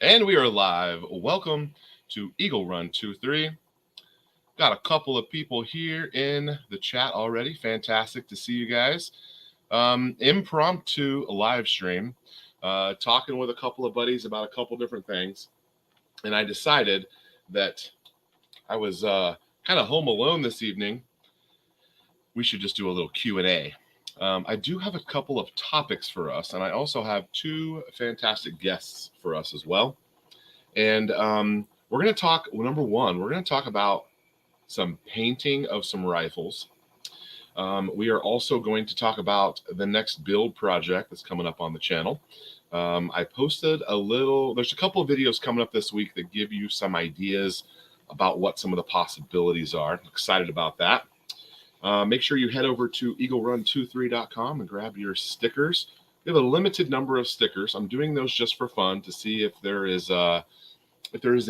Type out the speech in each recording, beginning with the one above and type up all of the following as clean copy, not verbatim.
And we are live. Welcome to Eaglerun23. Got a couple of people here in the chat already. Fantastic to see you guys. Impromptu live stream, talking with a couple of buddies about a couple different things. And I decided that I was kind of home alone this evening. We should just do a little Q&A. I do have a couple of topics for us, and I also have two fantastic guests for us as well. And we're going to talk, number one, we're going to talk about some painting of some rifles. We are also going to talk about the next build project that's coming up on the channel. I posted there's a couple of videos coming up this week that give you some ideas about what some of the possibilities are. I'm excited about that. Make sure you head over to Eaglerun23.com and grab your stickers. We have a limited number of stickers. I'm doing those just for fun to see if there is a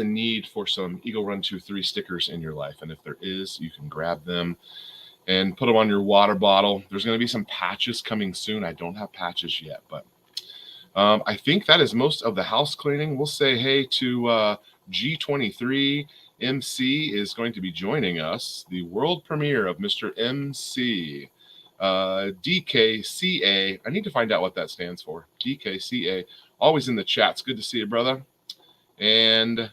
need for some Eaglerun23 stickers in your life. And if there is, you can grab them and put them on your water bottle. There's going to be some patches coming soon. I don't have patches yet, but I think that is most of the house cleaning. We'll say hey to G23. MC is going to be joining us, the world premiere of Mr. MC. DKCA. I need to find out what that stands for. DKCA. Always in the chats. Good to see you, brother. And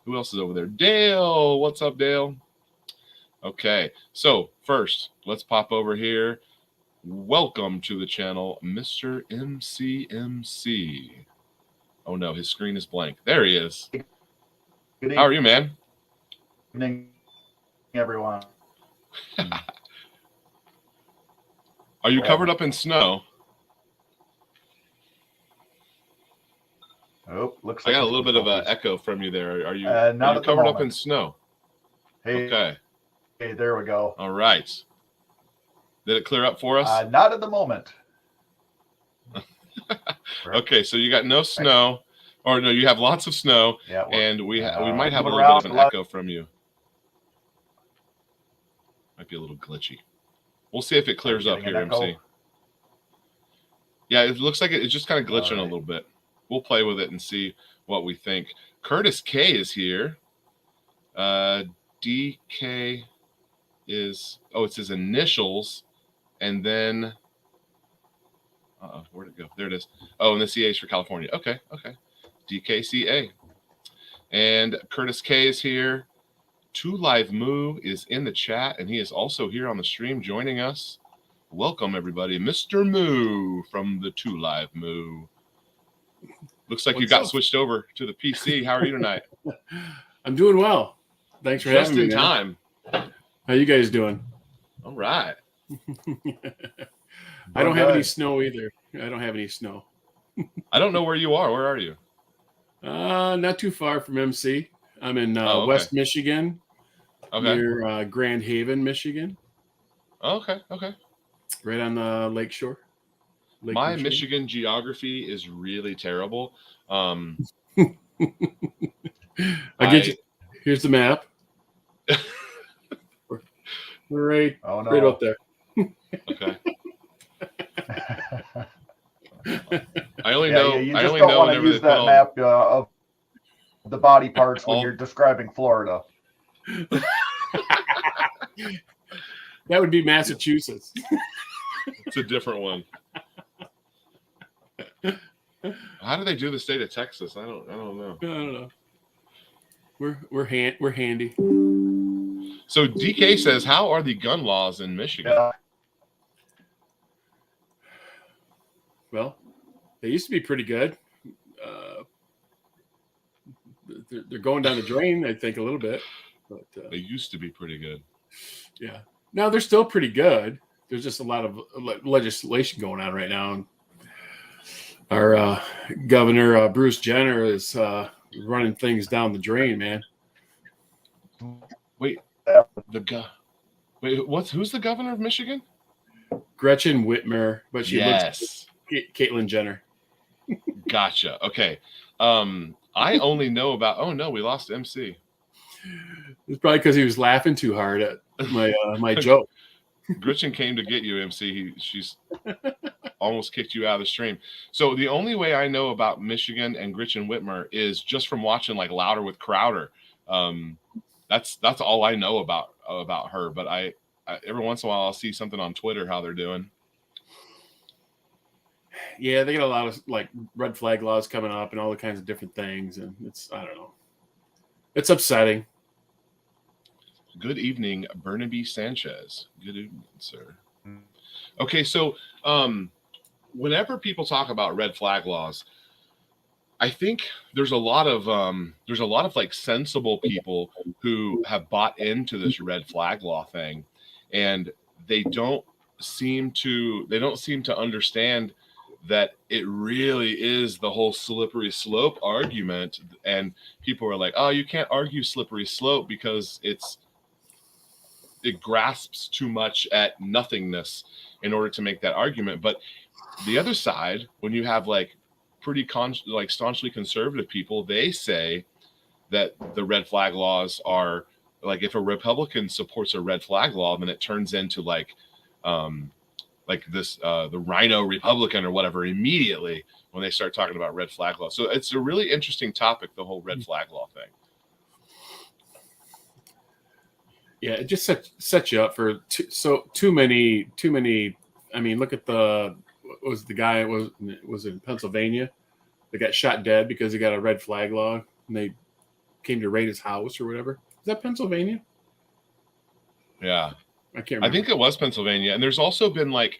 who else is over there? Dale. What's up, Dale? Okay. So first, let's pop over here. Welcome to the channel, Mr. MC. Oh, no. His screen is blank. There he is. How are you, man? Evening, everyone. Are you covered up in snow? Oh, looks like I got a little bit of an echo from you there. Are you covered up in snow? Hey, okay. Hey, there we go. All right. Did it clear up for us? Not at the moment. Okay, so you got no snow, or no, you have lots of snow, yeah, and we might have a little bit of an echo from you. Might be a little glitchy. We'll see if it clears up here, MC. Yeah, it looks like it's just kind of glitching a little bit. We'll play with it and see what we think. Curtis K is here. DK is, it's his initials, and then, where'd it go? There it is. Oh, and the CA is for California. Okay. DKCA. And Curtis K is here. 2 Live Moo is in the chat, and he is also here on the stream joining us. Welcome, everybody. Mr. Moo from the 2 Live Moo. Looks like you got switched over to the PC. How are you tonight? I'm doing well. Thanks for having me. Just in time. How you guys doing? All right. I don't have any snow either. I don't have any snow. I don't know where you are. Where are you? Not too far from MC. I'm in West Michigan, near Grand Haven, Michigan. Okay. Right on the lake shore. My Michigan geography is really terrible. I'll get you. Here's the map. We're right up there. Okay. I only know. You just don't want to use that map of the body parts when you're describing Florida. That would be Massachusetts. It's a different one. How do they do the state of Texas? I don't know. I don't know. We're handy. So DK says, how are the gun laws in Michigan? Well, they used to be pretty good. They're going down the drain, I think, a little bit. But they used to be pretty good. Yeah. Now they're still pretty good. There's just a lot of legislation going on right now. And our governor, Bruce Jenner, is running things down the drain, man. Wait, who's the governor of Michigan? Gretchen Whitmer, but she looks like Caitlyn Jenner. Gotcha. Okay. I only know about. Oh no, we lost MC. It's probably because he was laughing too hard at my joke. Gretchen came to get you, MC. almost kicked you out of the stream. So the only way I know about Michigan and Gretchen Whitmer is just from watching like Louder with Crowder. That's all I know about her. But I every once in a while I'll see something on Twitter how they're doing. Yeah, they got a lot of like red flag laws coming up and all the kinds of different things, and I don't know. It's upsetting. Good evening, Burnaby Sanchez. Good evening, sir. Okay, so whenever people talk about red flag laws, I think there's a lot of like sensible people who have bought into this red flag law thing, and they don't seem to understand that it really is the whole slippery slope argument. And people are like, oh, you can't argue slippery slope because it grasps too much at nothingness in order to make that argument. But the other side, when you have like pretty staunchly conservative people, they say that the red flag laws are like, if a Republican supports a red flag law, then it turns into like this the Rhino Republican or whatever immediately when they start talking about red flag law. So it's a really interesting topic, the whole red flag law thing. Yeah, it just sets you up for too many. I mean, look at what was the guy was in Pennsylvania that got shot dead because he got a red flag law and they came to raid his house or whatever. Is that Pennsylvania? Yeah. I can't remember. I think it was Pennsylvania. And there's also been like,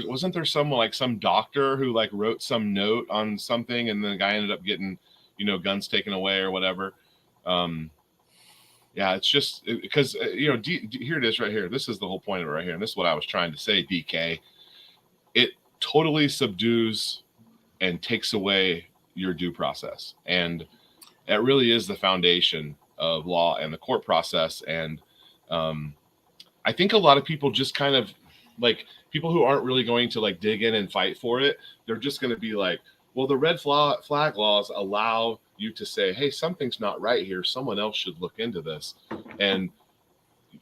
wasn't there some doctor who like wrote some note on something and the guy ended up getting, guns taken away or whatever. Yeah, it's just because, here it is right here. This is the whole point of it right here. And this is what I was trying to say, DK. It totally subdues and takes away your due process. And that really is the foundation of law and the court process. And I think a lot of people just kind of like people who aren't really going to like dig in and fight for it. They're just going to be like, well, the red flag laws allow you to say, hey, something's not right here. Someone else should look into this. And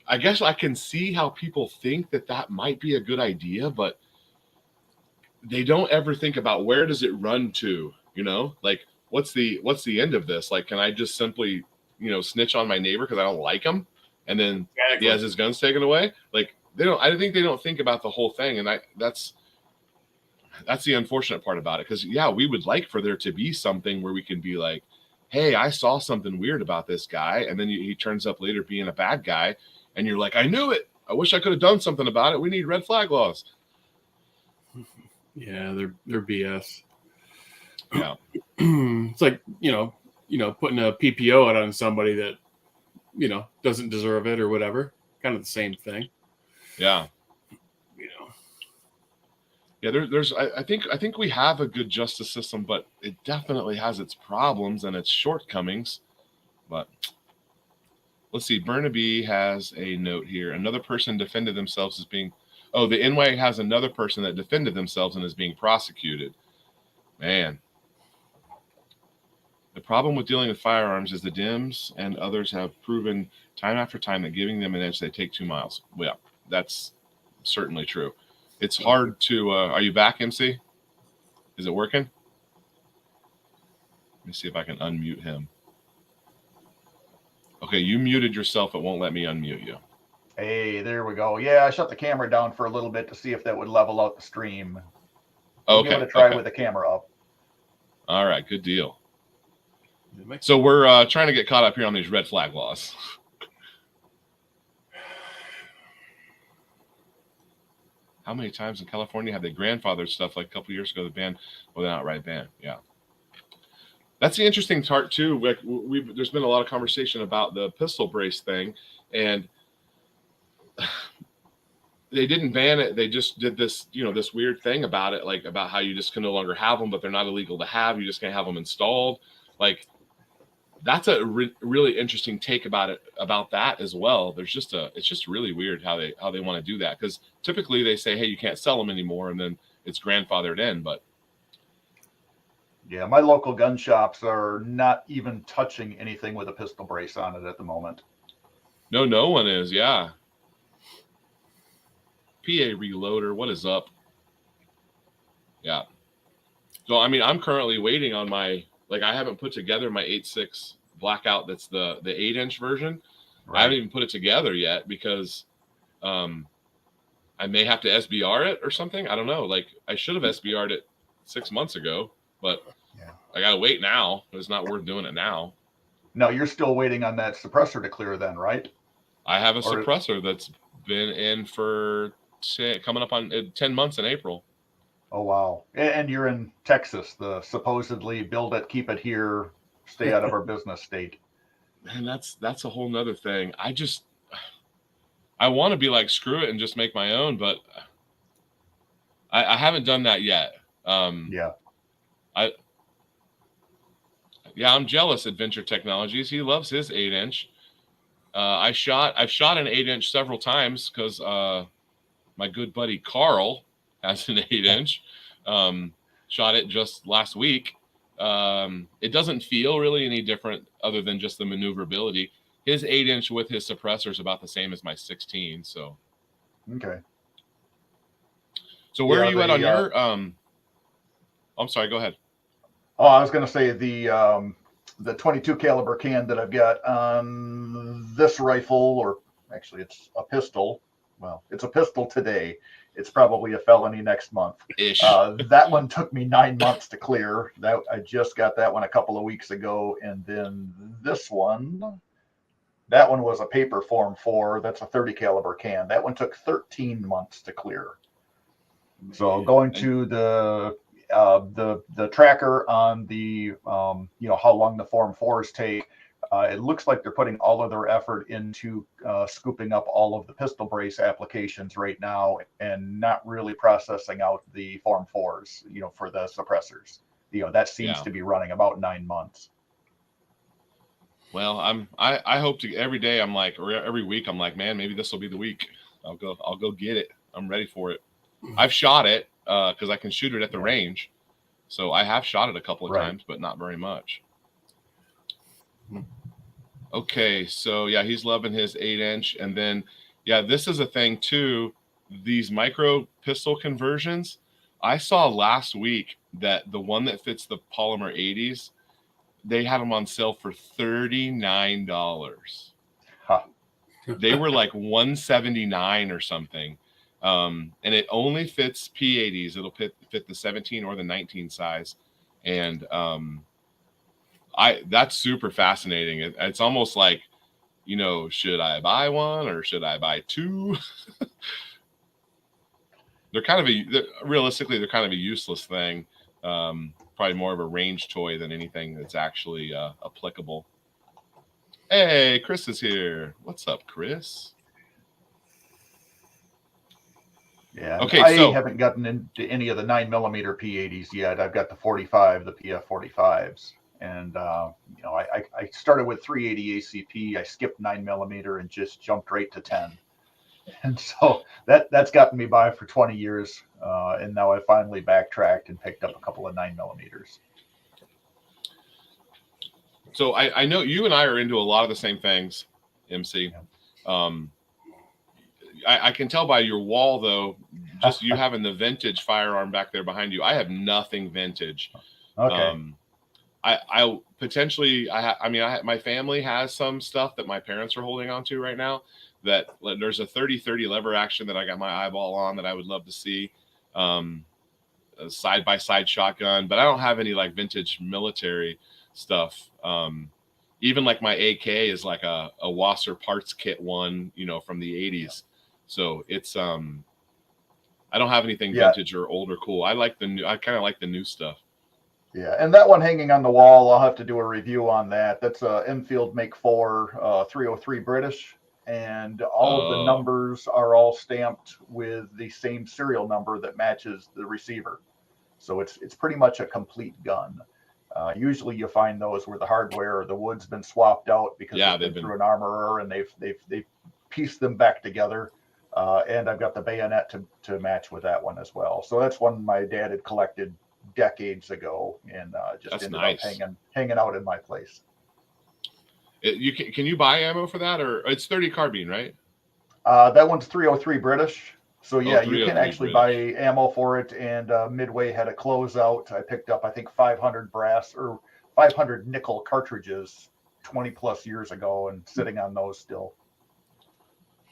I guess I can see how people think that might be a good idea, but they don't ever think about where does it run to, like what's the end of this? Like, can I just simply, snitch on my neighbor because I don't like him? And then he has his guns taken away. Like I think they don't think about the whole thing. And that's the unfortunate part about it. Because we would like for there to be something where we can be like, hey, I saw something weird about this guy. And then he turns up later being a bad guy. And you're like, I knew it. I wish I could have done something about it. We need red flag laws. Yeah, they're BS. Yeah. It's like, putting a PPO out on somebody that, doesn't deserve it or whatever. Kind of the same thing. Yeah. Yeah, I think we have a good justice system, but it definitely has its problems and its shortcomings. But let's see. Burnaby has a note here. Another person defended themselves as being. Oh, the NY has another person that defended themselves and is being prosecuted. Man. The problem with dealing with firearms is the Dems and others have proven time after time that giving them an edge, they take 2 miles. Well, that's certainly true. It's hard to. Are you back, MC? Is it working? Let me see if I can unmute him. Okay, you muted yourself. It won't let me unmute you. Hey, there we go. Yeah, I shut the camera down for a little bit to see if that would level out the stream. Okay. Give it a try with the camera up. All right, good deal. So we're trying to get caught up here on these red flag laws. How many times in California have they grandfathered stuff like a couple years ago, the ban, well, they're not right ban. Yeah. That's the interesting part too. Like there's been a lot of conversation about the pistol brace thing, and they didn't ban it. They just did this, this weird thing about it, like about how you just can no longer have them, but they're not illegal to have. You just can't have them installed. Like that's a really interesting take about that as well. It's just really weird how they want to do that, because typically they say, hey, you can't sell them anymore, and then it's grandfathered in. But yeah, my local gun shops are not even touching anything with a pistol brace on it at the moment. No one is. Yeah. PA Reloader, what is up? Yeah. So I mean, I'm currently waiting on my I haven't put together my 8.6 blackout. That's the 8-inch version. I haven't even put it together yet because I may have to SBR it or something. I don't know. Like I should have SBR'd it 6 months ago, but I gotta wait now. It's not worth doing it now. No, you're still waiting on that suppressor to clear then, right? I have a suppressor that's been in for coming up on 10 months in April. Oh, wow. And you're in Texas, the supposedly build it, keep it here, stay out of our business state. Man, that's a whole nother thing. I want to be like, screw it and just make my own, but I haven't done that yet. I'm jealous. Adventure Technologies. He loves his 8-inch. I've shot an 8-inch several times because my good buddy Carl has an 8-inch. Shot it just last week. It doesn't feel really any different other than just the maneuverability. His 8-inch with his suppressor is about the same as my 16. So okay. So where are you at on your? I'm sorry. Go ahead. Oh, I was going to say the 22 caliber can that I've got on this rifle, or actually it's a pistol. Well, it's a pistol today. It's probably a felony next month. That one took me 9 months to clear. That I just got that one a couple of weeks ago, and then this one, that one was a paper form 4. That's a 30 caliber can. That one took 13 months to clear. So going to the tracker on the how long the form 4s take, it looks like they're putting all of their effort into scooping up all of the pistol brace applications right now and not really processing out the form 4s, for the suppressors. That seems to be running about 9 months. Well, I hope to every day. I'm like, or every week I'm like, man, maybe this will be the week. I'll go get it. I'm ready for it. I've shot it because I can shoot it at the range. So I have shot it a couple of times, but not very much. Okay, so yeah, he's loving his 8-inch. And then, this is a thing too. These micro pistol conversions. I saw last week that the one that fits the polymer 80s, they had them on sale for $39. Huh. They were like $179 or something. And it only fits P80s. It'll fit the 17 or the 19 size. And that's super fascinating. It's almost like, should I buy one or should I buy 2? Realistically, they're kind of a useless thing. Probably more of a range toy than anything that's actually applicable. Hey, Chris is here. What's up, Chris? Yeah. Okay. I haven't gotten into any of the 9mm P80s yet. I've got the 45, the PF45s, and I started with 380 ACP. I skipped 9mm and just jumped right to 10, and so that's gotten me by for 20 years. And now I finally backtracked and picked up a couple of 9mm. So I know you and I are into a lot of the same things, MC. I can tell by your wall, though, just you having the vintage firearm back there behind you. I have nothing vintage. Okay. I potentially, my family has some stuff that my parents are holding on to right now. That there's a 30-30 lever action that I got my eyeball on that I would love to see. A side-by-side shotgun, but I don't have any like vintage military stuff. Even like my AK is like a Wasser parts kit one, from the 80s. So it's I don't have anything vintage or old or cool. I kind of like the new stuff. Yeah, and that one hanging on the wall, I'll have to do a review on that. That's a Enfield Make 4 303 British, and all of the numbers are all stamped with the same serial number that matches the receiver. So it's pretty much a complete gun. Usually you find those where the hardware or the wood's been swapped out because they've been through an armorer and they've pieced them back together. And I've got the bayonet to match with that one as well. So that's one my dad had collected decades ago, and just ended up hanging out in my place. Can you buy ammo for that, or it's 30 carbine, right? That one's 303 British. So yeah, you 303 can actually British. buy ammo for it. And Midway had a closeout. I picked up, I think, 500 brass or 500 nickel cartridges 20 plus years ago, and sitting on those still.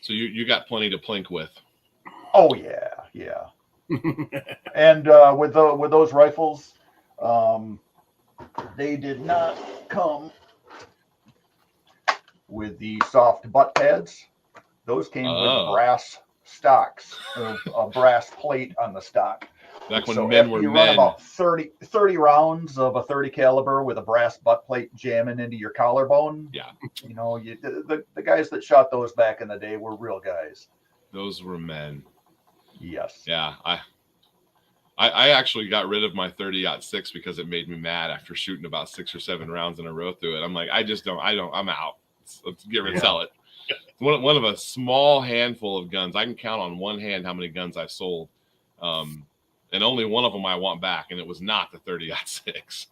So you got plenty to plink with. Oh yeah, yeah. And with those rifles, they did not come with the soft butt pads. Those came with brass stocks, a brass plate on the stock. Back when So men after were you men. run about 30 rounds of a 30 caliber with a brass butt plate jamming into your collarbone, Yeah, the guys that shot those back in the day were real guys. Those were men. Yes. Yeah, I actually got rid of my 30-06 because it made me mad after shooting about 6 or 7 rounds in a row through it. I'm like, I'm out. Let's get rid and sell it. One of a small handful of guns. I can count on one hand how many guns I've sold. And only one of them I want back, and it was not the 30-06.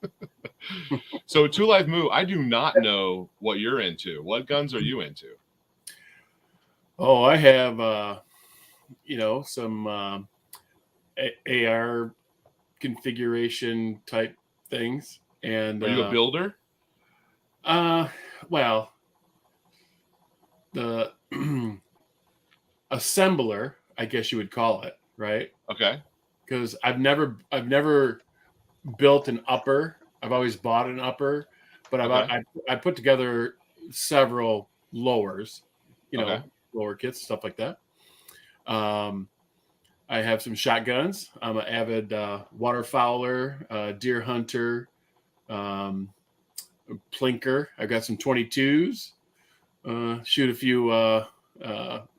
So, Two Life Moo, I do not know what you're into. What guns are you into? Oh, I have, some AR configuration type things. And Are you a builder? Well, the assembler, I guess you would call it, right? Okay. Because I've never built an upper. I've always bought an upper, but I put together several lowers, lower kits, stuff like that. I have some shotguns. I'm an avid waterfowler, deer hunter, plinker. I've got some 22s. Shoot a few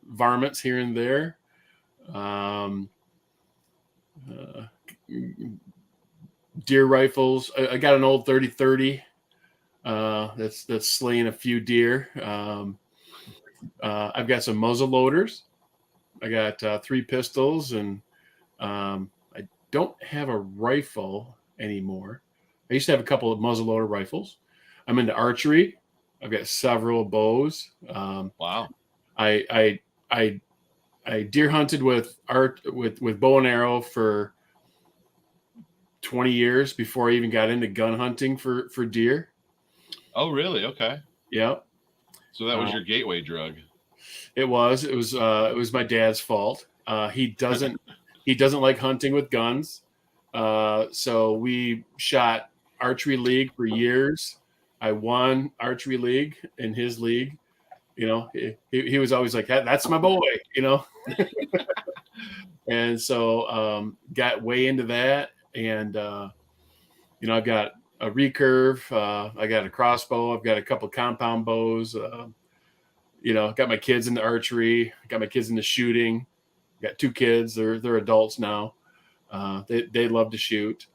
varmints here and there. Deer rifles. I got an old 30-30 that's slaying a few deer. I've got some muzzle loaders. I got 3 pistols, and I don't have a rifle anymore. I used to have a couple of muzzleloader rifles. I'm into archery. I've got several bows. Wow. I deer hunted with bow and arrow for 20 years before I even got into gun hunting for deer. Oh, really? Okay. Yeah. So that was your gateway drug. It was my dad's fault. He doesn't like hunting with guns. So we shot archery league for years. I won archery league in his league. He was always like, that's my boy, And so got way into that. And, I've got a recurve. I got a crossbow. I've got a couple compound bows. Got my kids into archery. Got my kids into shooting. Got 2 kids. They're adults now. They love to shoot.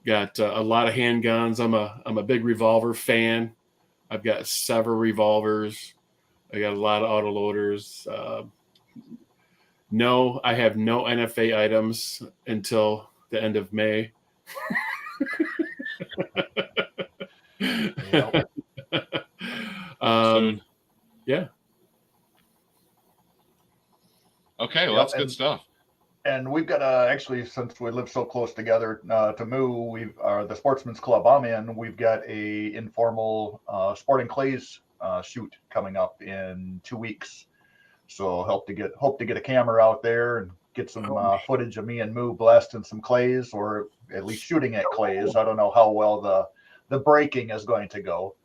Got a lot of handguns. I'm a big revolver fan. I've got several revolvers. I got a lot of autoloaders. No, I have no NFA items until the end of May. Soon. Yeah. Okay, well, that's good stuff. And we've got actually, since we live so close together to Moo, the Sportsman's Club I'm in. We've got a informal sporting clays shoot coming up in 2 weeks. So hope to get a camera out there and get some footage of me and Moo blasting some clays, or at least shooting at clays. I don't know how well the breaking is going to go.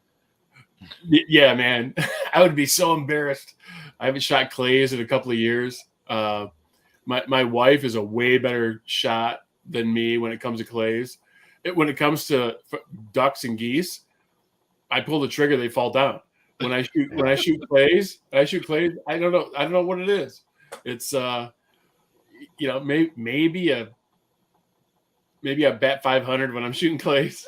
Yeah, man. I would be so embarrassed. I haven't shot clays in a couple of years. My wife is a way better shot than me when it comes to clays. When it comes to ducks and geese, I pull the trigger, they fall down. When I shoot clays, I don't know what it is. It's maybe a bat 500 when I'm shooting clays.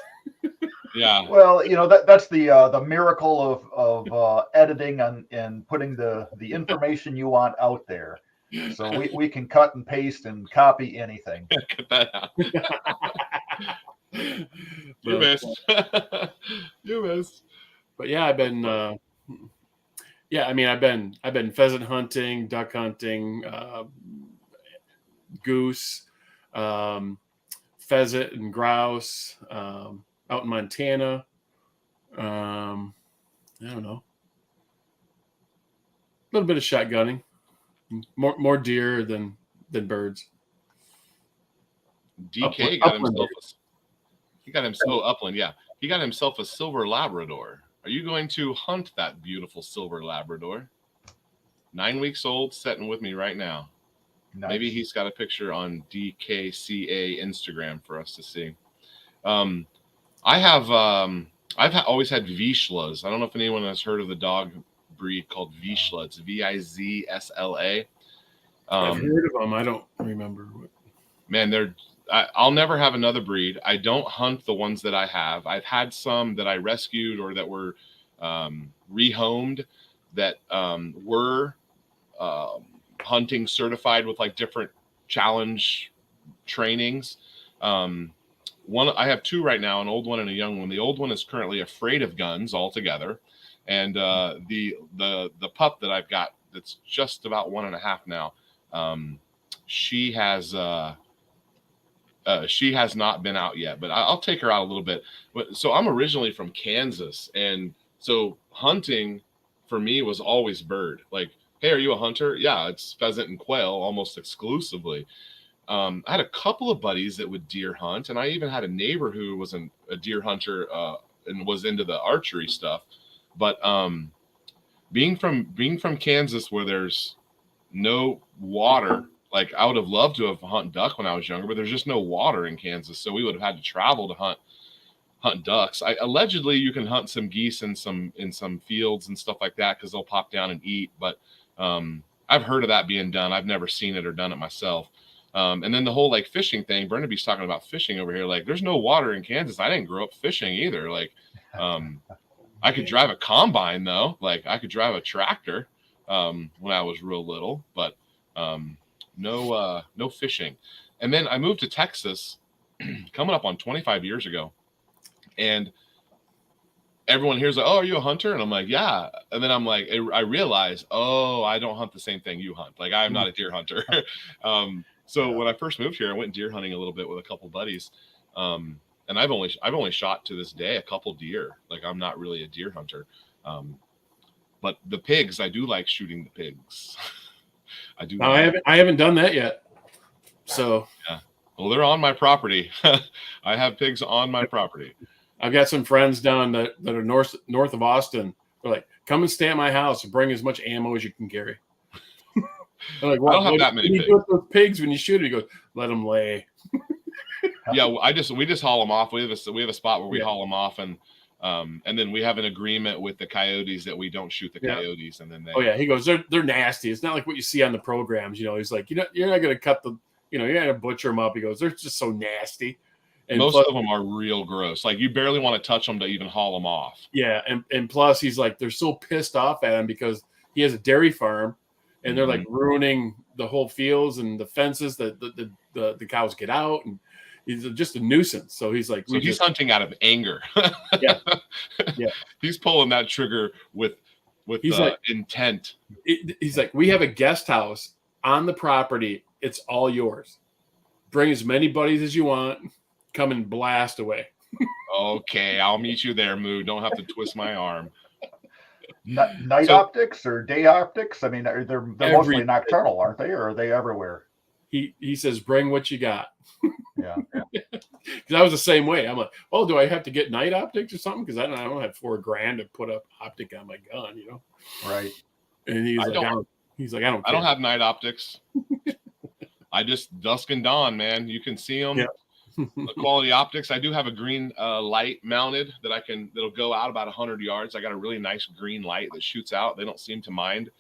Yeah. Well, that's the miracle of editing and putting the information you want out there. So we can cut and paste and copy anything. Cut that out. You missed. You missed. But yeah, I've been Yeah, I mean, I've been pheasant hunting, duck hunting, goose, um, pheasant and grouse, out in Montana. I don't know, a little bit of shotgunning, more deer than birds. DK got Upland. himself he got himself upland, yeah. He got himself a silver Labrador. Are you going to hunt that beautiful silver Labrador? 9 weeks old, sitting with me right now. Nice. Maybe he's got a picture on DKCA Instagram for us to see. I've always had Vizslas. I don't know if anyone has heard of the dog breed called Vizsla. It's Vizsla. I've heard of them. I don't remember. Man, I'll never have another breed. I don't hunt the ones that I have. I've had some that I rescued or that were rehomed that were hunting certified with like different challenge trainings. I have two right now, an old one and a young one. The old one is currently afraid of guns altogether, and the pup that I've got that's just about 1.5 now. She has not been out yet, but I'll take her out a little bit. So I'm originally from Kansas, and so hunting for me was always bird. Like, hey, are you a hunter? Yeah, it's pheasant and quail almost exclusively. I had a couple of buddies that would deer hunt, and I even had a neighbor who was a deer hunter and was into the archery stuff. But being from Kansas, where there's no water, like I would have loved to have hunted duck when I was younger, but there's just no water in Kansas, so we would have had to travel to hunt ducks. Allegedly you can hunt some geese in some fields and stuff like that because they'll pop down and eat. But I've heard of that being done. I've never seen it or done it myself. And then the whole like fishing thing, Burnaby's talking about fishing over here. Like, there's no water in Kansas. I didn't grow up fishing either. Like, I could drive a combine though. Like, I could drive a tractor when I was real little, but no fishing. And then I moved to Texas coming up on 25 years ago. And everyone here's like, oh, are you a hunter? And I'm like, yeah. And then I'm like, I realize, oh, I don't hunt the same thing you hunt. Like, I'm not a deer hunter. So when I first moved here, I went deer hunting a little bit with a couple buddies. And I've only shot to this day a couple deer. Like, I'm not really a deer hunter. But the pigs, I do like shooting the pigs. I do. No, I haven't done that yet. So yeah. Well, they're on my property. I have pigs on my property. I've got some friends down that are north of Austin. They're like, come and stay at my house and bring as much ammo as you can carry. I'm like, well, I don't have that many pigs. You do with those pigs when you shoot it? He goes, let them lay. Yeah, we just haul them off. We have a spot where we haul them off, and then we have an agreement with the coyotes that we don't shoot the coyotes, and then they. Oh yeah, he goes, they're nasty. It's not like what you see on the programs. You know, he's like, you're not going to cut the, you're not going to butcher them up. He goes, they're just so nasty. And most of them are real gross. Like, you barely want to touch them to even haul them off. Yeah, and plus he's like, they're so pissed off at him because he has a dairy farm, and they're like ruining the whole fields and the fences that the cows get out, and he's just a nuisance. So he's like, he's hunting out of anger. Yeah. He's pulling that trigger with intent. He's like, we have a guest house on the property. It's all yours. Bring as many buddies as you want. Come and blast away. Okay, I'll meet you there, Moo. Don't have to twist my arm. Night optics or day optics? I mean, they're mostly nocturnal, aren't they? Or are they everywhere? He says, bring what you got. Yeah. Because I was the same way. I'm like, oh, do I have to get night optics or something? Because I don't have $4,000 to put up optic on my gun, you know? Right. And he's like, I don't care. I don't have night optics. I just dusk and dawn, man. You can see them. Yeah. The quality optics. I do have a green light mounted that'll go out about 100 yards. I got a really nice green light that shoots out. They don't seem to mind.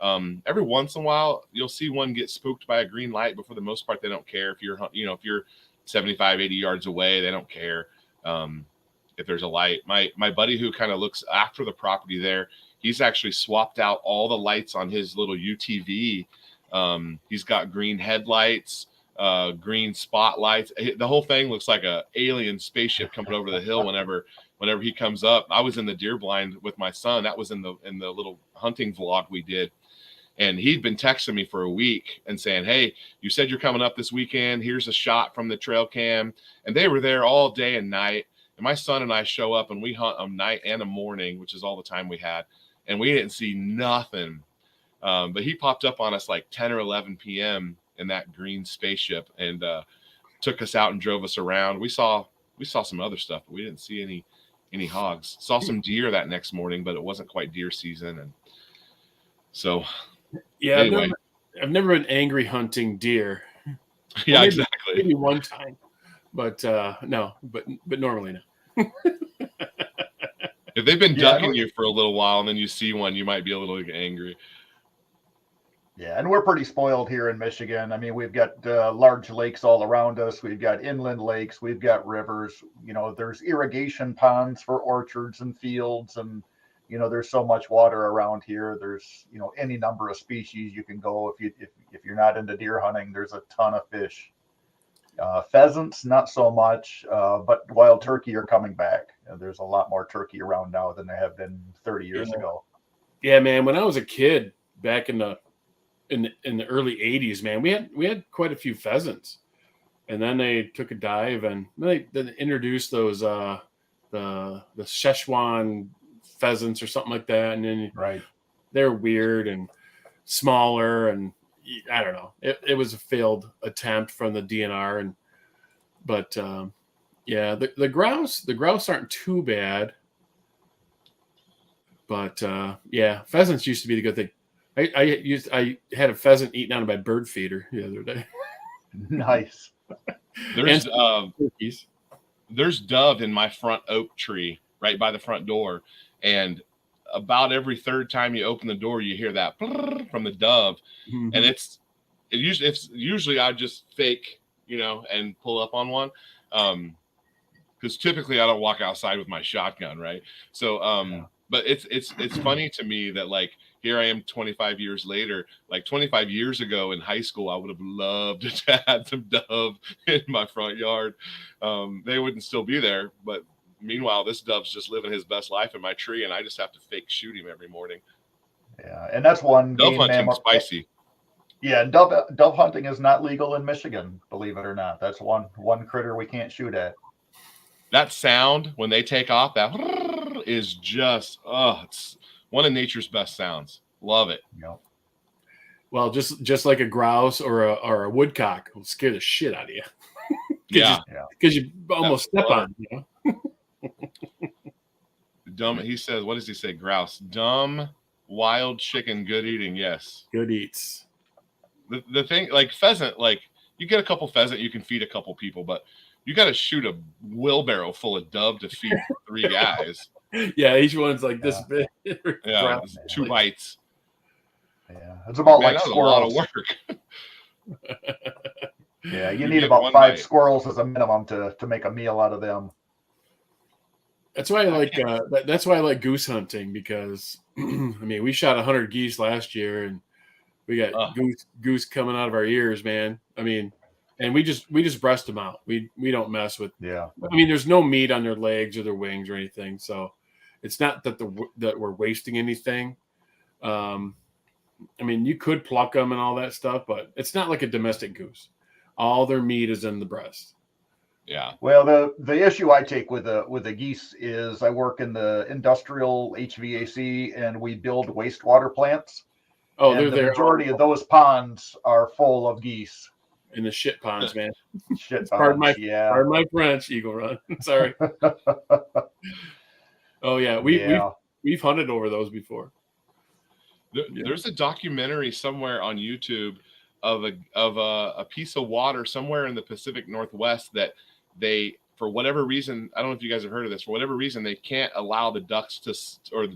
Every once in a while, you'll see one get spooked by a green light, but for the most part, they don't care. If you're 75, 80 yards away, they don't care if there's a light. My buddy who kind of looks after the property there, he's actually swapped out all the lights on his little UTV. He's got green headlights. green spotlights. The whole thing looks like a alien spaceship coming over the hill whenever he comes up. I was in the deer blind with my son. That was in the little hunting vlog we did. And he'd been texting me for a week and saying, hey, you said you're coming up this weekend. Here's a shot from the trail cam. And they were there all day and night. And my son and I show up and we hunt a night and a morning, which is all the time we had. And we didn't see nothing. But he popped up on us like 10 or 11 p.m. in that green spaceship and took us out and drove us around. We saw some other stuff, but we didn't see any hogs. Saw some deer that next morning, but it wasn't quite deer season. And so... Yeah, anyway. I've never been angry hunting deer. Yeah, maybe, exactly. Maybe one time, but no, but normally no. If they've been ducking you for a little while and then you see one, you might be a little angry. Yeah, and we're pretty spoiled here in Michigan. I mean, we've got large lakes all around us. We've got inland lakes. We've got rivers. You know, there's irrigation ponds for orchards and fields, and you know, there's so much water around here. There's, you know, any number of species you can go. If you're not into deer hunting, there's a ton of fish. Pheasants, not so much, but wild turkey are coming back. There's a lot more turkey around now than there have been 30 years ago. Yeah, man. When I was a kid back in the early 80s, man, we had quite a few pheasants, and then they took a dive and they introduced those the Szechuan pheasants or something like that, and then they're weird and smaller, and I don't know. It was a failed attempt from the DNR, but yeah, the grouse aren't too bad, but yeah, pheasants used to be the good thing. I had a pheasant eaten out of my bird feeder the other day. Nice. There's dove in my front oak tree right by the front door. And about every third time you open the door, you hear that from the dove. Mm-hmm. And it's usually I just fake, you know, and pull up on one. Because typically I don't walk outside with my shotgun, right? So but it's funny to me that like here I am 25 years later. Like 25 years ago in high school, I would have loved to have some dove in my front yard. They wouldn't still be there, but meanwhile, this dove's just living his best life in my tree, and I just have to fake shoot him every morning. Yeah, and that's one dove hunting spicy. Yeah, dove hunting is not legal in Michigan, believe it or not. That's one critter we can't shoot at. That sound when they take off, that is just it's one of nature's best sounds. Love it. Yep. Well, just like a grouse or a woodcock will scare the shit out of you. Because you almost step on it, you know? Dumb. He says, what does he say? Grouse. Dumb, wild chicken, good eating. Yes. Good eats. The thing, like pheasant, like you get a couple pheasant, you can feed a couple people, but you got to shoot a wheelbarrow full of dove to feed 3 guys. Yeah, each one's like this big. Yeah, 2 bites. Yeah, it's about like squirrels. A lot of work. Yeah, you need about 5 squirrels as a minimum to make a meal out of them. That's why I like goose hunting, because I mean, we shot 100 geese last year, and we got goose coming out of our ears, man. I mean, and we just breast them out. We don't mess with. Yeah. I mean, there's no meat on their legs or their wings or anything, so it's not that that we're wasting anything. I mean, you could pluck them and all that stuff, but it's not like a domestic goose. All their meat is in the breast. Yeah. Well, the issue I take with the geese is I work in the industrial HVAC, and we build wastewater plants. Oh, and the majority of those ponds are full of geese. In the shit ponds, man. Shit ponds. Pardon my French, Eaglerun. Sorry. Oh yeah, we've hunted over those before. There's a documentary somewhere on YouTube of a piece of water somewhere in the Pacific Northwest that they, for whatever reason, I don't know if you guys have heard of this, for whatever reason, they can't allow the ducks or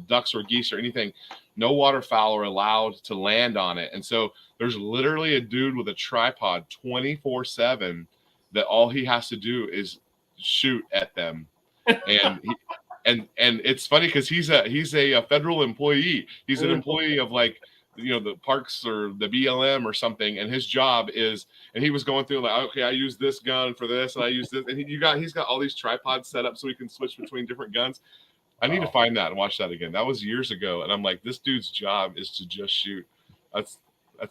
geese or anything, no waterfowl are allowed to land on it. And so there's literally a dude with a tripod 24/7 that all he has to do is shoot at them. And it's funny because he's a federal employee. He's an employee of like the parks or the BLM or something, and his job is, and he was going through like, okay, I use this gun for this, and I use this, and he's got all these tripods set up so he can switch between different guns. I need to find that and watch that again. That was years ago, and I'm like, this dude's job is to just shoot. That's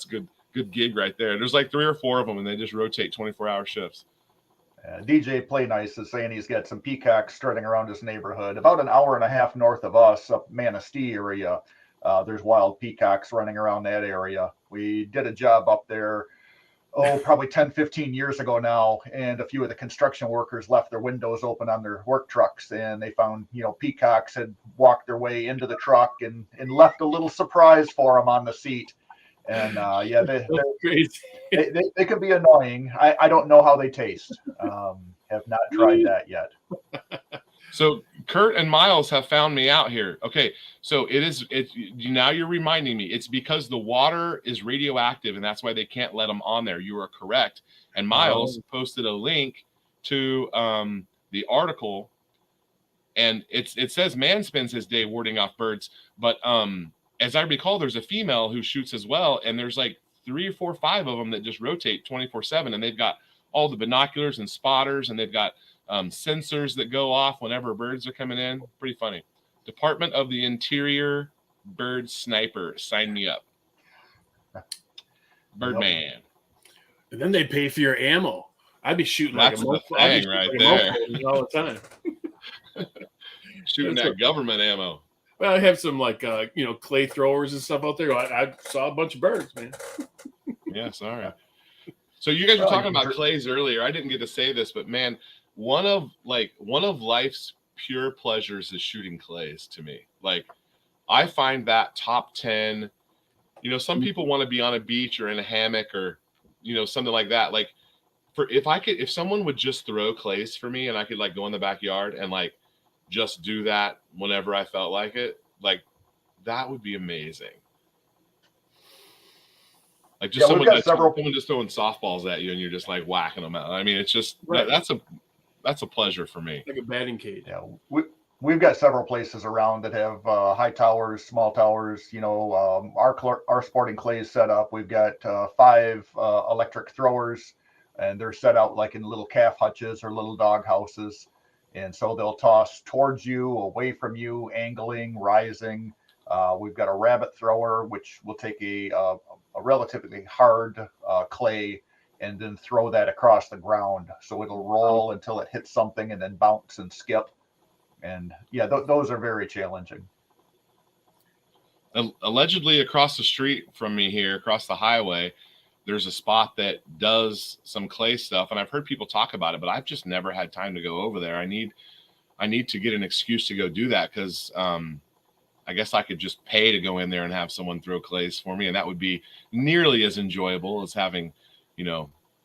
good gig right there. There's like 3 or 4 of them, and they just rotate 24-hour shifts. DJ Play Nice is saying he's got some peacocks strutting around his neighborhood. About an hour and a half north of us, up Manistee area, there's wild peacocks running around that area. We did a job up there, probably 10, 15 years ago now, and a few of the construction workers left their windows open on their work trucks, and they found, peacocks had walked their way into the truck and left a little surprise for them on the seat. And they're crazy. they can be annoying. I don't know how they taste. Have not tried that yet. So Kurt and Miles have found me out here. Okay, so it's now you're reminding me. It's because the water is radioactive, and that's why they can't let them on there. You are correct. And Miles posted a link to the article, and it says man spends his day warding off birds, but as I recall, there's a female who shoots as well, and there's like 3 or 4 or 5 of them that just rotate 24/7, and they've got all the binoculars and spotters, and they've got sensors that go off whenever birds are coming in. Pretty funny. Department of the Interior Bird Sniper. Sign me up. Birdman. And then they pay for your ammo. I'd be shooting That's like a thing right there. All the time. Shooting that government ammo. Well, I have some clay throwers and stuff out there. I saw a bunch of birds, man. Yeah, sorry. So you guys were talking about clays earlier. I didn't get to say this, but man, one of life's pure pleasures is shooting clays to me. Like, I find that top 10. Some people want to be on a beach or in a hammock or something like that. Like, if someone would just throw clays for me and I could like go in the backyard and like just do that whenever I felt like it, like that would be amazing. Like just someone just throwing softballs at you and you're just like whacking them out. I mean, it's just that's a pleasure for me. Like a batting cage. Yeah, we've got several places around that have high towers, small towers. Our sporting clay is set up. We've got 5 electric throwers, and they're set out like in little calf hutches or little dog houses. And so they'll toss towards you, away from you, angling, rising. We've got a rabbit thrower, which will take a relatively hard clay and then throw that across the ground. So it'll roll until it hits something and then bounce and skip. And yeah, those are very challenging. Allegedly across the street from me here, across the highway, there's a spot that does some clay stuff, and I've heard people talk about it, but I've just never had time to go over there. I need to get an excuse to go do that because I guess I could just pay to go in there and have someone throw clays for me, and that would be nearly as enjoyable as having,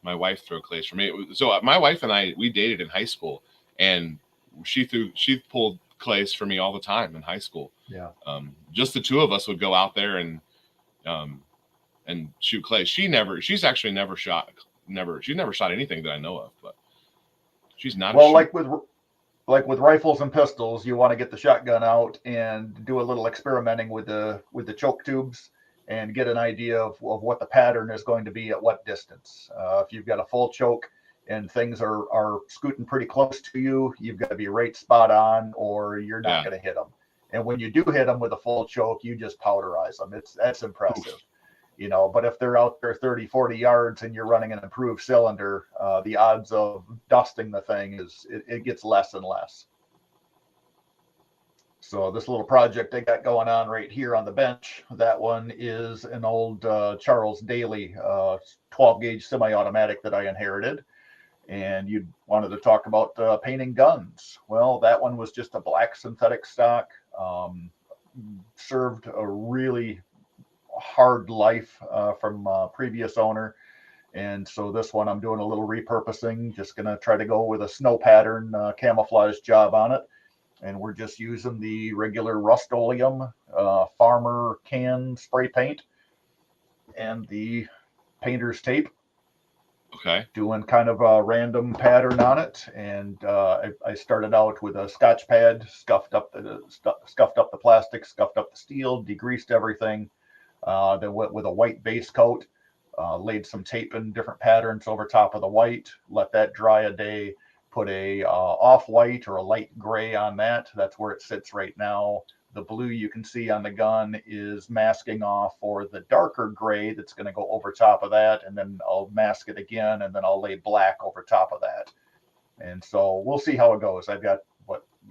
my wife throw clays for me. So my wife and I, we dated in high school, and she pulled clays for me all the time in high school. Yeah. Just the two of us would go out there and shoot clay. She's actually never shot anything that I know of, but she's not. Well, like with rifles and pistols, you want to get the shotgun out and do a little experimenting with the choke tubes and get an idea of what the pattern is going to be at what distance. If you've got a full choke and things are scooting pretty close to you, you've got to be right spot on or you're not going to hit them. And when you do hit them with a full choke, you just powderize them. That's impressive. But if they're out there 30, 40 yards and you're running an improved cylinder, the odds of dusting the thing it gets less and less. So this little project I got going on right here on the bench, that one is an old Charles Daly 12-gauge semi-automatic that I inherited. And you wanted to talk about painting guns. Well, that one was just a black synthetic stock. Served a really hard life from previous owner. And so this one I'm doing a little repurposing, just going to try to go with a snow pattern camouflage job on it. And we're just using the regular Rust-Oleum farmer can spray paint and the painter's tape. Okay. Doing kind of a random pattern on it. And I started out with a Scotch pad, scuffed up the plastic, scuffed up the steel, degreased everything. then with a white base coat, laid some tape in different patterns over top of the white, let that dry a day, put a off-white or a light gray on that. That's where it sits right now. The blue you can see on the gun is masking off for the darker gray that's going to go over top of that, and then I'll mask it again, and then I'll lay black over top of that. And so we'll see how it goes. I've got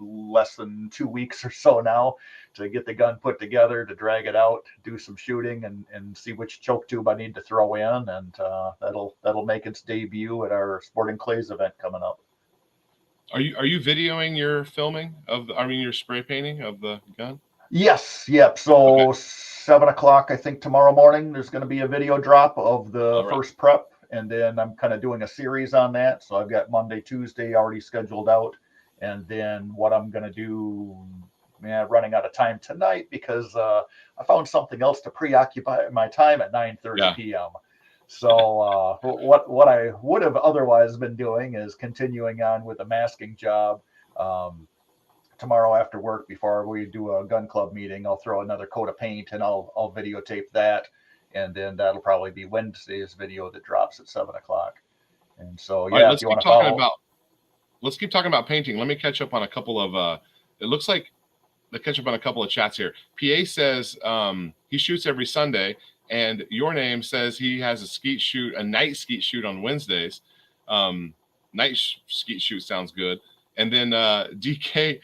less than 2 weeks or so now to get the gun put together, to drag it out, do some shooting, and see which choke tube I need to throw in, and that'll make its debut at our Sporting Clays event coming up. Are you videoing your filming of your spray painting of the gun? Yes, yep. So 7 o'clock, I think tomorrow morning, there's going to be a video drop of the first prep, and then I'm kind of doing a series on that. So I've got Monday, Tuesday already scheduled out, and then what I'm going to do, running out of time tonight because I found something else to preoccupy my time at 9:30 p.m. So what I would have otherwise been doing is continuing on with the masking job. Tomorrow after work, before we do a gun club meeting, I'll throw another coat of paint and I'll videotape that, and then that'll probably be Wednesday's video that drops at 7 o'clock. And so let's keep talking about painting. Let me catch up on a couple of it looks like the catch up on a couple of chats here. PA says he shoots every Sunday, and your name says he has a night skeet shoot on Wednesdays. Night skeet shoot sounds good. And then DK,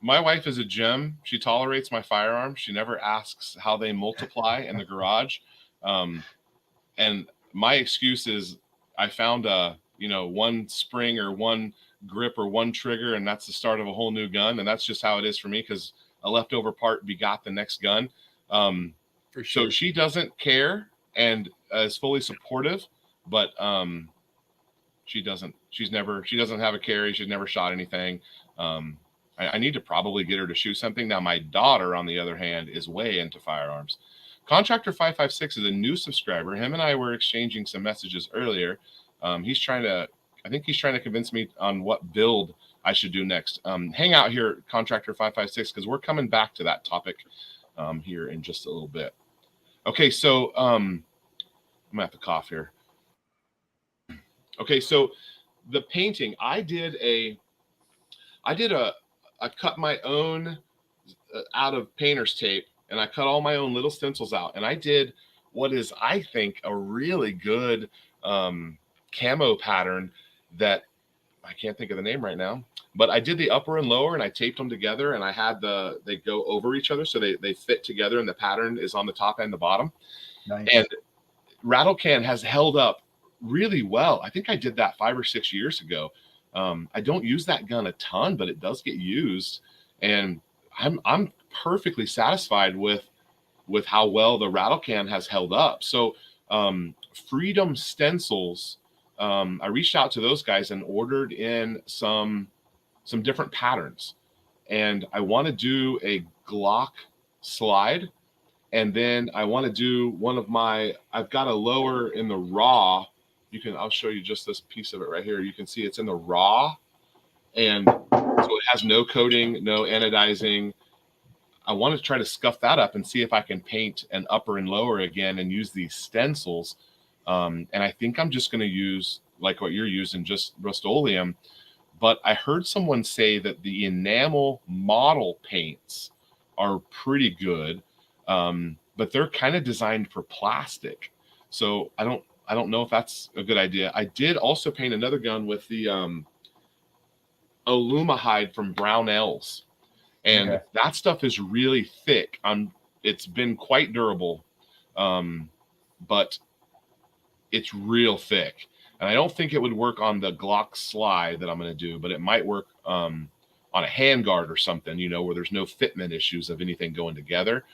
my wife is a gem. She tolerates my firearms. She never asks how they multiply in the garage. And my excuse is I found one spring or one grip or one trigger, and that's the start of a whole new gun. And that's just how it is for me, because a leftover part begot the next gun. For sure. So she doesn't care and is fully supportive, but she doesn't have a carry. She's never shot anything. I need to probably get her to shoot something. Now, my daughter, on the other hand, is way into firearms. Contractor 556 is a new subscriber. Him and I were exchanging some messages earlier. I think he's trying to convince me on what build I should do next. Hang out here, Contractor 556, because we're coming back to that topic here in just a little bit. Okay, so I'm gonna have to cough here. Okay, so the painting, I cut my own out of painter's tape, and I cut all my own little stencils out, and I did what is, I think, a really good camo pattern that I can't think of the name right now, but I did the upper and lower, and I taped them together, and I had they go over each other, so they fit together, and the pattern is on the top and the bottom. Nice. And Rattle Can has held up really well. I think I did that 5 or 6 years ago. I don't use that gun a ton, but it does get used, and I'm perfectly satisfied with how well the Rattle Can has held up. So Freedom Stencils, I reached out to those guys and ordered in some different patterns, and I want to do a Glock slide, and then I want to do I've got a lower in the raw. I'll show you just this piece of it right here. You can see it's in the raw, and so it has no coating, no anodizing. I want to try to scuff that up and see if I can paint an upper and lower again and use these stencils. And I think I'm just going to use, like what you're using, just Rust-Oleum. But I heard someone say that the enamel model paints are pretty good, but they're kind of designed for plastic. So I don't know if that's a good idea. I did also paint another gun with the Alumahide from Brownells, and that stuff is really thick. It's been quite durable, but it's real thick. And I don't think it would work on the Glock slide that I'm going to do, but it might work on a handguard or something, where there's no fitment issues of anything going together.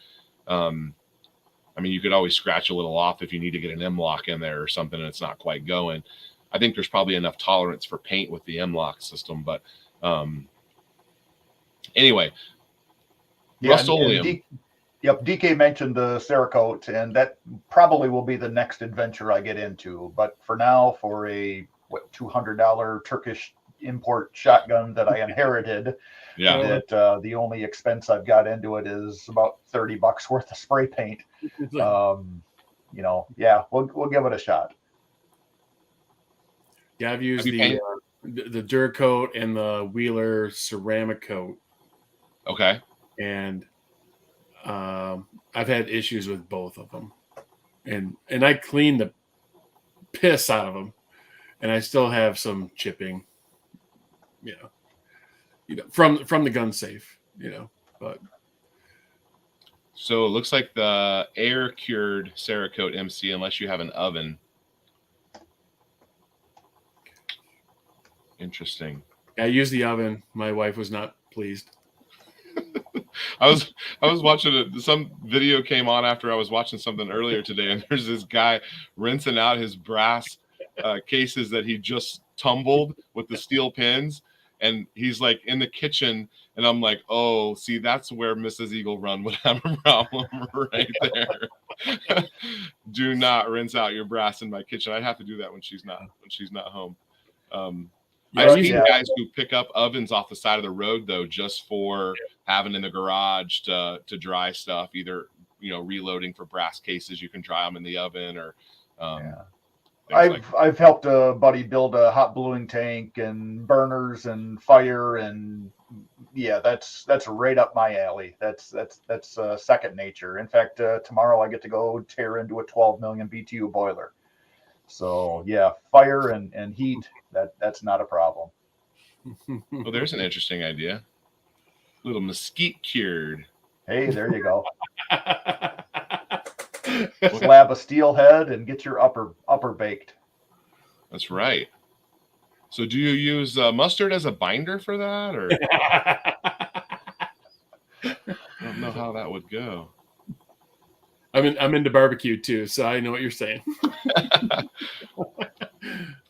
You could always scratch a little off if you need to get an M-lock in there or something and it's not quite going. I think there's probably enough tolerance for paint with the M-lock system, but anyway. Yeah, Rust-Oleum. DK mentioned the Cerakote, and that probably will be the next adventure I get into. But for now, for a $200 Turkish import shotgun that I inherited. Yeah. That the only expense I've got into it is about $30 worth of spray paint. Yeah, we'll give it a shot. Yeah, I've used the Duracoat and the Wheeler ceramic coat. Okay. And I've had issues with both of them, and I cleaned the piss out of them, and I still have some chipping, from the gun safe, but. So it looks like the air cured Cerakote MC, unless you have an oven. Interesting. I used the oven. My wife was not pleased. I was watching some video came on after I was watching something earlier today, and there's this guy rinsing out his brass cases that he just tumbled with the steel pins, and he's like in the kitchen, and I'm like, oh, see, that's where Mrs. Eaglerun would have a problem right there. Do not rinse out your brass in my kitchen. I'd have to do that when she's not home. I've seen guys who pick up ovens off the side of the road, though, just for having in the garage to dry stuff, either, reloading for brass cases. You can dry them in the oven or. I've helped a buddy build a hot bluing tank and burners and fire, and that's right up my alley. That's second nature. In fact, tomorrow I get to go tear into a 12 million BTU boiler. So fire and heat, that's not a problem. Well, there's an interesting idea. A little mesquite cured. Hey, there you go. Slab a steel head and get your upper baked. That's right. So do you use mustard as a binder for that, or? I don't know how that would go. I'm into barbecue too, so I know what you're saying.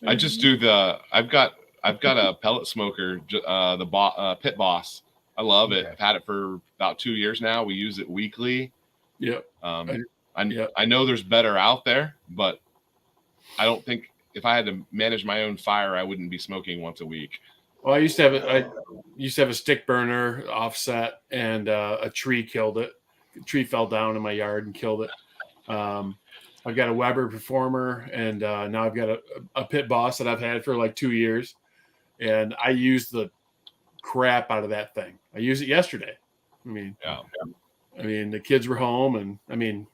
I just do I've got a pellet smoker, the Pit Boss. I love it. I've had it for about 2 years now. We use it weekly. Yep. I know there's better out there, but I don't think if I had to manage my own fire, I wouldn't be smoking once a week. Well, I used to have a stick burner offset, and a tree killed it. A tree fell down in my yard and killed it. I've got a Weber Performer, and now I've got a Pit Boss that I've had for like 2 years, and I use the crap out of that thing. I used it yesterday. The kids were home, and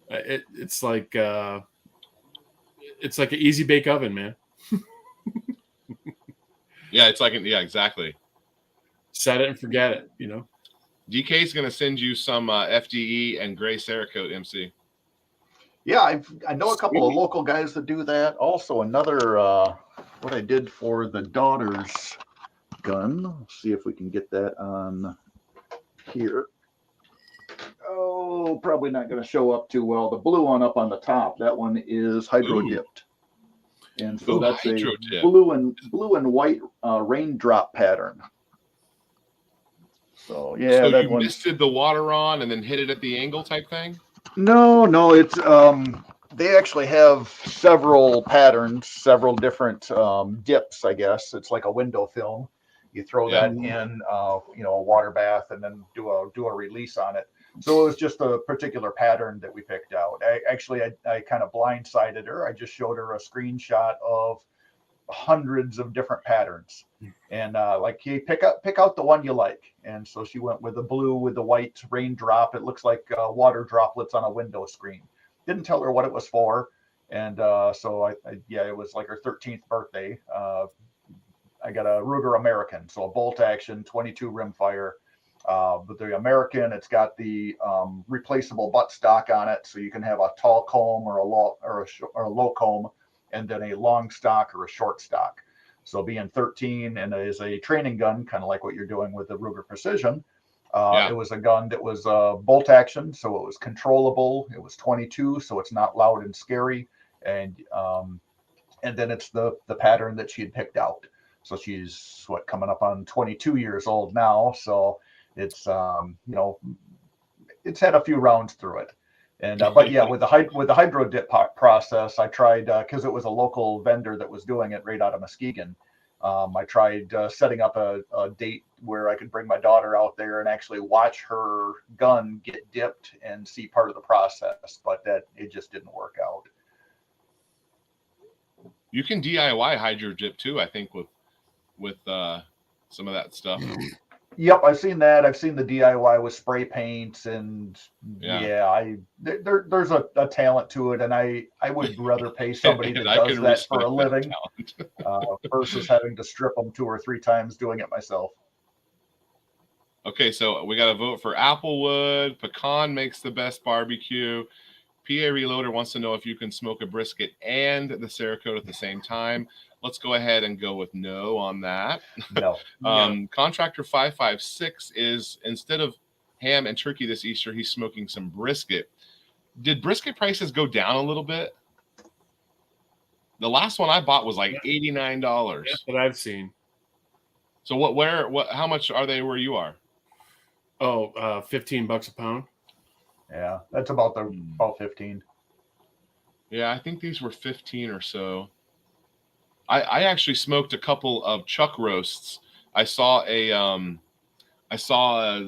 it's like an easy bake oven, man. Yeah, it's like exactly. Set it and forget it, DK is going to send you some FDE and gray Cerakote MC. Yeah, I know a couple of local guys that do that. Also, another what I did for the daughter's gun. Let's see if we can get that on here. Oh, probably not going to show up too well. The blue one up on the top, that one is hydro dipped, and so that's a blue and white raindrop pattern. So so that you misted the water on and then hit it at the angle type thing? No, it's they actually have several patterns, several different dips, I guess. It's like a window film. You throw that in a water bath and then do a release on it. So it was just a particular pattern that we picked out. I kind of blindsided her. I just showed her a screenshot of hundreds of different patterns, and hey, pick out the one you like. And so she went with the blue with the white raindrop. It looks like water droplets on a window screen. Didn't tell her what it was for, and so it was like her 13th birthday. I got a Ruger American, so a bolt action 22 rimfire. But the American, it's got the replaceable buttstock on it, so you can have a tall comb or a low comb, and then a long stock or a short stock. So being 13 and it is a training gun, kind of like what you're doing with the Ruger Precision. It was a gun that was bolt action, so it was controllable. It was 22, so it's not loud and scary. And then it's the pattern that she had picked out. So she's coming up on 22 years old now. So it's it's had a few rounds through it. And but with the hydro dip process, I tried because it was a local vendor that was doing it right out of Muskegon. I tried setting up a date where I could bring my daughter out there and actually watch her gun get dipped and see part of the process, but it just didn't work out. You can DIY hydro dip too, I think, with some of that stuff. Yep, I've seen that. I've seen the DIY with spray paint, and yeah, there's a talent to it, and I would rather pay somebody that does that for a living versus having to strip them 2 or 3 times doing it myself. Okay, so we got to vote for Applewood. Pecan makes the best barbecue. PA Reloader wants to know if you can smoke a brisket and the Cerakote at the same time. Let's go ahead and go with no on that. No. Contractor 556 is, instead of ham and turkey this Easter, he's smoking some brisket. Did brisket prices go down a little bit? The last one I bought was like $89. That's what I've seen. So how much are they where you are? Oh, $15 a pound. Yeah, that's about 15. Yeah, I think these were 15 or so. I actually smoked a couple of chuck roasts. I saw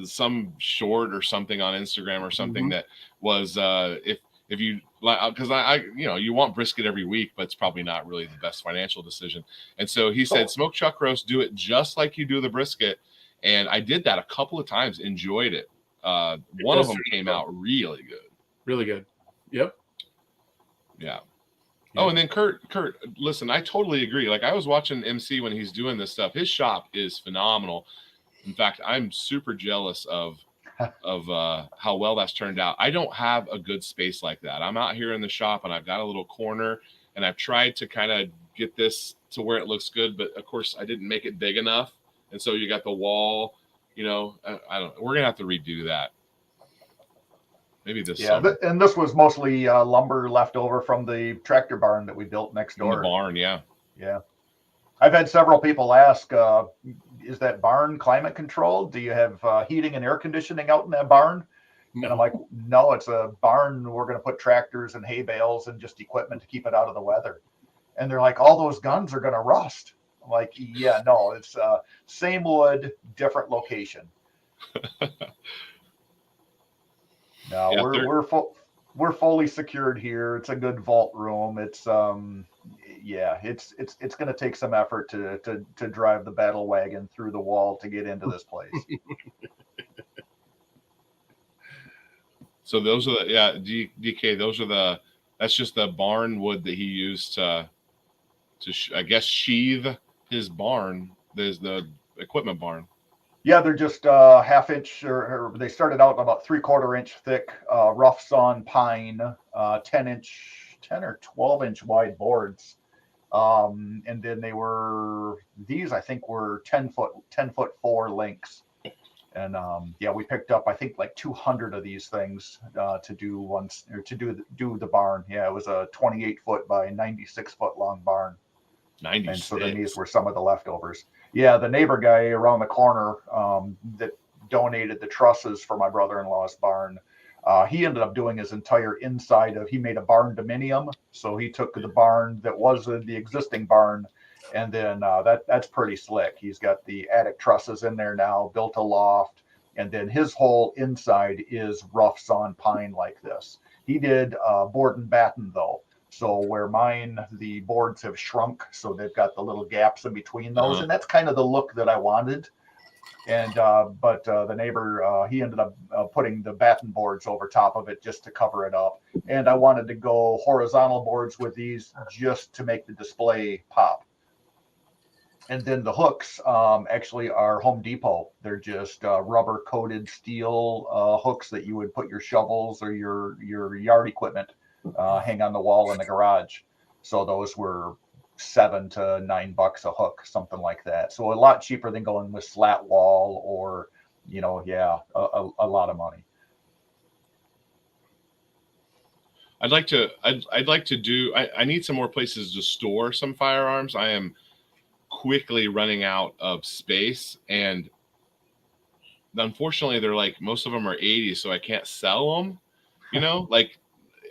some short or something on Instagram or something that was if you like, because you want brisket every week, but it's probably not really the best financial decision. And so he said, smoke chuck roast, do it just like you do the brisket. And I did that a couple of times, enjoyed it. One of them came out really good. Really good. Yep. Yeah. Oh, and then Kurt, listen, I totally agree. Like, I was watching MC when he's doing this stuff. His shop is phenomenal. In fact, I'm super jealous of how well that's turned out. I don't have a good space like that. I'm out here in the shop and I've got a little corner, and I've tried to kind of get this to where it looks good, but of course I didn't make it big enough. And so you got the wall, I don't, we're going to have to redo that. Maybe this summer. And this was mostly lumber left over from the tractor barn that we built next door. The barn, yeah. Yeah. I've had several people ask, is that barn climate controlled? Do you have heating and air conditioning out in that barn? And I'm like, no, it's a barn. We're going to put tractors and hay bales and just equipment to keep it out of the weather. And they're like, all those guns are going to rust. I'm like, yeah, no, it's same wood, different location. No, yeah, we're fully secured here. It's a good vault room. It's it's going to take some effort to drive the battle wagon through the wall to get into this place. So those are DK. That's just the barn wood that he used to I guess sheathe his barn. There's the equipment barn. Yeah, they're just half inch, or they started out about 3/4 inch thick, rough sawn pine, 10 or 12 inch wide boards. And then these I think were 10 foot 4 links. And we picked up, I think, like 200 of these things to do the barn. Yeah, it was a 28 foot by 96 foot long barn. 96. And so then these were some of the leftovers. Yeah, the neighbor guy around the corner that donated the trusses for my brother-in-law's barn, he ended up doing his entire inside he made a barn dominium. So he took the barn that was the existing barn, and then that's pretty slick. He's got the attic trusses in there now, built a loft, and then his whole inside is rough sawn pine like this. He did board and batten though. So where mine, the boards have shrunk, so they've got the little gaps in between those, and that's kind of the look that I wanted. And but the neighbor, he ended up putting the batten boards over top of it just to cover it up. And I wanted to go horizontal boards with these just to make the display pop. And then the hooks actually are Home Depot. They're just rubber coated steel hooks that you would put your shovels or your yard equipment hang on the wall in the garage. So those were $7 to $9 a hook, something like that. So a lot cheaper than going with slat wall or, a lot of money. I'd like to do. I need some more places to store some firearms. I am quickly running out of space, and unfortunately, they're like, most of them are 80, so I can't sell them.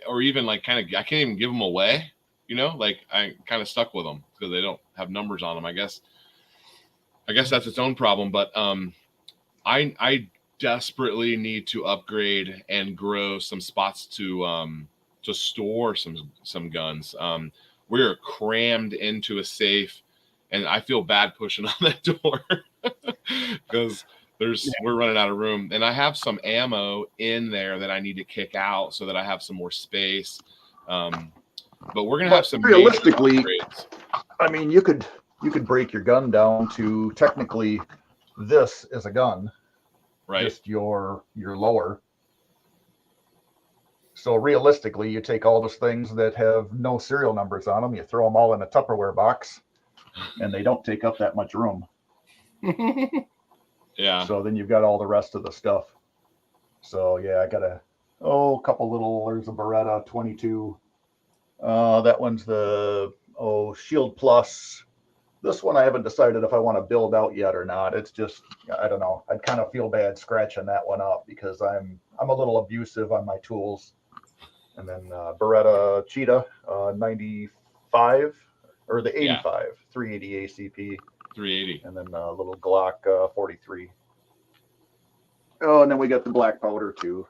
Or even like I can't even give them away, like I kind of stuck with them because they don't have numbers on them, I guess. I guess that's its own problem. But I desperately need to upgrade and grow some spots to store some guns. We're crammed into a safe, and I feel bad pushing on that door because we're running out of room, and I have some ammo in there that I need to kick out so that I have some more space. But we're gonna have some realistically major upgrades. I mean, you could break your gun down to technically this is a gun, Right. just your lower. So realistically, you take all those things that have no serial numbers on them, you throw them all in a Tupperware box, and they don't take up that much room. Yeah. So then you've got all the rest of the stuff. So yeah, I got a couple little. There's a Beretta 22. That one's the Shield Plus. This one I haven't decided if I want to build out yet or not. It's just, I don't know. I'd kind of feel bad scratching that one up because I'm a little abusive on my tools. And then Beretta Cheetah 95 or the 85, 380 ACP. 380. And then a little Glock 43. Oh, and then we got the black powder too.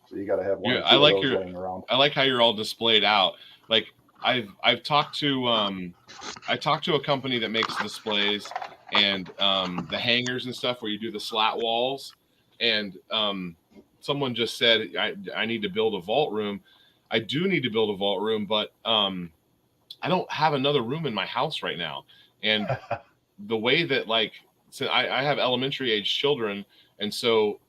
So you got to have one or two of those laying around. I like how you're all displayed out. Like I've talked to a company that makes displays and the hangers and stuff where you do the slat walls, and someone just said I need to build a vault room. I do need to build a vault room, but I don't have another room in my house right now. And the way that so I have elementary age children, and so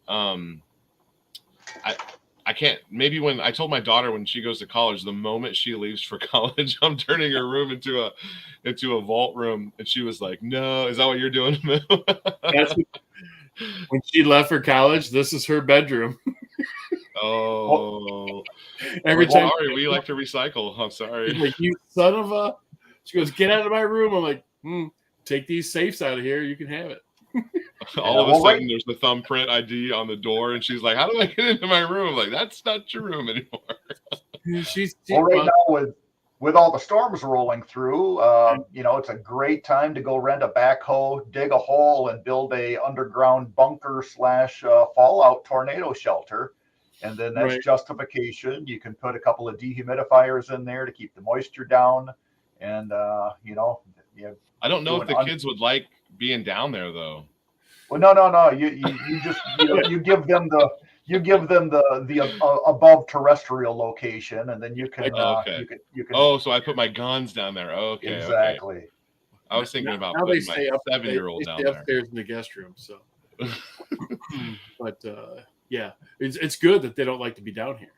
I can't. Maybe when I told my daughter when she goes to college, the moment she leaves for college, I'm turning her room into a vault room, and she was like, "No, is that what you're doing?" When she left for college, this is her bedroom. Oh, every time. Sorry, we like to recycle. I'm sorry. Like, you son of a. She goes, "Get out of my room." I'm like, take these safes out of here. You can have it. All of a sudden, there's the thumbprint ID on the door, and she's like, "How do I get into my room?" I'm like, that's not your room anymore. Right now, with all the storms rolling through, it's a great time to go rent a backhoe, dig a hole, and build a underground bunker / fallout tornado shelter. And then that's justification. You can put a couple of dehumidifiers in there to keep the moisture down, and I don't know if the kids would like being down there though. Well, no. You just you give them the above terrestrial location, and then you can you can. Oh, so I put my guns down there. Okay, exactly. Okay. I was thinking about now putting my 7-year-old down there upstairs in the guest room. So, but yeah, it's good that they don't like to be down here.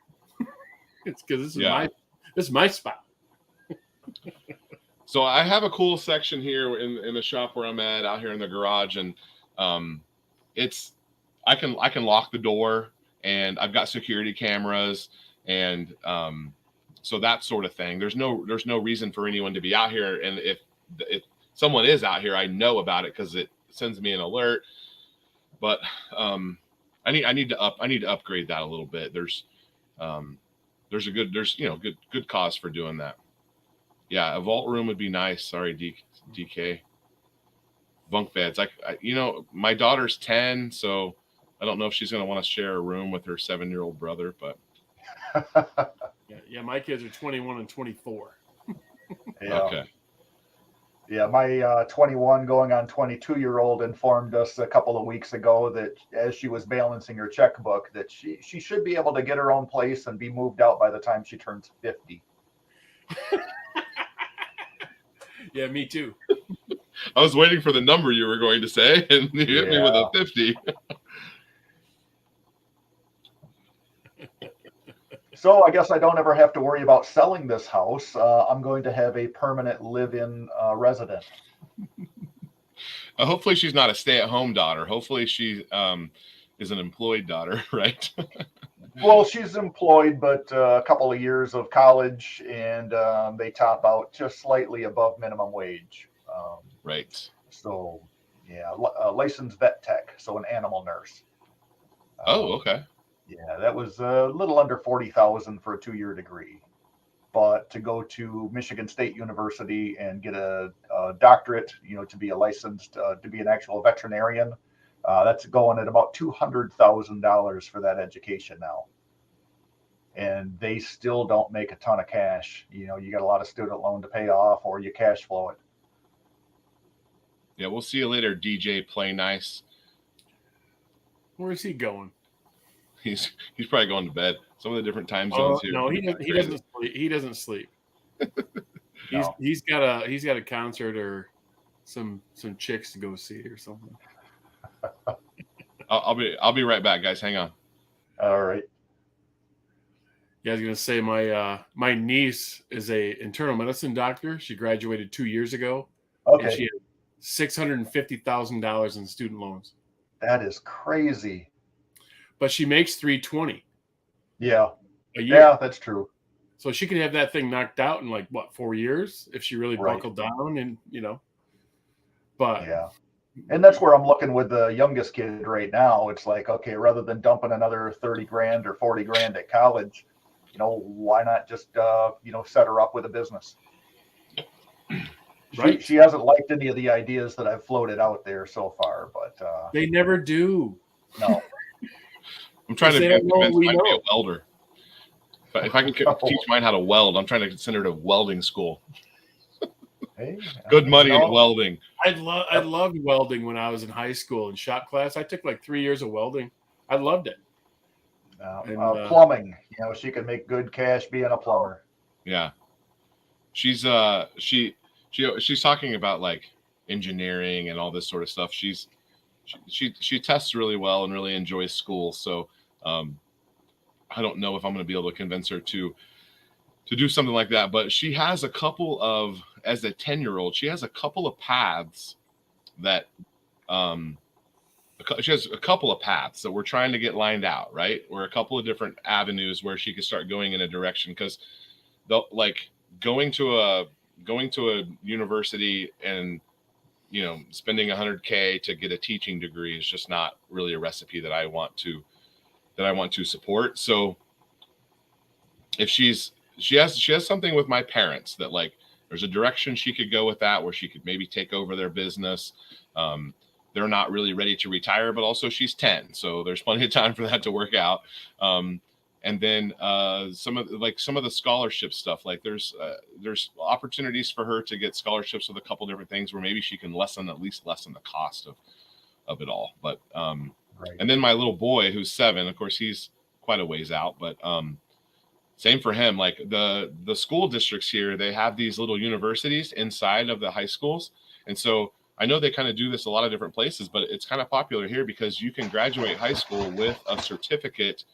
It's because this is my spot. So I have a cool section here in the shop where I'm at, out here in the garage, and I can lock the door, and I've got security cameras, and so that sort of thing. There's no reason for anyone to be out here, and if someone is out here, I know about it because it sends me an alert. But I need to upgrade that a little bit. There's good cause for doing that. Yeah, a vault room would be nice. Sorry, DK. Bunk beds. My daughter's 10, so I don't know if she's going to want to share a room with her 7-year-old brother, but yeah, my kids are 21 and 24. Yeah. Okay. Yeah, my 21 going on 22-year-old informed us a couple of weeks ago that as she was balancing her checkbook, that she should be able to get her own place and be moved out by the time she turns 50. Yeah, me too. I was waiting for the number you were going to say, and you hit me with a 50. So I guess I don't ever have to worry about selling this house. I'm going to have a permanent live-in resident. Hopefully she's not a stay-at-home daughter. Hopefully she is an employed daughter, right? Well, she's employed, but a couple of years of college, and they top out just slightly above minimum wage. Right. So, yeah, licensed vet tech, so an animal nurse. Oh, okay. Yeah, that was a little under $40,000 for a 2-year degree. but to go to Michigan State University and get a doctorate, to be a licensed, to be an actual veterinarian, that's going at about $200,000 for that education now. And they still don't make a ton of cash. You got a lot of student loan to pay off, or you cash flow it. Yeah, we'll see you later, DJ Play Nice. Where is he going? He's probably going to bed. Some of the different time zones here. No, he doesn't sleep. He doesn't sleep. No. He's got a concert or some chicks to go see or something. I'll be right back, guys. Hang on. All right. Yeah, I was gonna say my niece is a internal medicine doctor. She graduated 2 years ago. Okay. And she had $650,000 in student loans. That is crazy. But she makes $320 Yeah. a year. Yeah, that's true. So she could have that thing knocked out in 4 years if she really Right. buckled down and But Yeah. And that's where I'm looking with the youngest kid right now. It's like, okay, rather than dumping another 30 grand or 40 grand at college, why not just, set her up with a business? Right. She hasn't liked any of the ideas that I've floated out there so far, but they never do. no. I'm trying to They don't know convince we mine to be know. a welder. But if I can teach mine how to weld, I'm trying to send her to welding school. Hey, Good money in welding. I loved welding when I was in high school in shop class. I took 3 years of welding. I loved it. And, plumbing, she can make good cash being a plumber. Yeah. She's she's talking about engineering and all this sort of stuff. She tests really well and really enjoys school. So I don't know if I'm going to be able to convince her to do something like that. But she has a couple of, as a 10-year-old, she has a couple of paths that she has a couple of paths that we're trying to get lined out, right? Or a couple of different avenues where she could start going in a direction, because going to a university and spending $100K to get a teaching degree is just not really a recipe that I want to support. So if she has something with my parents that there's a direction she could go with that, where she could maybe take over their business. They're not really ready to retire, but also she's 10, so there's plenty of time for that to work out. And then some of the scholarship stuff, there's opportunities for her to get scholarships with a couple different things where maybe she can at least lessen the cost of it all. But Right. And then my little boy, who's 7, of course, he's quite a ways out, but same for him. The school districts here, they have these little universities inside of the high schools, and so I know they kind of do this a lot of different places, but it's kind of popular here because you can graduate high school with a certificate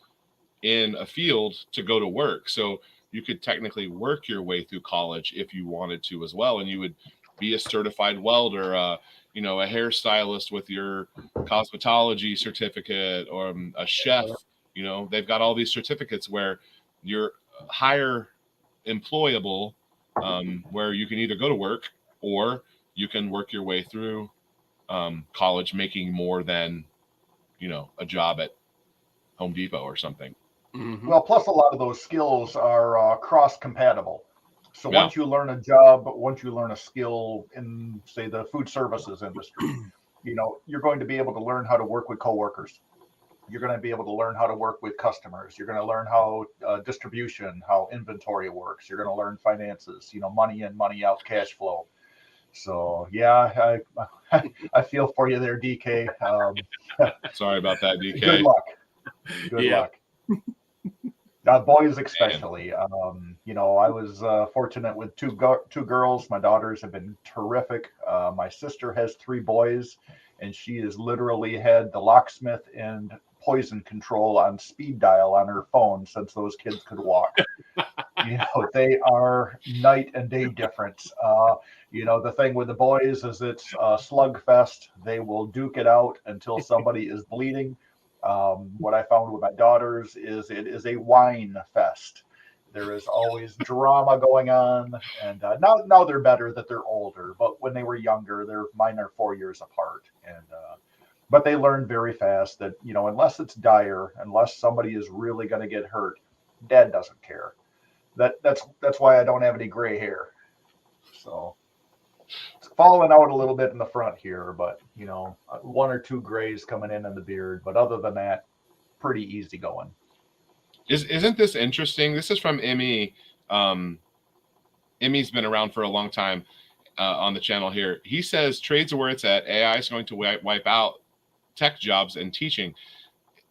in a field to go to work. So you could technically work your way through college if you wanted to as well. And you would be a certified welder, a hairstylist with your cosmetology certificate, or a chef. They've got all these certificates where you're higher employable, where you can either go to work or you can work your way through college making more than, a job at Home Depot or something. Mm-hmm. Well, plus a lot of those skills are cross-compatible. So Yeah. once you learn a job, once you learn a skill in, say, the food services industry, you're going to be able to learn how to work with coworkers. You're going to be able to learn how to work with customers. You're going to learn how distribution, how inventory works. You're going to learn finances, money in, money out, cash flow. So yeah, I feel for you there, DK. Sorry about that, DK. Good luck. Good Yeah. luck. Boys especially. I was fortunate with two girls. My daughters have been terrific. My sister has 3 boys, and she has literally had the locksmith and poison control on speed dial on her phone since those kids could walk. They are night and day difference. The thing with the boys is it's a slugfest. They will duke it out until somebody is bleeding. What I found with my daughters is it is a wine fest. There is always drama going on, and now they're better that they're older. But when they were younger, mine are 4 years apart, and but they learn very fast that unless it's dire, unless somebody is really going to get hurt, Dad doesn't care. that's why I don't have any gray hair. So it's falling out a little bit in the front here, but you know, 1 or 2 grays coming in the beard. But other than that, pretty easy going. Isn't this interesting? This is from Emmy. Emmy's been around for a long time on the channel here. He says trades are where it's at. AI is going to wipe out tech jobs and teaching.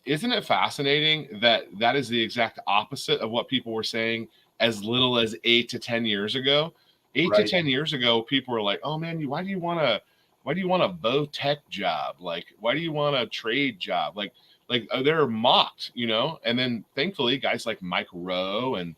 Isn't it fascinating that that is the exact opposite of what people were saying as little as 8 to 10 years ago? 8 to 10 years ago, people were like, "Oh man, why do you want a bow tech job? Like, why do you want a trade job? Like they're mocked, you know." And then thankfully, guys like Mike Rowe and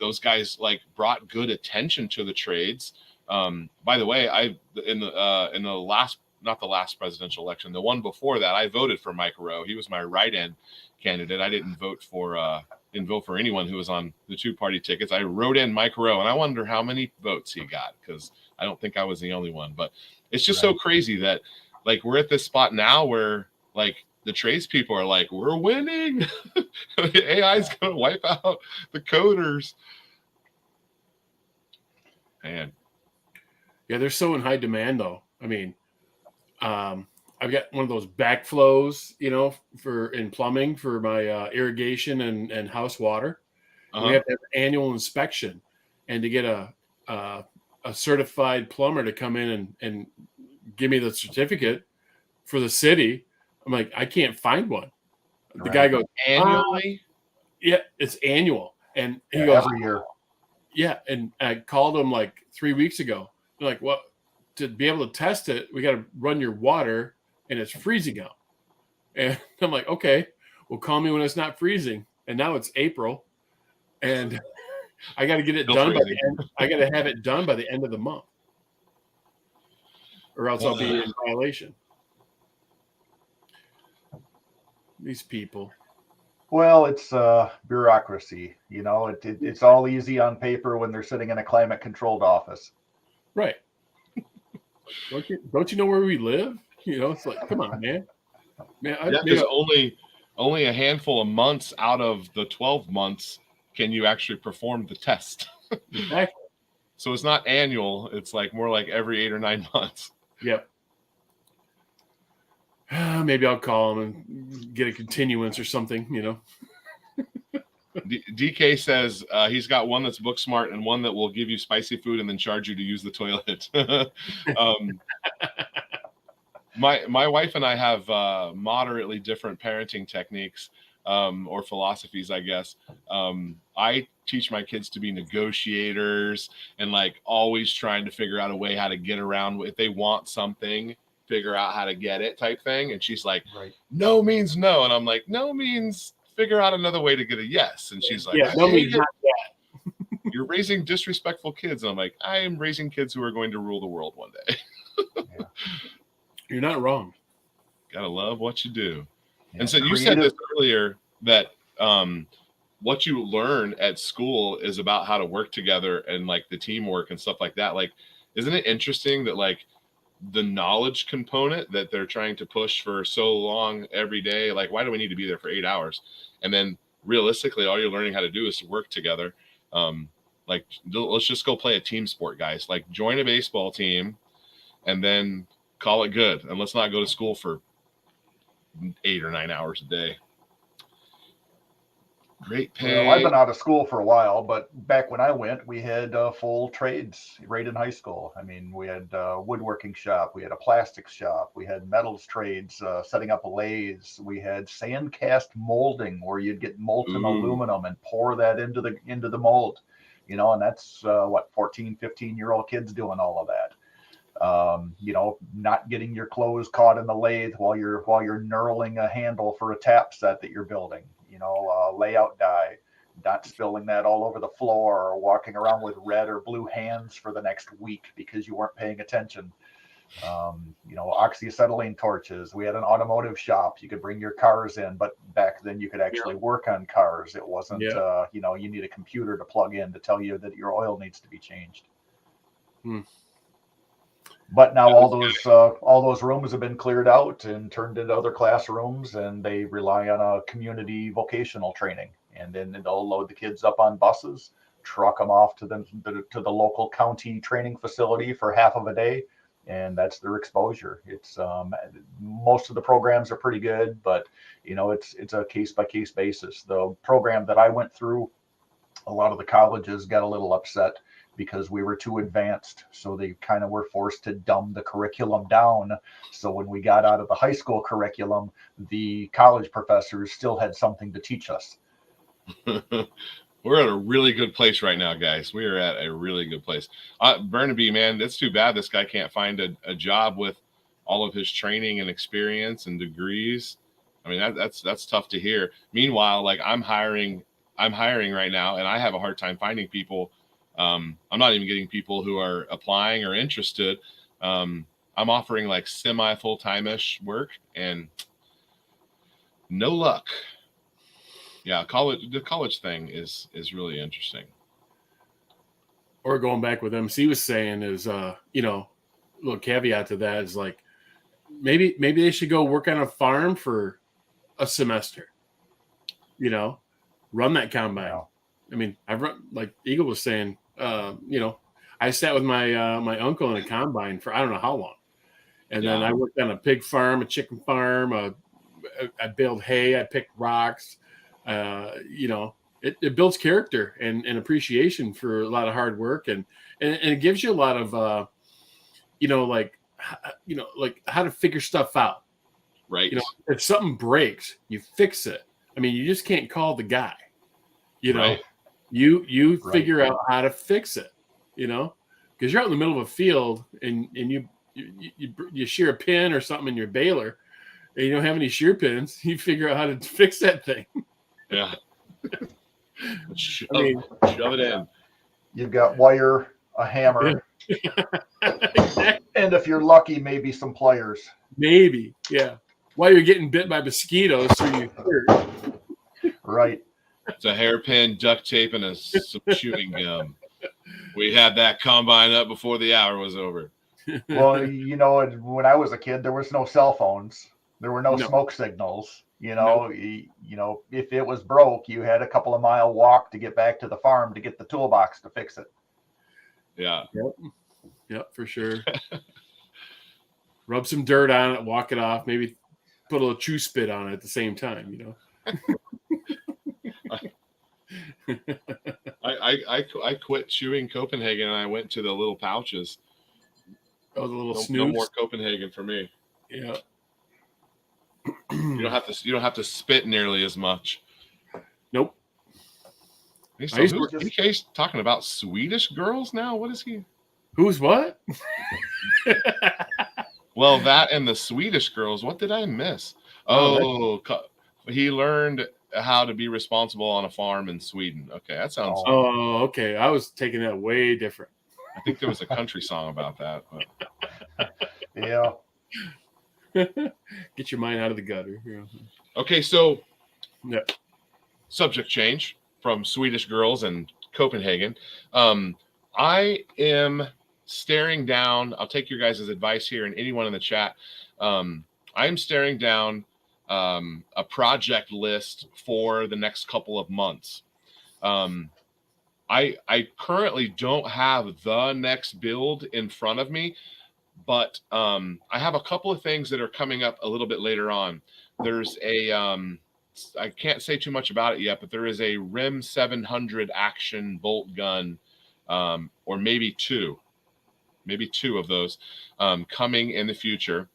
those guys like brought good attention to the trades. By the way, in the last, not the last presidential election, the one before that, I voted for Mike Rowe. He was my write-in candidate. I didn't vote for anyone who was on the 2-party tickets. I wrote in Mike Rowe, and I wonder how many votes he got, because I don't think I was the only one. But it's just so crazy that like we're at this spot now where like the tradespeople are like, we're winning. AI is going to wipe out the coders. Man. Yeah, they're so in high demand, though. I mean, I've got one of those backflows, you know, in plumbing for my irrigation and house water. We have to have an annual inspection, and to get a certified plumber to come in and give me the certificate for the city, I'm like, I can't find one. The guy goes, annually? Yeah, it's annual. And he goes, every year. Yeah, and I called him like 3 weeks ago. They're like, well, to be able to test it, we got to run your water, and it's freezing out. And I'm like, okay, well, call me when it's not freezing. And now it's April, and I got to get it done by the end. I got to have it done by the end of the month, or else I'll be in violation. These people. Well, it's bureaucracy. You know, it's all easy on paper when they're sitting in a climate-controlled office. Right. Don't you know where we live? You know, it's like, come on, man. Because only a handful of months out of the 12 months can you actually perform the test. Exactly. So it's not annual. It's like more like every 8 or 9 months. Yep. Maybe I'll call him and get a continuance or something, you know. DK says he's got one that's book smart and one that will give you spicy food and then charge you to use the toilet. My wife and I have moderately different parenting techniques or philosophies, I guess. I teach my kids to be negotiators and like always trying to figure out a way how to get around if they want something, figure out how to get it type thing. And she's like, no means no. And I'm like, no means figure out another way to get a yes. And she's like, no means not that. You're raising disrespectful kids. And I'm like, I am raising kids who are going to rule the world one day. You're not wrong. Gotta love what you do. Yeah, and so you said this earlier that what you learn at school is about how to work together and like the teamwork and stuff like that. Like, isn't it interesting that like the knowledge component that they're trying to push for so long every day, like why do we need to be there for 8 hours? And then realistically, all you're learning how to do is to work together. Like, let's just go play a team sport, guys. Like, join a baseball team and then call it good. And let's not go to school for 8 or 9 hours a day. Great pay. Well, I've been out of school for a while, but back when I went, we had full trades right in high school. I mean, we had a woodworking shop, we had a plastics shop, we had metals trades, setting up lathes, we had sand cast molding where you'd get molten aluminum and pour that into the mold, you know, and that's 14, 15-year-old kids doing all of that. You know, not getting your clothes caught in the lathe while you're knurling a handle for a tap set that you're building. You know, layout dye, not spilling that all over the floor or walking around with red or blue hands for the next week because you weren't paying attention. You know, oxyacetylene torches. We had an automotive shop. You could bring your cars in, but back then you could actually work on cars. It wasn't, you know, you need a computer to plug in to tell you that your oil needs to be changed. But now all those rooms have been cleared out and turned into other classrooms, and they rely on a community vocational training. and then they'll load the kids up on buses, truck them off to the local county training facility for half of a day, and that's their exposure. It's most of the programs are pretty good, but it's a case by case basis. The program that I went through, a lot of the colleges got a little upset because we were too advanced, so they kind of were forced to dumb the curriculum down. So when we got out of the high school curriculum, the college professors still had something to teach us. We're at a really good place right now, guys. We are at a really good place. Burnaby, man, it's too bad this guy can't find a job with all of his training and experience and degrees. I mean, that's tough to hear. Meanwhile, like I'm hiring right now, and I have a hard time finding people. I'm not even getting people who are applying or interested. I'm offering like semi full-time-ish work, and no luck. Yeah, the college thing is really interesting. Or going back with MC was saying is, a little caveat to that is like maybe they should go work on a farm for a semester. Run that combine. Wow. I mean, I've run, like Eagle was saying, I sat with my uncle in a combine for I don't know how long, and then I worked on a pig farm, a chicken farm. I baled hay, I picked rocks. It builds character and appreciation for a lot of hard work, and it gives you a lot of like how to figure stuff out. Right. If something breaks, you fix it. I mean, you just can't call the guy. Right. You figure out how to fix it. Because you're out in the middle of a field and you shear a pin or something in your baler, and you don't have any shear pins. You figure out how to fix that thing. Yeah. Shove it in. You've got wire, a hammer, Exactly. and if you're lucky, maybe some pliers. Maybe, yeah. While you're getting bit by mosquitoes through your shirt. Right. It's a hairpin, duct tape, and some chewing gum. We had that combine up before the hour was over. Well, when I was a kid, there was no cell phones. There were no smoke signals. If it was broke, you had a couple of mile walk to get back to the farm to get the toolbox to fix it. Yeah. Yep, for sure. Rub some dirt on it, walk it off, maybe put a little chew spit on it at the same time, I quit chewing Copenhagen and I went to the little pouches. Oh, the little no more Copenhagen for me. Yeah. You don't have to spit nearly as much. Nope. Hey, so who's DK's talking about Swedish girls now? What is he? Who's what? Well, that and the Swedish girls. What did I miss? He learned how to be responsible on a farm in Sweden. Okay, that sounds. Oh, okay. I was taking that way different. I think there was a country song about that. But... Yeah. Get your mind out of the gutter. Yeah. Okay, so subject change from Swedish girls and Copenhagen. I am staring down. I'll take your guys' advice here and anyone in the chat. I am staring down a project list for the next couple of months. I currently don't have the next build in front of me, but I have a couple of things that are coming up a little bit later on. There's I can't say too much about it yet, but there is a RIM 700 action bolt gun, or maybe two of those coming in the future.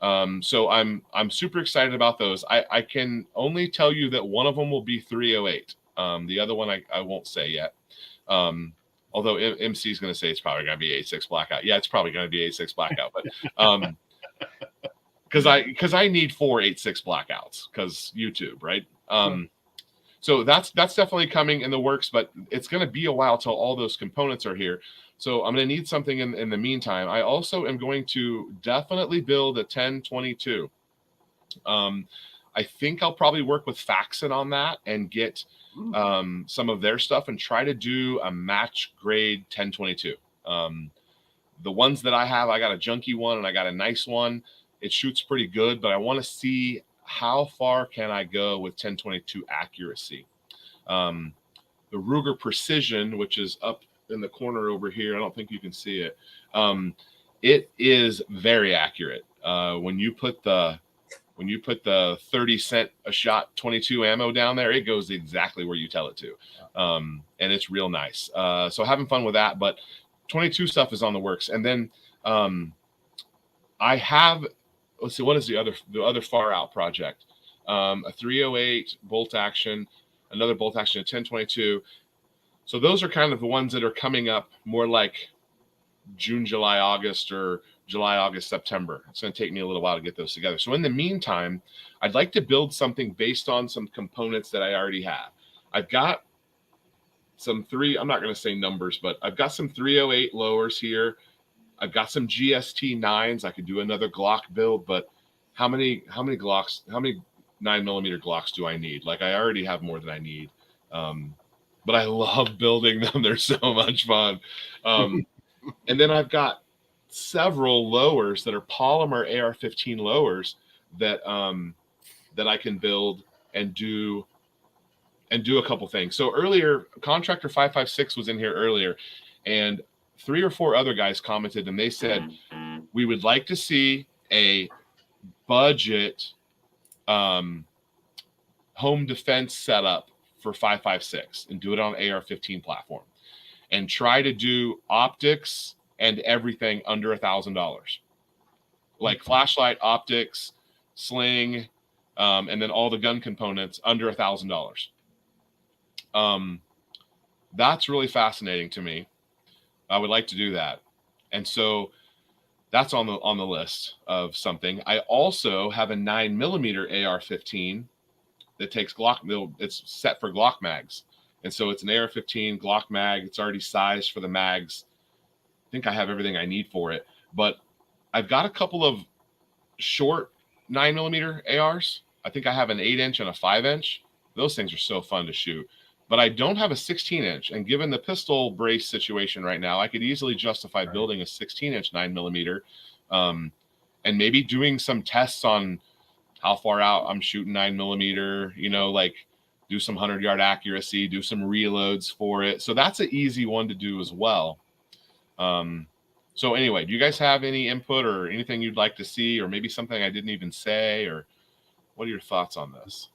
So I'm super excited about those. I can only tell you that one of them will be 308. The other one I won't say yet. Although MC is going to say it's probably going to be 86 blackout. Yeah, it's probably going to be 86 blackout, but because I need 4 86 blackouts because YouTube, right? So that's definitely coming in the works, but it's going to be a while till all those components are here. So I'm going to need something in the meantime. I also am going to definitely build a 1022. I think I'll probably work with Faxon on that and get some of their stuff and try to do a match grade 1022. The ones that I have, I got a junky one and I got a nice one. It shoots pretty good, but I want to see how far can I go with 1022 accuracy. The Ruger Precision, which is up in the corner over here, I don't think you can see it. It is very accurate. When you put the 30-cent a shot 22 ammo down there, it goes exactly where you tell it to. And it's real nice. So having fun with that, but 22 stuff is on the works. And then I have, let's see, what is the other far out project? A 308 bolt action, another bolt action, a 1022. So those are kind of the ones that are coming up more like June, July, August, or July, August, September. It's going to take me a little while to get those together. So in the meantime, I'd like to build something based on some components that I already have. I've got some I'm not going to say numbers, but I've got some 308 lowers here. I've got some GST 9s. I could do another Glock build, but how many Glocks, how many 9mm Glocks do I need? Like, I already have more than I need. But I love building them. They're so much fun. And then I've got several lowers that are polymer AR-15 lowers that I can build and do a couple things. So earlier, Contractor 556 was in here earlier, and 3 or 4 other guys commented, and they said, we would like to see a budget home defense setup for 556 and do it on AR-15 platform, and try to do optics and everything under $1,000, like flashlight, optics, sling, and then all the gun components under $1,000. That's really fascinating to me. I would like to do that. And so that's on the list of something. I also have a 9mm AR-15 that takes Glock. It's set for Glock mags. And so it's an AR-15 Glock mag. It's already sized for the mags. I think I have everything I need for it. But I've got a couple of short 9mm ARs. I think I have an 8-inch and a 5-inch. Those things are so fun to shoot. But I don't have a 16-inch. And given the pistol brace situation right now, I could easily justify building a 16-inch 9mm, and maybe doing some tests on how far out I'm shooting 9mm, you know, like do some 100-yard accuracy, do some reloads for it. So that's an easy one to do as well. So anyway, do you guys have any input or anything you'd like to see, or maybe something I didn't even say, or what are your thoughts on this?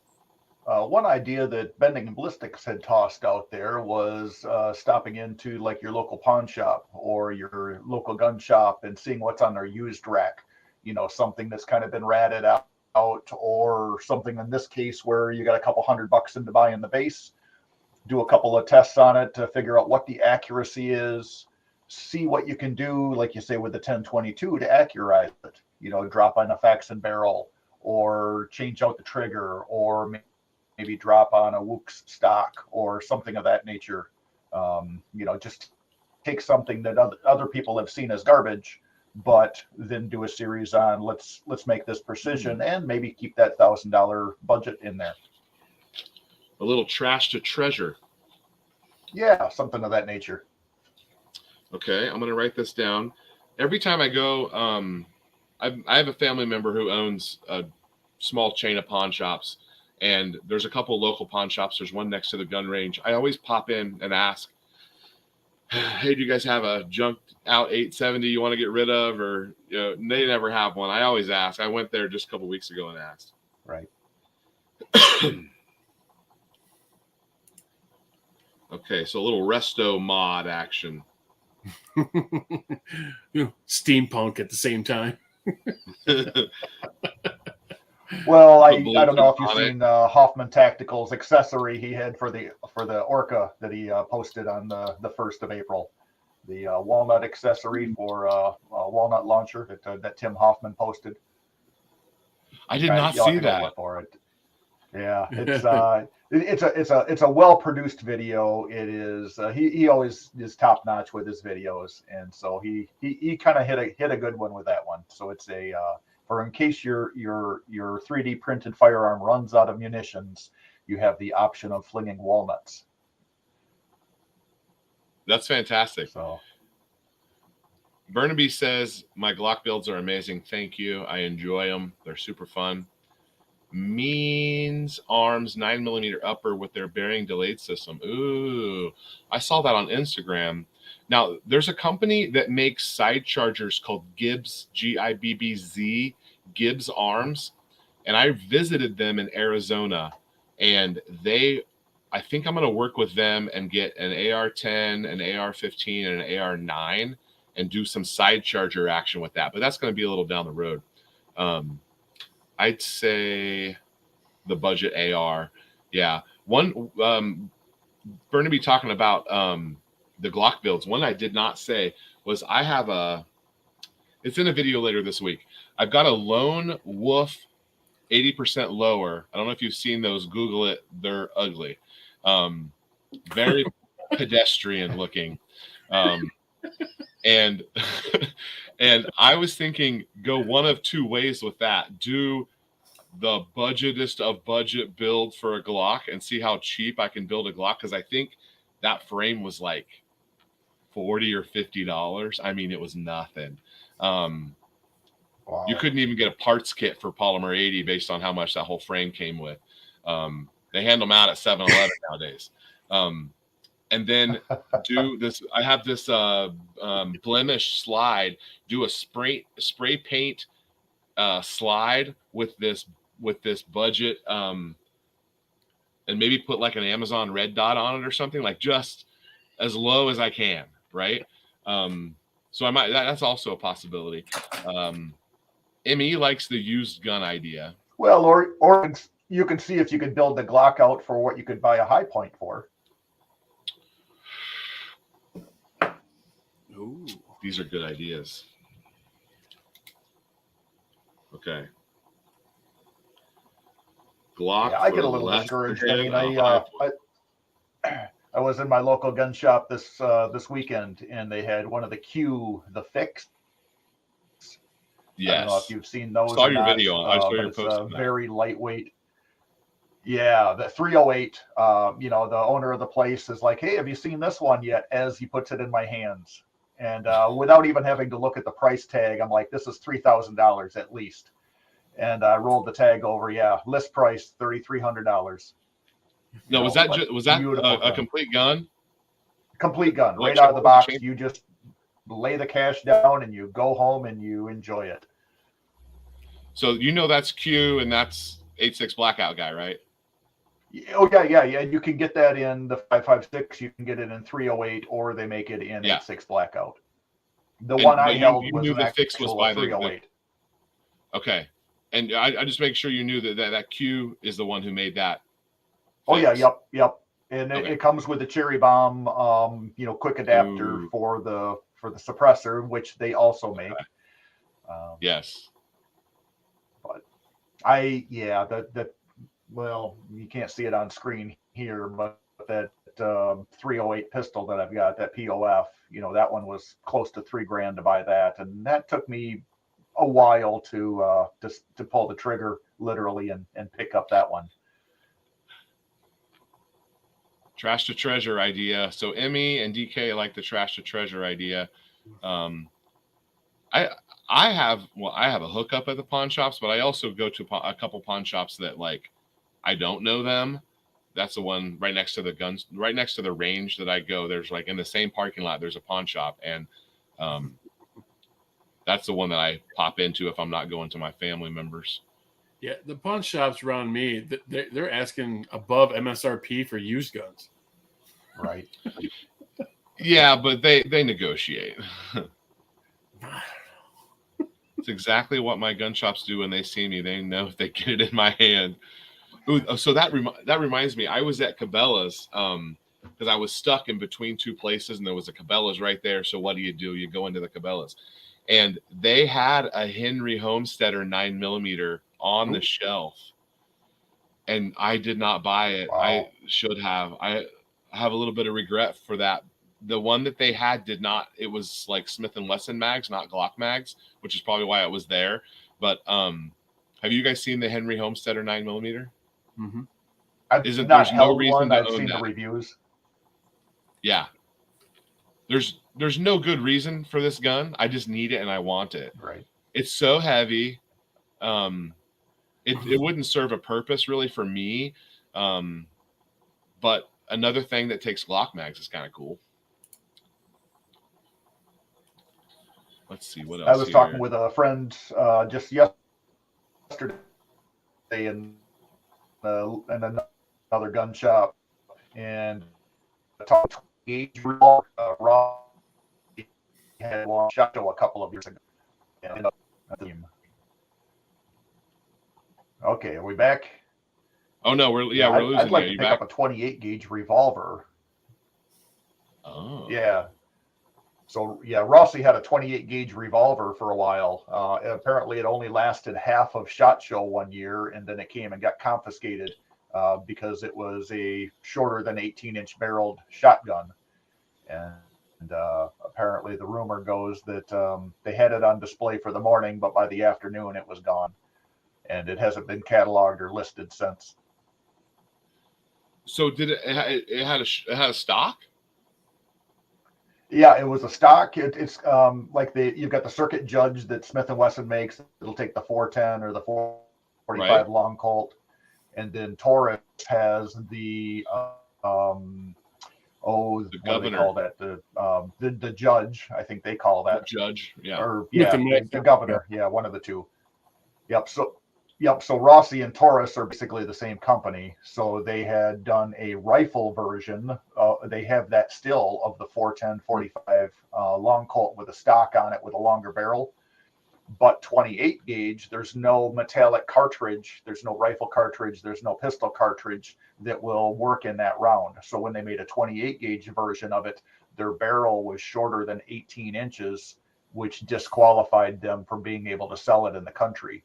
One idea that Bending and Ballistics had tossed out there was stopping into like your local pawn shop or your local gun shop and seeing what's on their used rack. You know, something that's kind of been ratted out, or something in this case where you got a couple $100 into buying the base. Do a couple of tests on it to figure out what the accuracy is. See what you can do, like you say, with the 1022 to accurize it. You know, drop on a Faxon barrel, or change out the trigger, or maybe drop on a Wooks stock or something of that nature. You know, just take something that other people have seen as garbage, but then do a series on let's make this precision, and maybe keep that $1,000 budget in there. A little trash to treasure. Yeah, something of that nature. Okay, I'm going to write this down. Every time I go, I have a family member who owns a small chain of pawn shops, and there's a couple local pawn shops. There's one next to the gun range. I always pop in and ask, hey, do you guys have a junked out 870 you want to get rid of? Or, you know, they never have one. I always ask. I went there just a couple weeks ago and asked. Right. Okay, so a little resto mod action. You know, steampunk at the same time. Well, I don't know if you've seen Hoffman Tactical's accessory he had for the Orca that he posted on the 1st of April. The walnut accessory for walnut launcher that Tim Hoffman posted. I did not see that. For it. Yeah, it's a well produced video. It is he always is top notch with his videos, and so he kind of hit a good one with that one. So it's a for in case your 3D printed firearm runs out of munitions, you have the option of flinging walnuts. That's fantastic. So Burnaby says, my Glock builds are amazing. Thank you. I enjoy them. They're super fun. Means Arms 9mm upper with their bearing delayed system. Ooh, I saw that on Instagram. Now, there's a company that makes side chargers called Gibbs, Gibbz, Gibbs Arms, and I visited them in Arizona, and I think I'm going to work with them and get an AR-10, an AR-15, and an AR-9 and do some side charger action with that. But that's going to be a little down the road. I'd say the budget AR. Yeah. One, Burnaby talking about the Glock builds. One I did not say was I have it's in a video later this week. I've got a Lone Wolf 80% lower. I don't know if you've seen those. Google it. They're ugly. Very pedestrian looking. And and I was thinking go one of two ways with that. Do the budgetest of budget build for a Glock and see how cheap I can build a Glock, because I think that frame was like $40 or $50. I mean, it was nothing. Wow. You couldn't even get a parts kit for Polymer 80 based on how much that whole frame came with. They hand them out at 7-Eleven nowadays. And then do this. I have this blemish slide. Do a spray paint slide with this budget, and maybe put like an Amazon red dot on it or something, like just as low as I can, right? So I might. That's also a possibility. ME likes the used gun idea. Well, or you can see if you could build the Glock out for what you could buy a high point for. Ooh, these are good ideas. Okay. Glock. Yeah, I get a little discouraged. I mean, I was in my local gun shop this weekend, and they had one of the Fix. Yes. I don't know if you've seen those. I saw your video. I saw your it's post. Very lightweight. Yeah, the 308. The owner of the place is like, "Hey, have you seen this one yet?" As he puts it in my hands, and without even having to look at the price tag, I'm like, "This is $3,000 at least." And I rolled the tag over. Yeah, list price $3,300. No, was that a complete gun? Complete gun, right out of the box. You just lay the cash down and you go home and you enjoy it. So that's Q and that's 8.6 Blackout guy, right? Oh yeah. You can get that in the 5.56. You can get it in 308, or they make it in 8.6 Blackout. The one I held was an actual 308. Okay, and I just make sure you knew that Q is the one who made that. Oh yeah, yep. And it comes with a cherry bomb, quick adapter for the suppressor, which they also make. Yes. But well, you can't see it on screen here, but that 308 pistol that I've got, that POF, that one was close to $3,000 to buy that, and that took me a while to pull the trigger literally and pick up that one. Trash to treasure idea. So Emmy and DK like the trash to treasure idea. I have a hookup at the pawn shops, but I also go to a couple pawn shops that I don't know them. That's the one right next to the guns, right next to the range that I go. There's in the same parking lot, there's a pawn shop, and that's the one that I pop into if I'm not going to my family members. Yeah, the pawn shops around me, they're asking above MSRP for used guns. Right. Yeah, but they negotiate. It's exactly what my gun shops do when they see me. They know if they get it in my hand. Ooh, so that reminds me, I was at Cabela's because I was stuck in between two places, and there was a Cabela's right there. So what do? You go into the Cabela's, and they had a Henry Homesteader 9mm on the shelf, and I did not buy it. Wow. I should have. I have a little bit of regret for that. The one that they had did not. It was like Smith & Wesson mags, not Glock mags, which is probably why it was there. But have you guys seen the Henry Homesteader 9mm? Mm-hmm. There's no reason to own the reviews. Yeah, there's no good reason for this gun. I just need it and I want it. Right. It's so heavy. it wouldn't serve a purpose really for me. But another thing that takes Glock mags is kind of cool. Let's see what else. I was talking with a friend just yesterday in another gun shop, and talked to gauge revolver. Rob had one shot a couple of years ago. Okay, are we back? Oh no, we're losing. I'd like you. to pick up a 28 gauge revolver. Oh yeah. So yeah, Rossi had a 28 gauge revolver for a while. Apparently, it only lasted half of SHOT Show one year, and then it came and got confiscated because it was a shorter than 18-inch barreled shotgun. And apparently, the rumor goes that they had it on display for the morning, but by the afternoon, it was gone, and it hasn't been cataloged or listed since. So did it had a stock? Yeah, it was a stock. It's like you've got the circuit judge that Smith & Wesson makes. It'll take the 410 or the 445 right. long Colt, and then Taurus has the the what governor. do they call that? The judge, I think they call that. The judge, yeah. Or yeah, the governor, yeah, one of the two. So Rossi and Taurus are basically the same company. So they had done a rifle version. They have that still of the 410 45 long Colt with a stock on it with a longer barrel. But 28 gauge, there's no metallic cartridge, there's no rifle cartridge, there's no pistol cartridge that will work in that round. So when they made a 28 gauge version of it, their barrel was shorter than 18 inches, which disqualified them from being able to sell it in the country.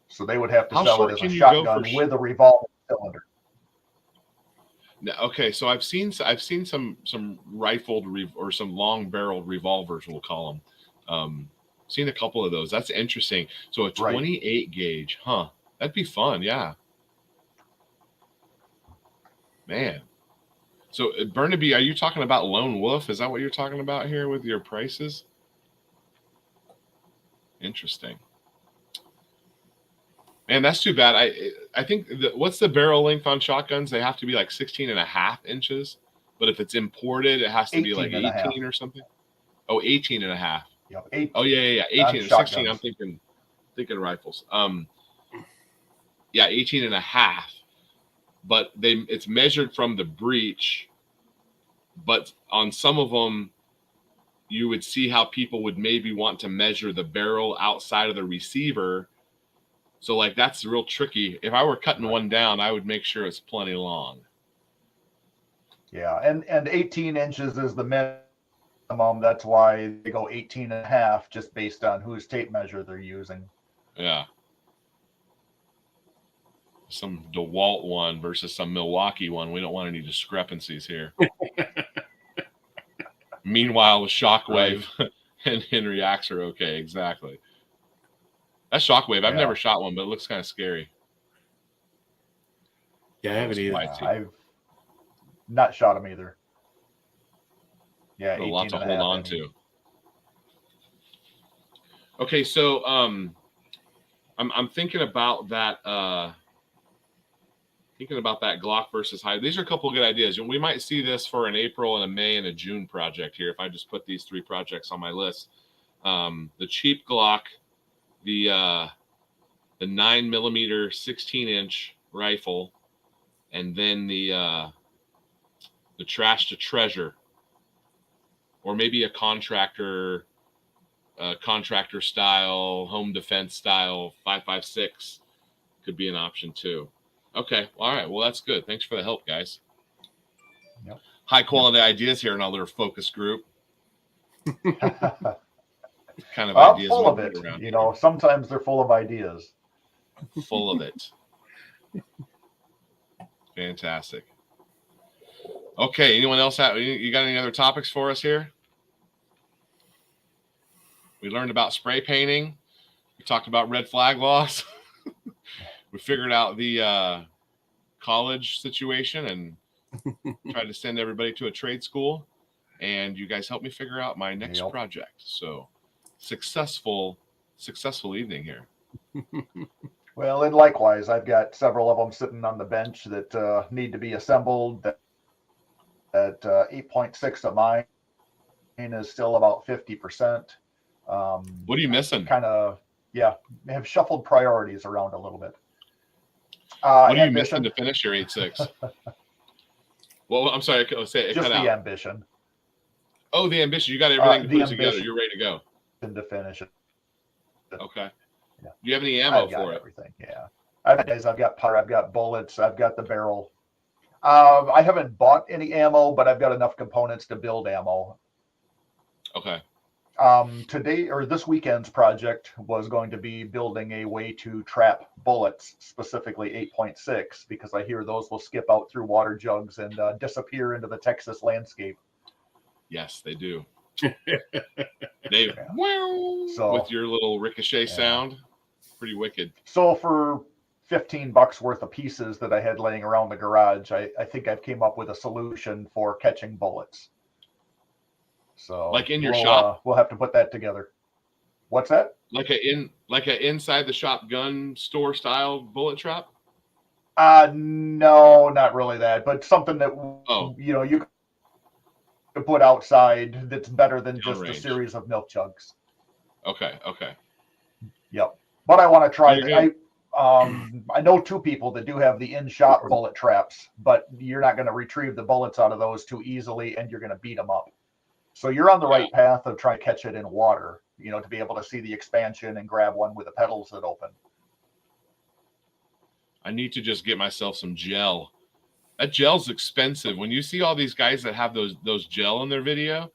So they would have to sell it as a shotgun with a revolver cylinder. Okay, so I've seen some rifled or some long barreled revolvers, we'll call them. Seen a couple of those. That's interesting. So a 28 gauge, huh? That'd be fun, yeah. Man. So Burnaby, are you talking about Lone Wolf? Is that what you're talking about here with your prices? Interesting. Man, that's too bad. I think what's the barrel length on shotguns? They have to be like 16.5 inches. But if it's imported, it has to be like 18 or something. Oh, 18.5. Yep, oh yeah. 18 and 16. I'm thinking rifles. Yeah, 18.5. But it's measured from the breech. But on some of them, you would see how people would maybe want to measure the barrel outside of the receiver. So like that's real tricky. If I were cutting one down, I would make sure it's plenty long. Yeah, and 18 inches is the minimum. That's why they go 18.5, just based on whose tape measure they're using. Yeah. Some DeWalt one versus some Milwaukee one. We don't want any discrepancies here. Meanwhile, with Shockwave and Henry Axe are okay. Exactly. That's Shockwave. I've never shot one, but it looks kind of scary. Yeah, I haven't either. I've not shot them either. Yeah, a lot to hold on to. Okay, so I'm thinking about that. Thinking about that Glock versus High. These are a couple of good ideas. We might see this for an April and a May and a June project here. If I just put these 3 projects on my list, the cheap Glock, the 9mm 16-inch rifle, and then the trash to treasure, or maybe a contractor style, home defense style 5.56 could be an option too. Okay, all right. Well, that's good. Thanks for the help, guys. Yep. High quality ideas here in our little focus group. Kind of ideas full of it. You know, sometimes they're full of ideas. Full of it. Fantastic. Okay, anyone else you got any other topics for us here? We learned about spray painting. We talked about red flag laws. We figured out the college situation and tried to send everybody to a trade school. And you guys helped me figure out my next project. So successful successful evening here. Well, and likewise, I've got several of them sitting on the bench that need to be assembled. That 8.6 of mine is still about 50%. What are you missing? Kind of, yeah, have shuffled priorities around a little bit. What are you Ambition. missing to finish your 8.6? Well, I'm sorry. Say it Just cut the out. ambition. Oh, the ambition. You got everything The put together. ambition. You're ready to go. To finish it. Okay. Yeah. Do you have any ammo I've got for it? everything. Yeah. I've got powder. I've got bullets. I've got the barrel. I haven't bought any ammo, but I've got enough components to build ammo. Okay. Today or this weekend's project was going to be building a way to trap bullets, specifically 8.6, because I hear those will skip out through water jugs and disappear into the Texas landscape. Yes, they do. Yeah. So, with your little ricochet sound, pretty wicked. So for $15 worth of pieces that I had laying around the garage, I think I've came up with a solution for catching bullets. So like in your shop, we'll have to put that together. What's that? Like a inside the shop gun store style bullet trap? No, not really that, but something that you can put outside that's better than just a series of milk jugs. Okay. Yep. But I want to try that. I know two people that do have the in-shop bullet traps, but you're not going to retrieve the bullets out of those too easily, and you're going to beat them up. So you're on the right path of trying to catch it in water, to be able to see the expansion and grab one with the petals that open. I need to just get myself some gel. That gel's expensive. When you see all these guys that have those gel in their video,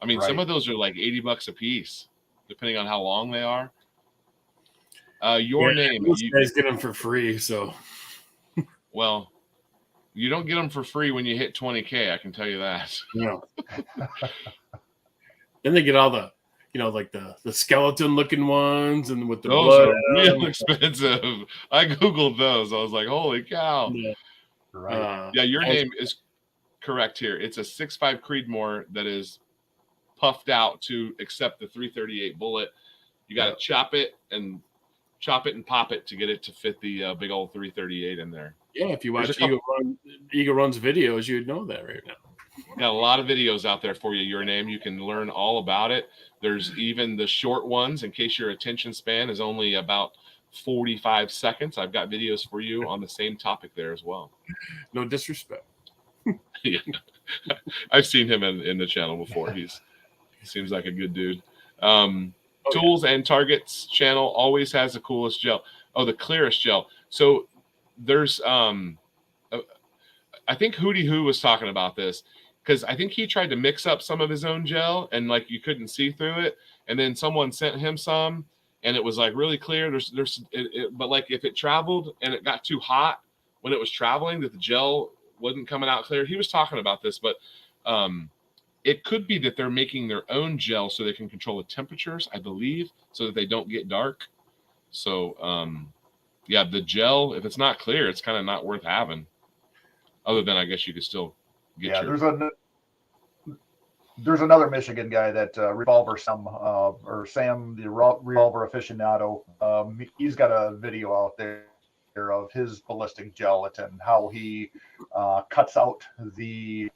I mean, some of those are like $80 a piece, depending on how long they are. Your name. Those guys get them for free, so. Well, you don't get them for free when you hit 20K. I can tell you that. No. Then they get all the, like the skeleton looking ones and with the blood. Those are real expensive. I Googled those. I was like, holy cow. Yeah. Right. Your name is correct here. It's a 6.5 Creedmoor that is puffed out to accept the 338 bullet. You got to chop it and pop it to get it to fit the big old 338 in there. Yeah, if you watch Eaglerun's videos, you'd know that right now. Got a lot of videos out there for you. Your name, you can learn all about it. There's even the short ones in case your attention span is only about 45 seconds. I've got videos for you on the same topic there as well. No disrespect. Yeah. I've seen him in the channel before. He seems like a good dude. Tools and Targets channel always has the coolest gel. Oh, the clearest gel. So there's I think Hootie Who was talking about this because I think he tried to mix up some of his own gel and like you couldn't see through it, and then someone sent him some and it was like really clear. But like if it traveled and it got too hot when it was traveling, that the gel wasn't coming out clear. He was talking about this, but it could be that they're making their own gel so they can control the temperatures, I believe, so that they don't get dark. So, the gel, if it's not clear, it's kind of not worth having. Other than I guess you could still get there's another Michigan guy that Sam, the Revolver aficionado. He's got a video out there of his ballistic gelatin, how he cuts out the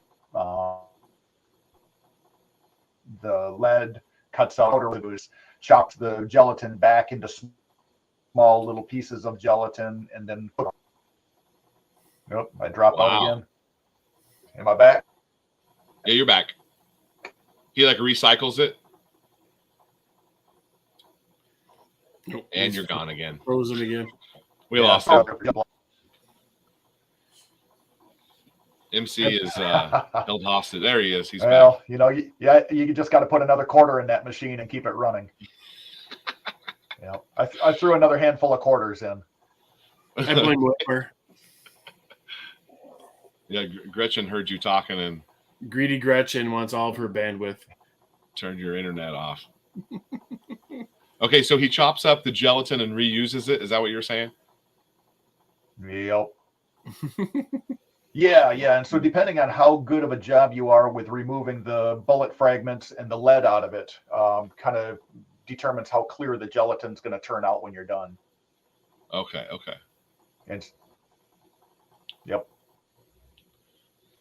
lead, cuts out chops the gelatin back into small little pieces of gelatin, and then I drop out again. Am I back? Yeah, you're back. He like recycles it. Nope. And you're gone again. Frozen again. We lost him. MC is held hostage. There he is. He's back. You just got to put another quarter in that machine and keep it running. I threw another handful of quarters in. I blame Whitmer. Yeah, Gretchen heard you talking and greedy Gretchen wants all of her bandwidth. Turned your internet off. Okay, so he chops up the gelatin and reuses it. Is that what you're saying? Yep. Yeah. And so depending on how good of a job you are with removing the bullet fragments and the lead out of it, kind of determines how clear the gelatin's going to turn out when you're done. Okay. And yep.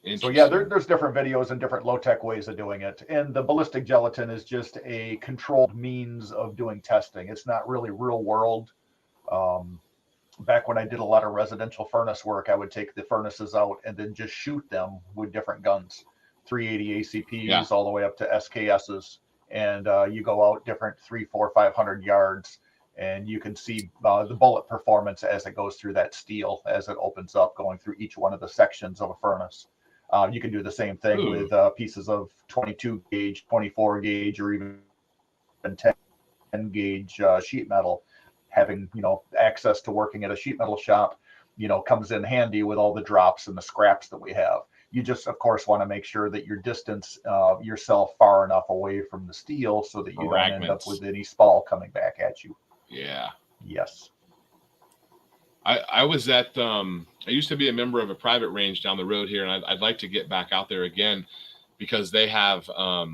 So Interesting. yeah, there's different videos and different low-tech ways of doing it. And the ballistic gelatin is just a controlled means of doing testing. It's not really real world. Back when I did a lot of residential furnace work, I would take the furnaces out and then just shoot them with different guns, 380 ACPs all the way up to SKSs. And you go out different 300, 400, 500 yards, and you can see the bullet performance as it goes through that steel, as it opens up, going through each one of the sections of a furnace. You can do the same thing with pieces of 22 gauge, 24 gauge, or even 10 gauge sheet metal. Having, access to working at a sheet metal shop, comes in handy with all the drops and the scraps that we have. You just, of course, want to make sure that you distance yourself far enough away from the steel so that you don't end up with any spall coming back at you. Yeah. Yes. I was at I used to be a member of a private range down the road here, and I'd like to get back out there again, because they have a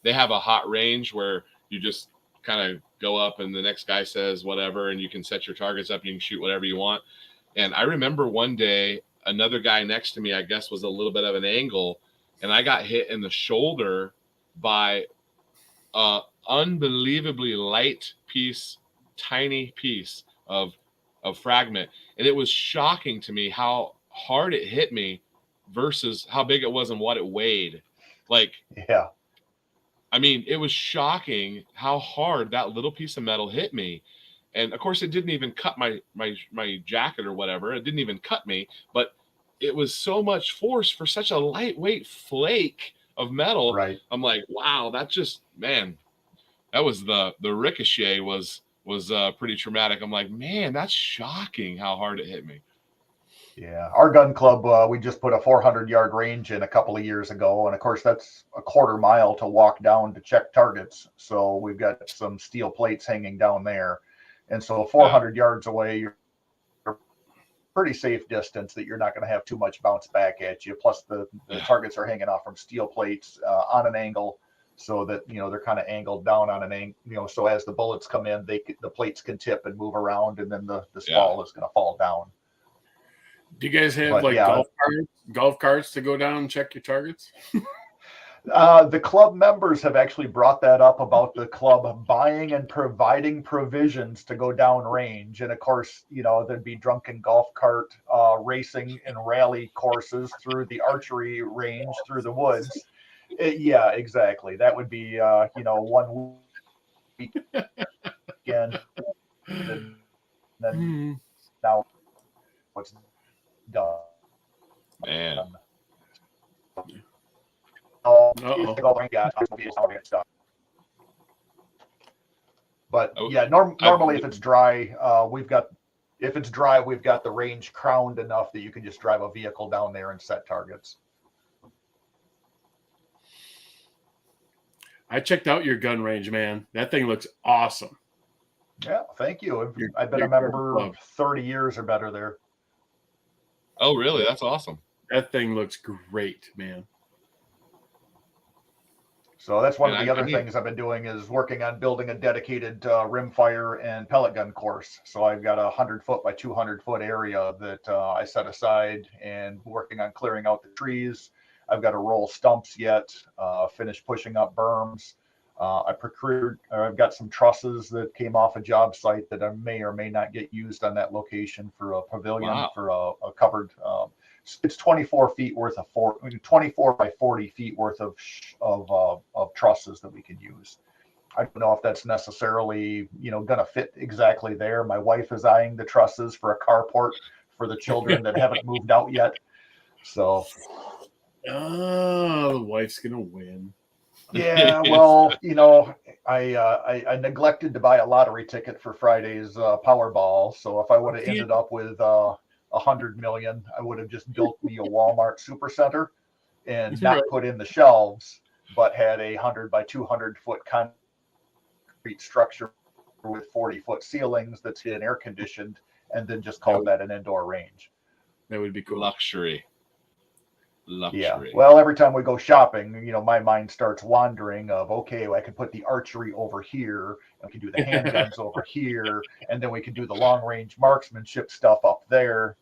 hot range where you just kind of go up and the next guy says whatever, and you can set your targets up, you can shoot whatever you want. And I remember one day another guy next to me, I guess, was a little bit of an angle, and I got hit in the shoulder by a unbelievably light piece, tiny piece of fragment. And it was shocking to me how hard it hit me versus how big it was and what it weighed. Like, yeah. I mean, it was shocking how hard that little piece of metal hit me. And of course, it didn't even cut my jacket or whatever. It didn't even cut me, but it was so much force for such a lightweight flake of metal. Right. I'm like, wow, that just, man, that was the ricochet was pretty traumatic. I'm like, man, that's shocking how hard it hit me. Yeah, our gun club, we just put a 400-yard range in a couple of years ago, and of course that's a quarter mile to walk down to check targets. So we've got some steel plates hanging down there, and so 400 yards away, you're pretty safe distance that you're not going to have too much bounce back at you. Plus the targets are hanging off from steel plates on an angle, so that they're kind of angled down on an angle. So as the bullets come in, the plates can tip and move around, and then the spall is going to fall down. Do you guys have golf carts to go down and check your targets? The club members have actually brought that up about the club buying and providing provisions to go down range. And of course, there'd be drunken golf cart racing and rally courses through the archery range, through the woods. Yeah, exactly. That would be, 1 weekend. And then now what's done. Man. But yeah, normally if it's dry, we've got the range crowned enough that you can just drive a vehicle down there and set targets. I checked out your gun range, man. That thing looks awesome. Yeah, thank you. I've been a member 30 years or better there. Oh, really? That's awesome. That thing looks great, man. So that's one of the other things I've been doing is working on building a dedicated rimfire and pellet gun course. So I've got a 100-foot by 200-foot area that I set aside and working on clearing out the trees. I've got to roll stumps yet, finish pushing up berms. I've got some trusses that came off a job site that I may or may not get used on that location for a pavilion, for a covered. It's 24 feet worth of 24 by 40 feet worth of trusses that we can use. I don't know if that's necessarily going to fit exactly there. My wife is eyeing the trusses for a carport for the children that haven't moved out yet. So, the wife's gonna win. Yeah, well, I neglected to buy a lottery ticket for Friday's Powerball. So if I would have ended up with 100 million, I would have just built me a Walmart supercenter and not put in the shelves, but had a 100 by 200 foot concrete structure with 40-foot ceilings that's been air conditioned, and then just call that an indoor range. That would be cool. Luxury. Luxury. Well, every time we go shopping, my mind starts wandering of, okay, well, I could put the archery over here, and we can do the handguns over here, and then we can do the long range marksmanship stuff up there.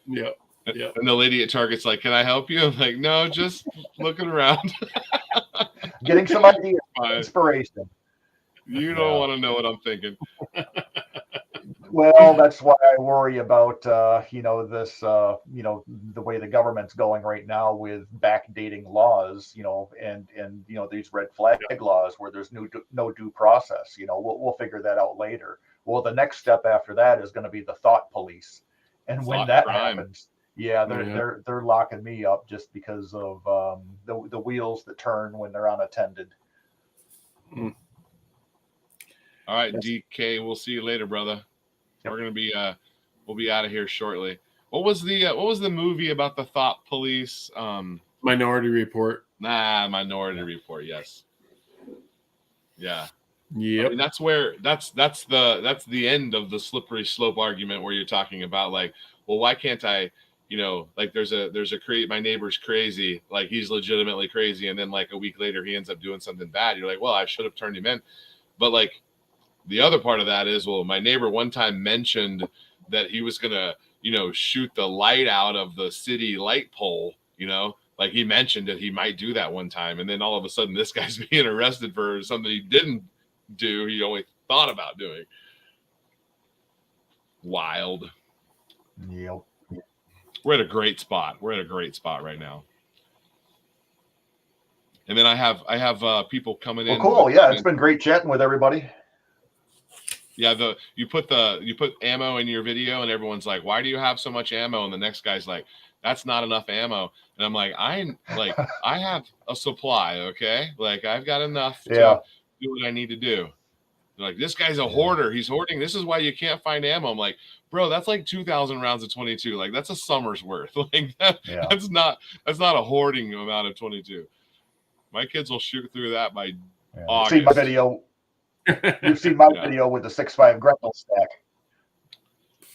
Yep. Yep. And the lady at Target's like, "Can I help you?" I'm like, "No, just looking around." Getting some ideas, inspiration. You don't want to know what I'm thinking. Well, that's why I worry about, this, the way the government's going right now with backdating laws, and these red flag laws where there's no due process. We'll figure that out later. Well, the next step after that is going to be the thought police, and when that happens, they're locking me up just because of the wheels that turn when they're unattended. Mm. All right, DK, we'll see you later, brother. Yep. We're gonna be we'll be out of here shortly. What was the movie about the thought police? Minority Report. Minority Report. Yes. Yeah. Yep. I mean, that's the end of the slippery slope argument where you're talking about like, well, why can't I? Like there's a my neighbor's crazy, like he's legitimately crazy, and then like a week later he ends up doing something bad. You're like, well, I should have turned him in, but like. The other part of that is, well, my neighbor one time mentioned that he was going to, shoot the light out of the city light pole, like he mentioned that he might do that one time. And then all of a sudden this guy's being arrested for something he didn't do. He only thought about doing. Wild. Yep. We're at a great spot. Right now. And then I have people coming in. Well, cool. Yeah. It's been great chatting with everybody. Yeah, you put ammo in your video and everyone's like, why do you have so much ammo? And the next guy's like, that's not enough ammo. And I'm like, I have a supply, okay? Like I've got enough to do what I need to do. They're like, this guy's a hoarder. He's hoarding. This is why you can't find ammo. I'm like, bro, that's like 2,000 rounds of 22. Like that's a summer's worth. Like that's not a hoarding amount of 22. My kids will shoot through that by August. See my video. You've seen my video with the 6.5 Grendel stack.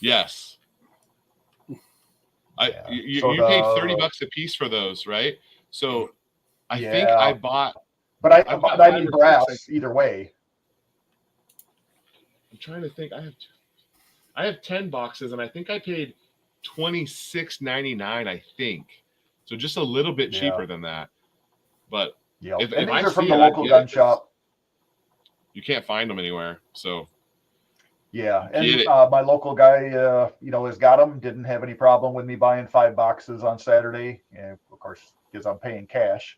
Yes. You paid $30 a piece for those, right? So I think I bought. But I need brass either way. I'm trying to think. I have 10 boxes, and I think I paid $26.99. I think so, just a little bit cheaper than that. But if these I are from see the local gun shop. You can't find them anywhere. So and my local guy, has got them. Didn't have any problem with me buying 5 boxes on Saturday. And of course, because I'm paying cash.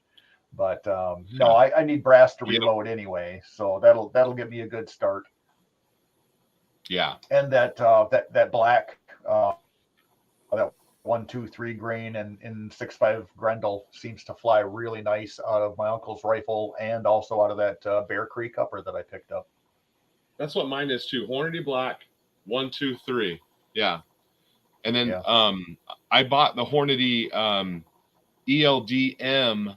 But no, I need brass to reload anyway, so that'll get me a good start. Yeah, and that black, that 123 grain and in 6.5 Grendel seems to fly really nice out of my uncle's rifle and also out of that Bear Creek upper that I picked up. That's what mine is too. Hornady Black 123. Yeah. And then I bought the Hornady ELDM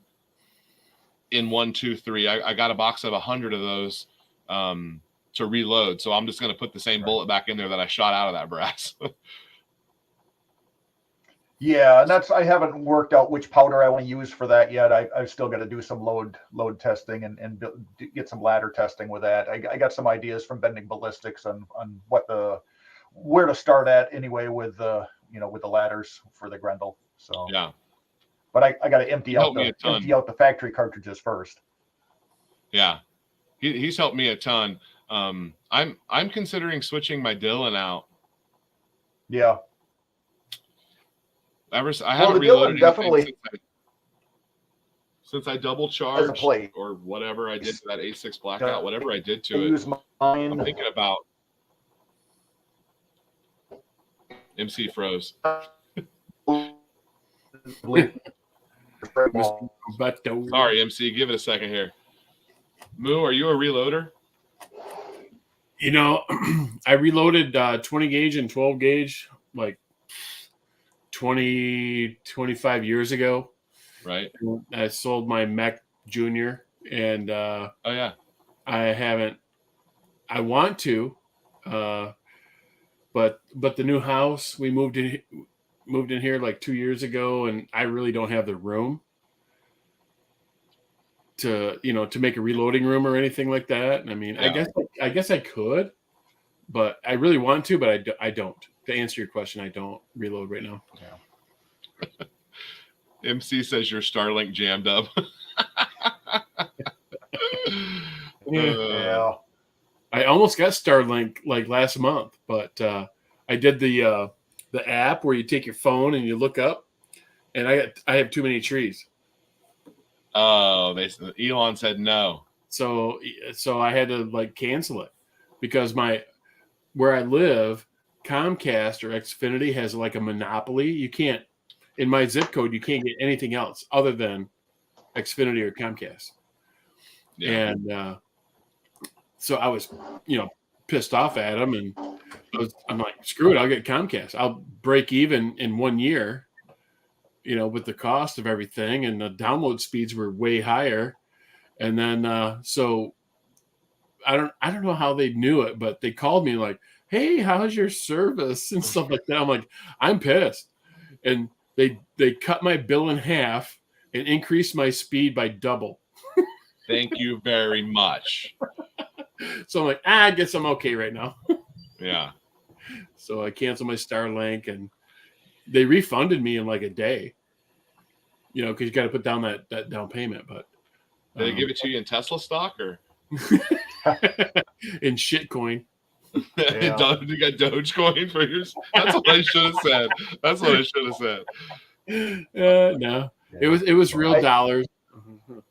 in 123. I got a box of 100 of those to reload. So I'm just going to put the same bullet back in there that I shot out of that brass. Yeah, and I haven't worked out which powder I want to use for that yet. I've still got to do some load testing and get some ladder testing with that. I got some ideas from Bending Ballistics on where to start at anyway with the ladders for the Grendel. So yeah, but I got to empty out the factory cartridges first. Yeah, he's helped me a ton. I'm considering switching my Dillon out. Yeah. I haven't reloaded definitely since I double charged or whatever I did to that A6 Blackout, whatever I did to it. I'm thinking about MC froze. Sorry, MC. Give it a second here. Moo, are you a reloader? I reloaded 20 gauge and 12 gauge like 25 years ago. Right. I sold my Mech Junior and I haven't. I want to, but the new house we moved moved in here like 2 years ago, and I really don't have the room to make a reloading room or anything like that. And I mean, Yeah. I guess I could, but I really want to, but I don't. To answer your question, I don't reload right now. Yeah. MC says your Starlink jammed up. Yeah. I almost got Starlink like last month, but I did the app where you take your phone and you look up, and I have too many trees. Oh, Elon said no. So I had to like cancel it because where I live, Comcast or Xfinity has like a monopoly. You can't, in my zip code, you can't get anything else other than Xfinity or Comcast. Yeah. And so I was, pissed off at them, and I'm like, screw it, I'll get Comcast. I'll break even in 1 year, with the cost of everything, and the download speeds were way higher. And then so I don't know how they knew it, but they called me like, hey, how's your service and stuff like that. I'm like, I'm pissed. And they cut my bill in half and increased my speed by double. Thank you very much. So I'm like, I guess I'm okay right now. Yeah. So I canceled my Starlink, and they refunded me in like a day. Because you got to put down that down payment. But did they give it to you in Tesla stock or in shitcoin? Yeah. You got Dogecoin for yours? That's what I should have said. That's what I should have said. No, it was real dollars.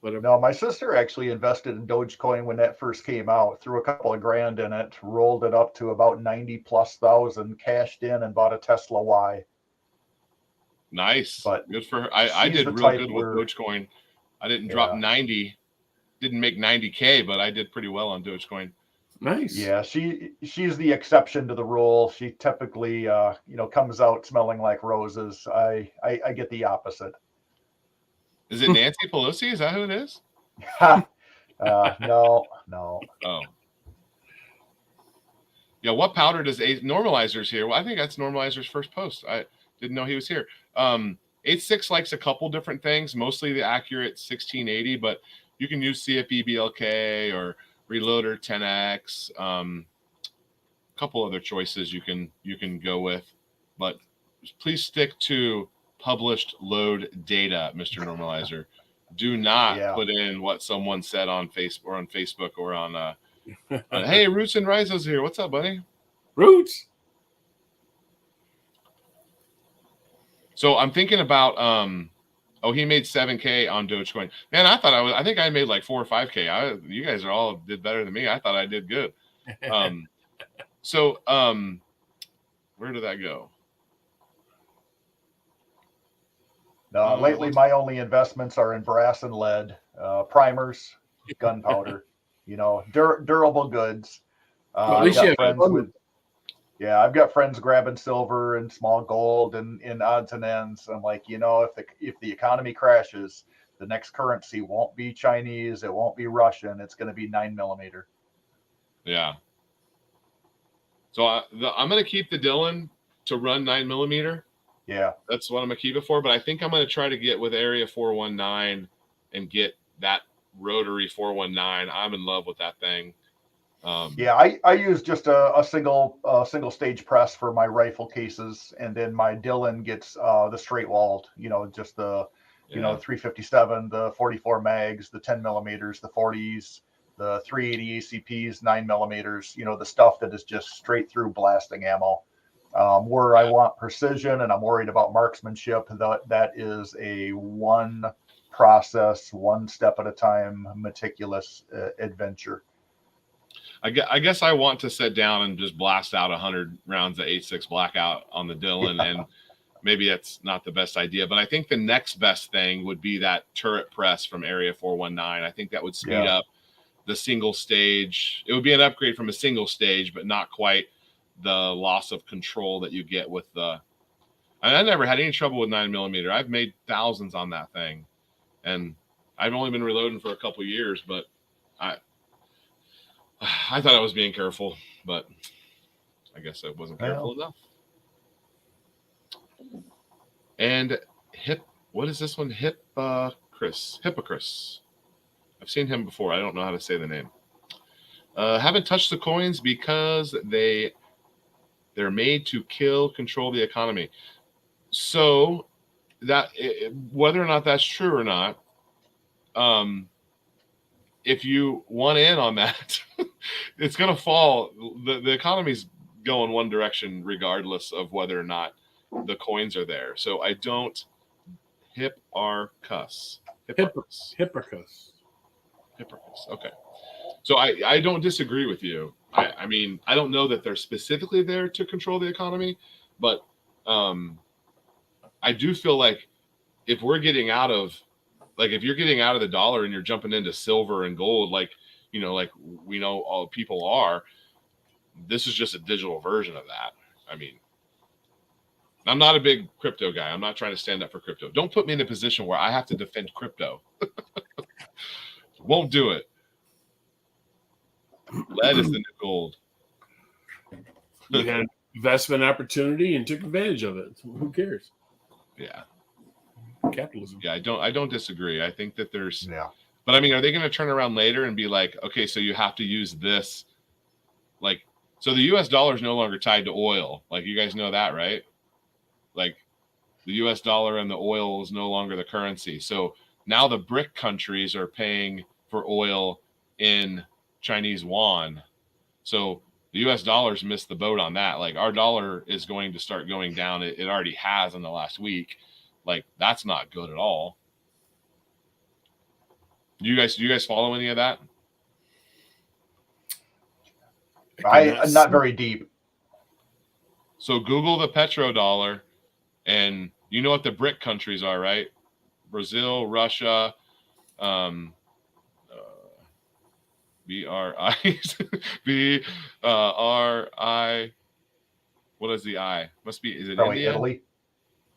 Whatever. No, my sister actually invested in Dogecoin when that first came out, threw a couple of grand in it, rolled it up to about 90,000+, cashed in, and bought a Tesla Y. Nice. But good for her. I did real good with Dogecoin. I didn't drop 90, didn't make 90K, but I did pretty well on Dogecoin. Nice. Yeah, she's the exception to the rule. She typically comes out smelling like roses. I get the opposite. Is it Nancy Pelosi? Is that who it is? No. Oh. Yeah, what powder does Normalizer's here? Well, I think that's Normalizer's first post. I didn't know he was here. 86 likes a couple different things, mostly the accurate 1680, but you can use CFE BLK or Reloader 10X. A couple other choices you can go with, but please stick to published load data, Mr. Normalizer. Do not put in what someone said on Facebook or on hey, Roots and Rizo's here. What's up, buddy? Roots. So I'm thinking about he made 7K on Dogecoin. Man, I think I made like 4 or 5K. You guys all did better than me. I thought I did good. So where did that go? No, lately my only investments are in brass and lead, primers, gunpowder, durable goods. I've got friends grabbing silver and small gold and in odds and ends. I'm like, if the economy crashes, the next currency won't be Chinese, it won't be Russian, it's going to be 9mm. Yeah. So I'm going to keep the Dylan to run 9mm. Yeah, that's what I'm gonna keep it for. But I think I'm gonna try to get with Area 419 and get that rotary 419. I'm in love with that thing. I use just a single stage press for my rifle cases, and then my Dylan gets the straight walled. Just the 357, the 44 mags, the 10mm, the 40s, the 380 ACPs, 9mm. The stuff that is just straight through blasting ammo. Where I want precision and I'm worried about marksmanship, that is a one process, one step at a time, meticulous adventure. I guess I want to sit down and just blast out 100 rounds of 8.6 blackout on the Dylan, and maybe that's not the best idea, but I think the next best thing would be that turret press from Area 419. I think that would speed up the single stage. It would be an upgrade from a single stage, but not quite the loss of control that you get with the. I never had any trouble with 9mm. I've made thousands on that thing, and I've only been reloading for a couple years, but I thought I was being careful, but I guess I wasn't careful enough. And what is this one? Hippocris. I've seen him before. I don't know how to say the name. Haven't touched the coins because they're made to control the economy. So that whether or not that's true or not, if you want in on that, it's going to fall. The economy's going one direction regardless of whether or not the coins are there. So I don't Hipparchus. Okay. So I don't disagree with you. I mean, I don't know that they're specifically there to control the economy, but I do feel like if we're getting out of, like, if you're getting out of the dollar and you're jumping into silver and gold, like, you know, like we know all people are, this is just a digital version of that. I mean, I'm not a big crypto guy. I'm not trying to stand up for crypto. Don't put me in a position where I have to defend crypto. Won't do it. Lead is the new gold. You had an investment opportunity and took advantage of it. Who cares? Yeah. Capitalism. Yeah, I don't disagree. I think that there's, Yeah. but I mean, are they going to turn around later and be like, okay, so you have to use this, like, so the U.S. dollar is no longer tied to oil. Like, you guys know that, right? Like, the U.S. dollar and the oil is no longer the currency. So now the BRIC countries are paying for oil in Chinese yuan. So the U.S. dollars missed the boat on that. Like, our dollar is going to start going down. It already has in the last week. Like, that's not good at all. Do you guys follow any of that? I'm not very deep. So Google the petrodollar, and you know what the BRIC countries are, right? Brazil, Russia, BRI. What is the I? Must be, is it Probably India? Italy.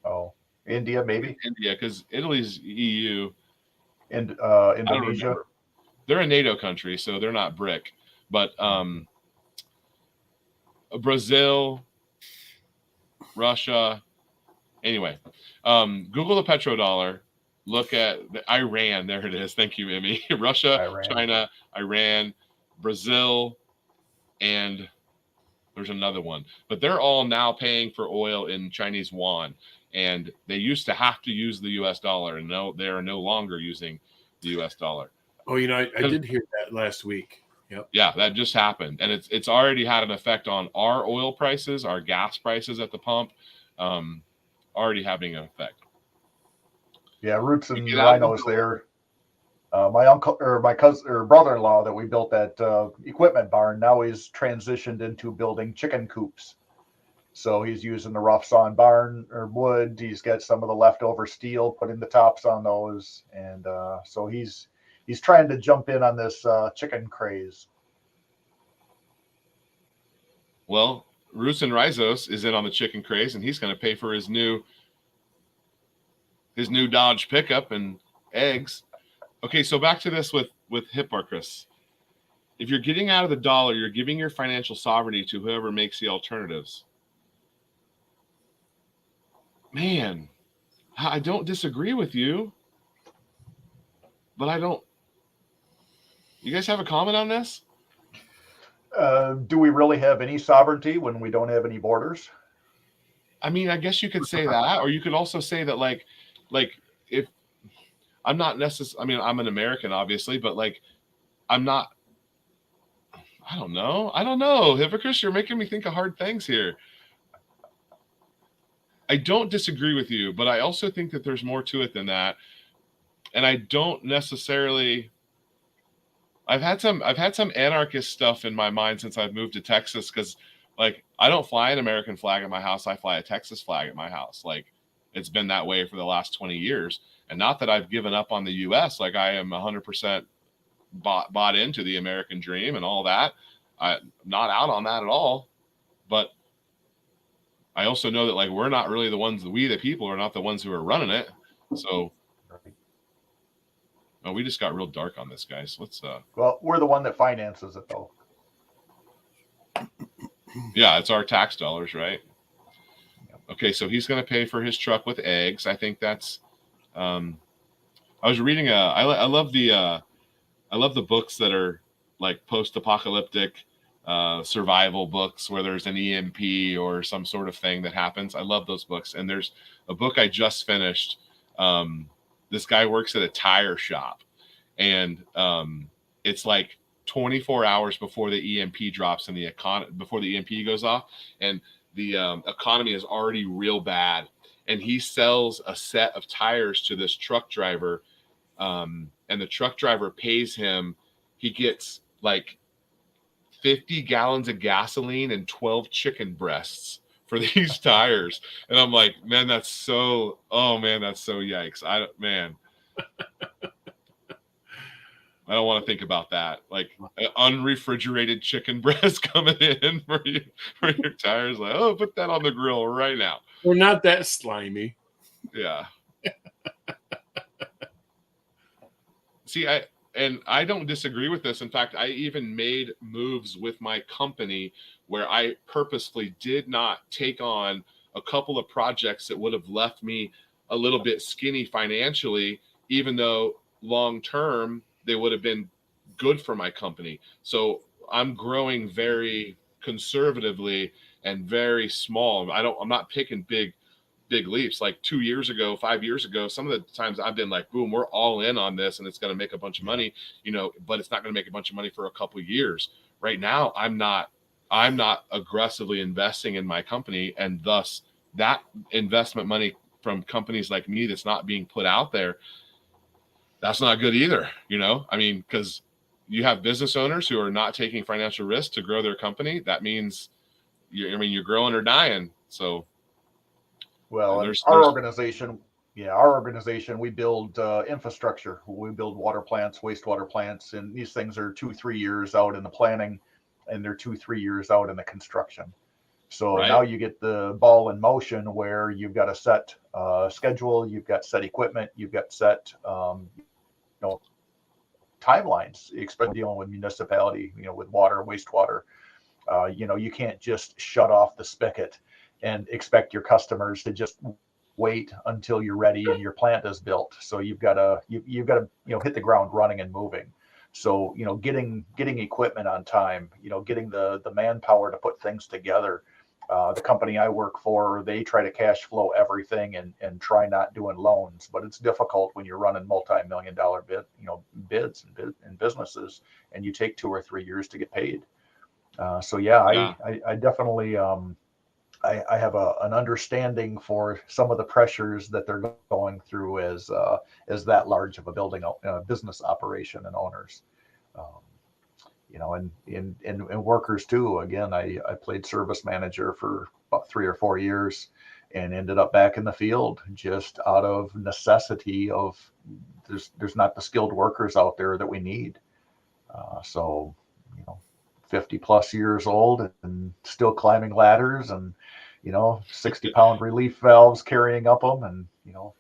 Oh, India, maybe. India, because Italy's EU. And I don't Indonesia. remember. They're a NATO country, so they're not BRIC. But Brazil, Russia. Anyway, Google the petrodollar. Look at Iran. There it is. Thank you, Emmy. Russia, Iran. China, Iran, Brazil, and there's another one. But they're all now paying for oil in Chinese yuan. And they used to have to use the U.S. dollar, and no, they are no longer using the U.S. dollar. Oh, you know, I did hear that last week. Yep. Yeah, that just happened, and it's already had an effect on our oil prices, our gas prices at the pump, already having an effect. Yeah, roots and rhinos there. My uncle or my cousin or brother-in-law that we built that equipment barn, now he's transitioned into building chicken coops. So he's using the rough sawn barn or wood. He's got some of the leftover steel, putting the tops on those, and so he's trying to jump in on this chicken craze. Well, Roots and Rizos is in on the chicken craze, and he's going to pay for his new Dodge pickup and eggs. Okay, so back to this with Hipparchus. If you're getting out of the dollar, you're giving your financial sovereignty to whoever makes the alternatives. Man, I don't disagree with you, but I don't. You guys have a comment on this? Do we really have any sovereignty when we don't have any borders? I mean, I guess you could say that, or you could also say that, like if I'm not necessarily, I mean, I'm an American, obviously, but like, I'm not. I don't know, Hypocrite, you're making me think of hard things here. I don't disagree with you, but I also think that there's more to it than that, and I don't necessarily. I've had some anarchist stuff in my mind since I've moved to Texas, because like I don't fly an American flag at my house. I fly a Texas flag at my house. Like it's been that way for the last 20 years. And not that I've given up on the U.S. Like I am 100% bought into the American dream and all that. I'm not out on that at all. But I also know that like we're not really the ones, we the people are not the ones who are running it. So oh, we just got real dark on this, guys. Let's Well, we're the one that finances it though. Yeah, it's our tax dollars, right? Yep. Okay, so he's going to pay for his truck with eggs. I think that's. I was reading I love the books that are like post-apocalyptic survival books where there's an EMP or some sort of thing that happens. I love those books. And there's a book I just finished. This guy works at a tire shop, and it's like 24 hours before the EMP drops in before the EMP goes off, and the economy is already real bad. And he sells a set of tires to this truck driver, and the truck driver pays him. He gets like 50 gallons of gasoline and 12 chicken breasts for these tires. And I'm like, man, that's so yikes. I don't want to think about that. Like unrefrigerated chicken breast coming in for your tires. Like, oh, put that on the grill right now. We're not that slimy. Yeah. See, I don't disagree with this. In fact, I even made moves with my company where I purposefully did not take on a couple of projects that would have left me a little bit skinny financially, even though long term they would have been good for my company. So I'm growing very conservatively and very small. I'm not picking big leaps. Like 2 years ago, 5 years ago, some of the times I've been like, boom, we're all in on this and it's going to make a bunch of money, but it's not going to make a bunch of money for a couple of years. Right now, I'm not aggressively investing in my company, and thus that investment money from companies like me that's not being put out there, that's not good either. I mean, because you have business owners who are not taking financial risk to grow their company. That means you're growing or dying. So well, our organization, we build infrastructure. We build water plants, wastewater plants, and these things are 2-3 years out in the planning, and they're 2-3 years out in the construction. So right. Now you get the ball in motion where you've got a set schedule, you've got set equipment, you've got set timelines, especially dealing with municipality, with water, wastewater. You can't just shut off the spigot and expect your customers to just wait until you're ready and your plant is built. So you've got to hit the ground running and moving. So getting equipment on time, getting the manpower to put things together. The company I work for, they try to cash flow everything and try not doing loans, but it's difficult when you're running multi-million-dollar bids and businesses, and you take 2 or 3 years to get paid. I definitely I have an understanding for some of the pressures that they're going through as that large of a building business operation and owners. And workers too. Again, I played service manager for about 3 or 4 years and ended up back in the field just out of necessity of there's not the skilled workers out there that we need. 50 plus years old and still climbing ladders and 60-pound relief valves carrying up them, and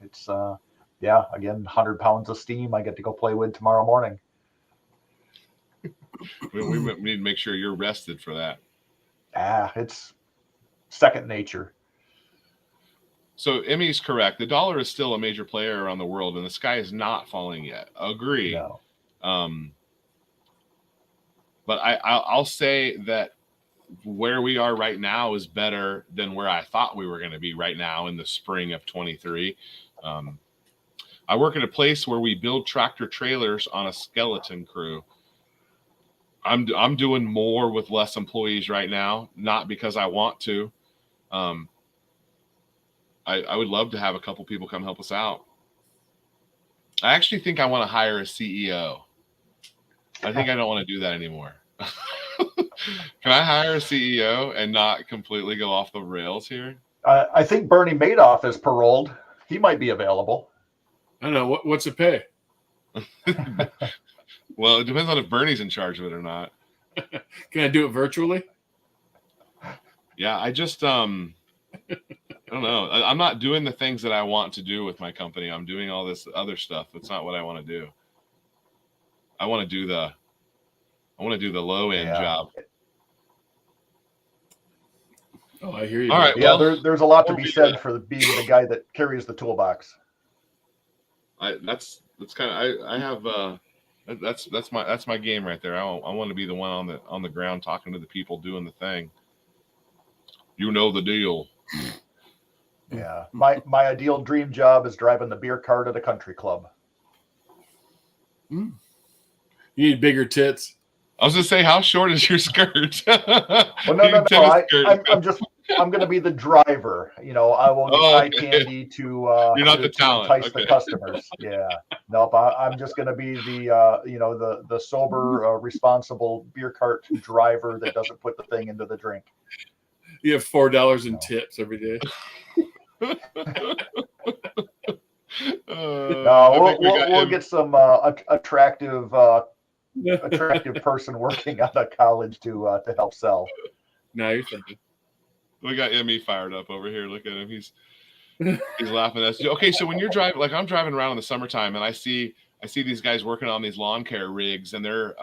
it's again 100 pounds of steam I get to go play with tomorrow morning. We need to make sure you're rested for that. It's second nature. So Emmy's correct. The dollar is still a major player around the world, and the sky is not falling yet. Agree. No. But I'll say that where we are right now is better than where I thought we were going to be right now in the spring of 23. I work at a place where we build tractor trailers on a skeleton crew. I'm doing more with less employees right now, not because I want to. I would love to have a couple people come help us out. I actually think I want to hire a CEO. I think I don't want to do that anymore. Can I hire a CEO and not completely go off the rails here? I think Bernie Madoff is paroled. He might be available. I don't know. What's it pay? Well, it depends on if Bernie's in charge of it or not. Can I do it virtually? Yeah, I just I don't know. I'm not doing the things that I want to do with my company. I'm doing all this other stuff. That's not what I want to do. I want to do the low end job. Oh, I hear you. All right. Yeah, Well, there's a lot to be be said for being the guy that carries the toolbox. that's kind of I have that's my game right there. I want to be the one on the ground talking to the people doing the thing. You know the deal. Yeah, my ideal dream job is driving the beer cart at a country club. You need bigger tits. I was gonna say, how short is your skirt? Well, no. I'm going to be the driver. You know, I will get eye candy to You're not the talent. entice the customers. Yeah. Nope. I'm just going to be the the sober, responsible beer cart driver that doesn't put the thing into the drink. You have $4 in tips every day. No, we'll get some attractive person working out of college to help sell. Now you're thinking. We got Emmy fired up over here. Look at him. He's laughing at us. Okay, so when you're driving, like I'm driving around in the summertime, and I see these guys working on these lawn care rigs, and they're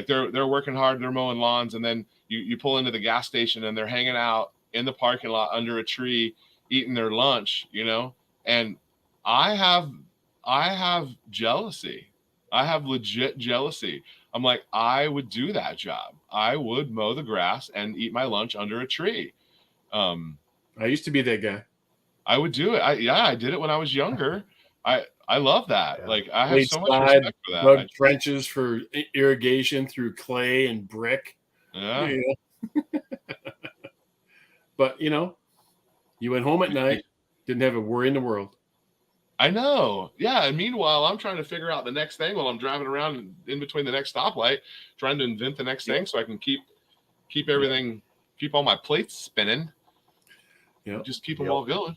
they're working hard. They're mowing lawns, and then you pull into the gas station, and they're hanging out in the parking lot under a tree, eating their lunch. You know, and I have jealousy. I have legit jealousy. I'm like, I would do that job. I would mow the grass and eat my lunch under a tree. I used to be that guy. I would do it. I did it when I was younger. I love that. Yeah. Like I have so much respect for that. Dug trenches for irrigation through clay and brick. Yeah. But you went home at night, didn't have a worry in the world. I know. Yeah. And meanwhile, I'm trying to figure out the next thing while I'm driving around in between the next stoplight, trying to invent the next thing so I can keep everything, keep all my plates spinning. Just keep them all going.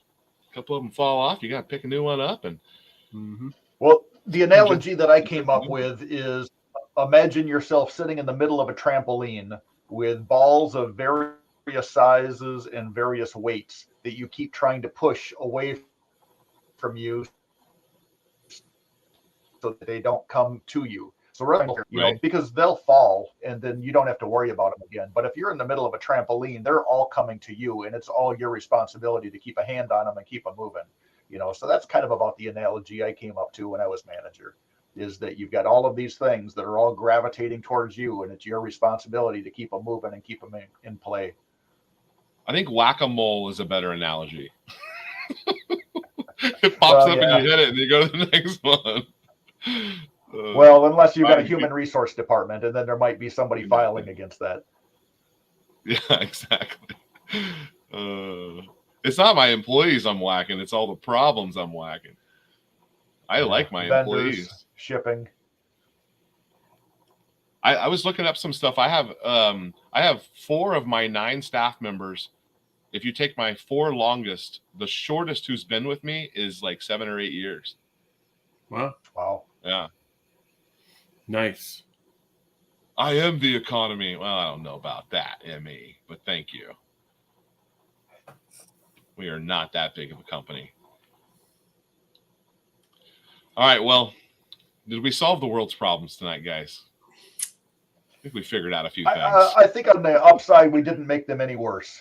A couple of them fall off. You got to pick a new one up. And well, the analogy that I came up with is imagine yourself sitting in the middle of a trampoline with balls of various sizes and various weights that you keep trying to push away from you so that they don't come to you. So right. Because they'll fall and then you don't have to worry about them again. But if you're in the middle of a trampoline, they're all coming to you, and it's all your responsibility to keep a hand on them and keep them moving. So that's kind of about the analogy I came up to when I was manager, is that you've got all of these things that are all gravitating towards you, and it's your responsibility to keep them moving and keep them in play. I think whack-a-mole is a better analogy. It pops up and you hit it and you go to the next one. Well, unless you've got a human resource department, and then there might be somebody filing against that. Yeah, exactly. It's not my employees I'm whacking. It's all the problems I'm whacking. I like my vendors, employees. Shipping. I was looking up some stuff. I have 4 of my 9 staff members. If you take my 4 longest, the shortest who's been with me is like 7 or 8 years. Wow. Yeah. Nice. I am the economy. Well, I don't know about that, ME, but thank you. We are not that big of a company. All right. Well, did we solve the world's problems tonight, guys? I think we figured out a few things. I think on the upside, we didn't make them any worse.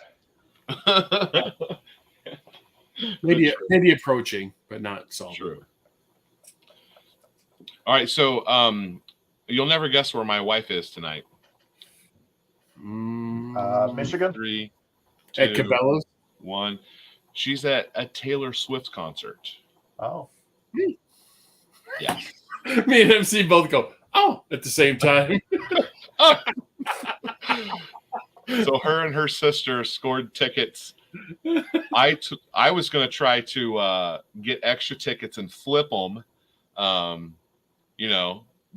maybe approaching, but not solving. True. All right. So you'll never guess where my wife is tonight. Michigan? 3, 2, at Cabela's. 1. She's at a Taylor Swift concert. Oh. Yeah. Me and MC both go, oh, at the same time. So her and her sister scored tickets. I was going to try to get extra tickets and flip them.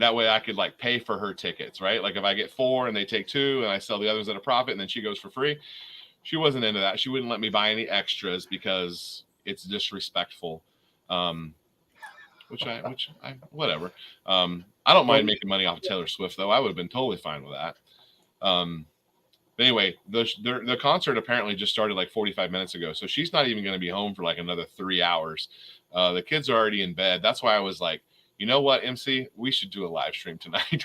That way I could like pay for her tickets, right? Like if I get 4 and they take 2 and I sell the others at a profit and then she goes for free. She wasn't into that. She wouldn't let me buy any extras because it's disrespectful. Which I whatever. I don't mind making money off of Taylor Swift though. I would have been totally fine with that. But anyway, the concert apparently just started like 45 minutes ago. So she's not even going to be home for like another 3 hours. The kids are already in bed. That's why I was like, you know what, MC, we should do a live stream tonight.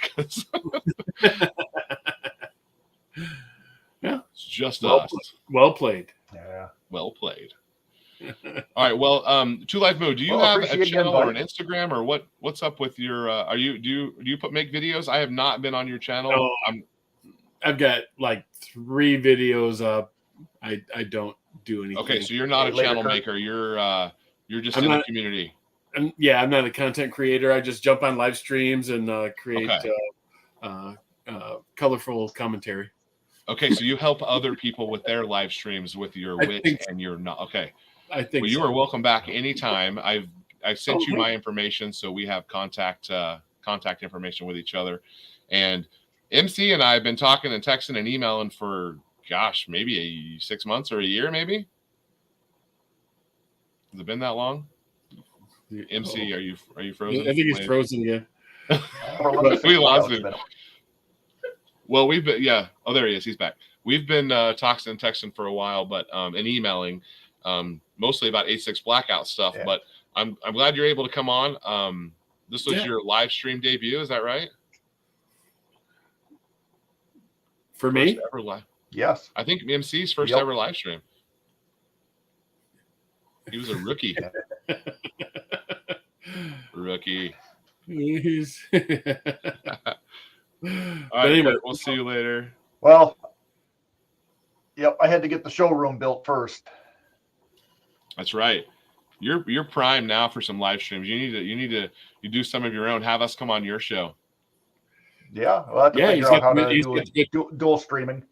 Yeah. It's just Well, us. well played. Yeah. Well played. All right. Well, Two Life Moo, do you Well, have a appreciate you channel or an inviting. Instagram or what's up with your do you make videos? I have not been on your channel. No, I've got like 3 videos up. I don't do anything. Okay, so you're not a Later, channel Kurt. maker. You're just I'm in the not- community. I'm not a content creator. I just jump on live streams and create colorful commentary. Okay, so you help other people with their live streams with your wit and your not. Okay, I think well, you so. are welcome back anytime. I've sent you Okay. my information, so we have contact information with each other. And MC and I have been talking and texting and emailing for maybe 6 months or a year, maybe. Has it been that long? MC, are you frozen? I think he's frozen again. We lost him. Well, we've been Oh, there he is. He's back. We've been talking and texting for a while, but and emailing, mostly about 86 blackout stuff. Yeah. But I'm glad you're able to come on. This was your live stream debut, is that right? For me? Ever live. Yes. I think MC's first ever live stream. He was a rookie. Rookie. He's All right, anyway, we'll see you later. Well, yep, I had to get the showroom built first. That's right. You're prime now for some live streams. You need to do some of your own. Have us come on your show. Yeah, we'll have to figure out how to do dual streaming.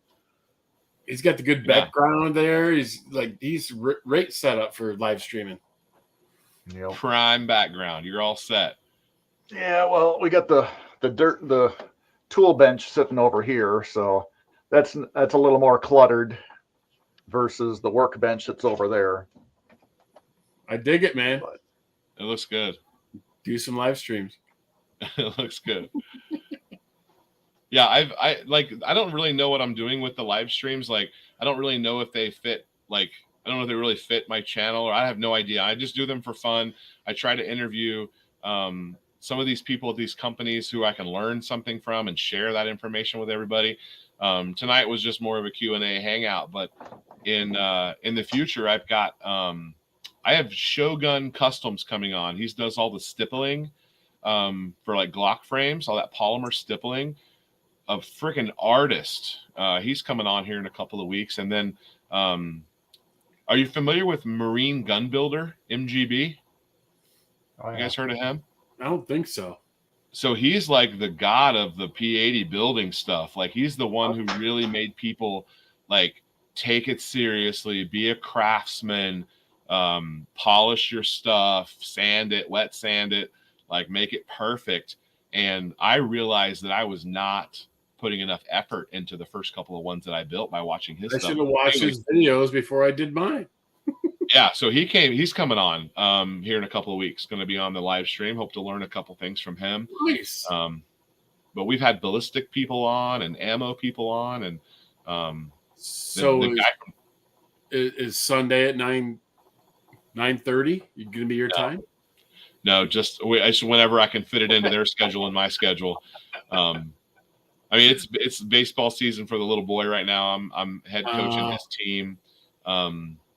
He's got the good background there. He's right set up for live streaming. Yep. Prime background. You're all set. Yeah, well, we got the tool bench sitting over here, so that's a little more cluttered versus the workbench that's over there. I dig it, man. But it looks good. Do some live streams. It looks good. Yeah, I don't really know what I'm doing with the live streams. Like, I don't really know if they fit. Like, I don't know if they really fit my channel, or I have no idea. I just do them for fun. I try to interview some of these people at these companies who I can learn something from and share that information with everybody. Tonight was just more of a Q&A hangout, but in the future, I've got I have Shogun Customs coming on. He does all the stippling for like Glock frames, all that polymer stippling. A freaking artist. He's coming on here in a couple of weeks. And then are you familiar with Marine Gun Builder, MGB? Oh, yeah. You guys heard of him? I don't think so. So he's like the god of the P80 building stuff. Like, he's the one who really made people like take it seriously, be a craftsman, polish your stuff, sand it, wet sand it, like make it perfect. And I realized that I was not putting enough effort into the first couple of ones that I built by watching his stuff. I should have watched his videos before I did mine. Yeah, so he's coming on here in a couple of weeks. Going to be on the live stream. Hope to learn a couple things from him. Nice. But we've had ballistic people on and ammo people on, and so is Sunday at 9:30? You going to be your time? No, just whenever I can fit it into their schedule and my schedule. I mean, it's baseball season for the little boy right now. I'm head coaching his team.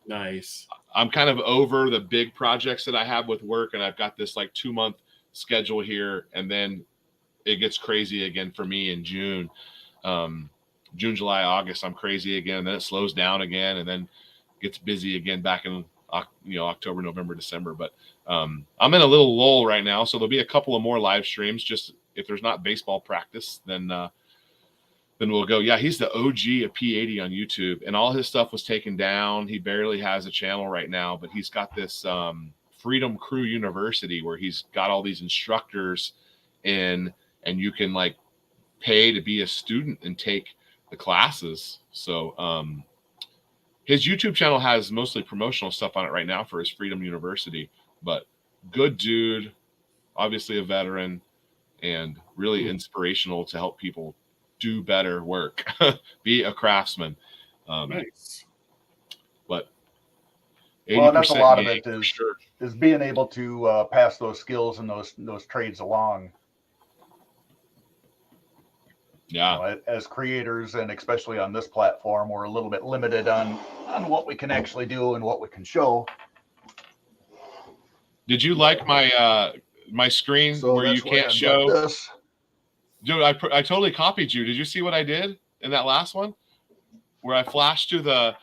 Nice. I'm kind of over the big projects that I have with work, and I've got this like 2-month schedule here, and then it gets crazy again for me in June. June, July, August, I'm crazy again, and then it slows down again, and then gets busy again back in October, November, December. But I'm in a little lull right now, so there'll be a couple of more live streams. Just if there's not baseball practice, then we'll go. Yeah, he's the OG of P80 on YouTube, and all his stuff was taken down. He barely has a channel right now, but he's got this Freedom Crew University where he's got all these instructors in, and you can like pay to be a student and take the classes. So his YouTube channel has mostly promotional stuff on it right now for his Freedom University, but good dude, obviously a veteran, and really inspirational to help people do better work, be a craftsman. Nice. But that's a lot of it is being able to pass those skills and those trades along. Yeah. As creators, and especially on this platform, we're a little bit limited on what we can actually do and what we can show. Did you like my screen So where you that's why can't I've show? got this. Dude, I totally copied you. Did you see what I did in that last one? Where I flashed to the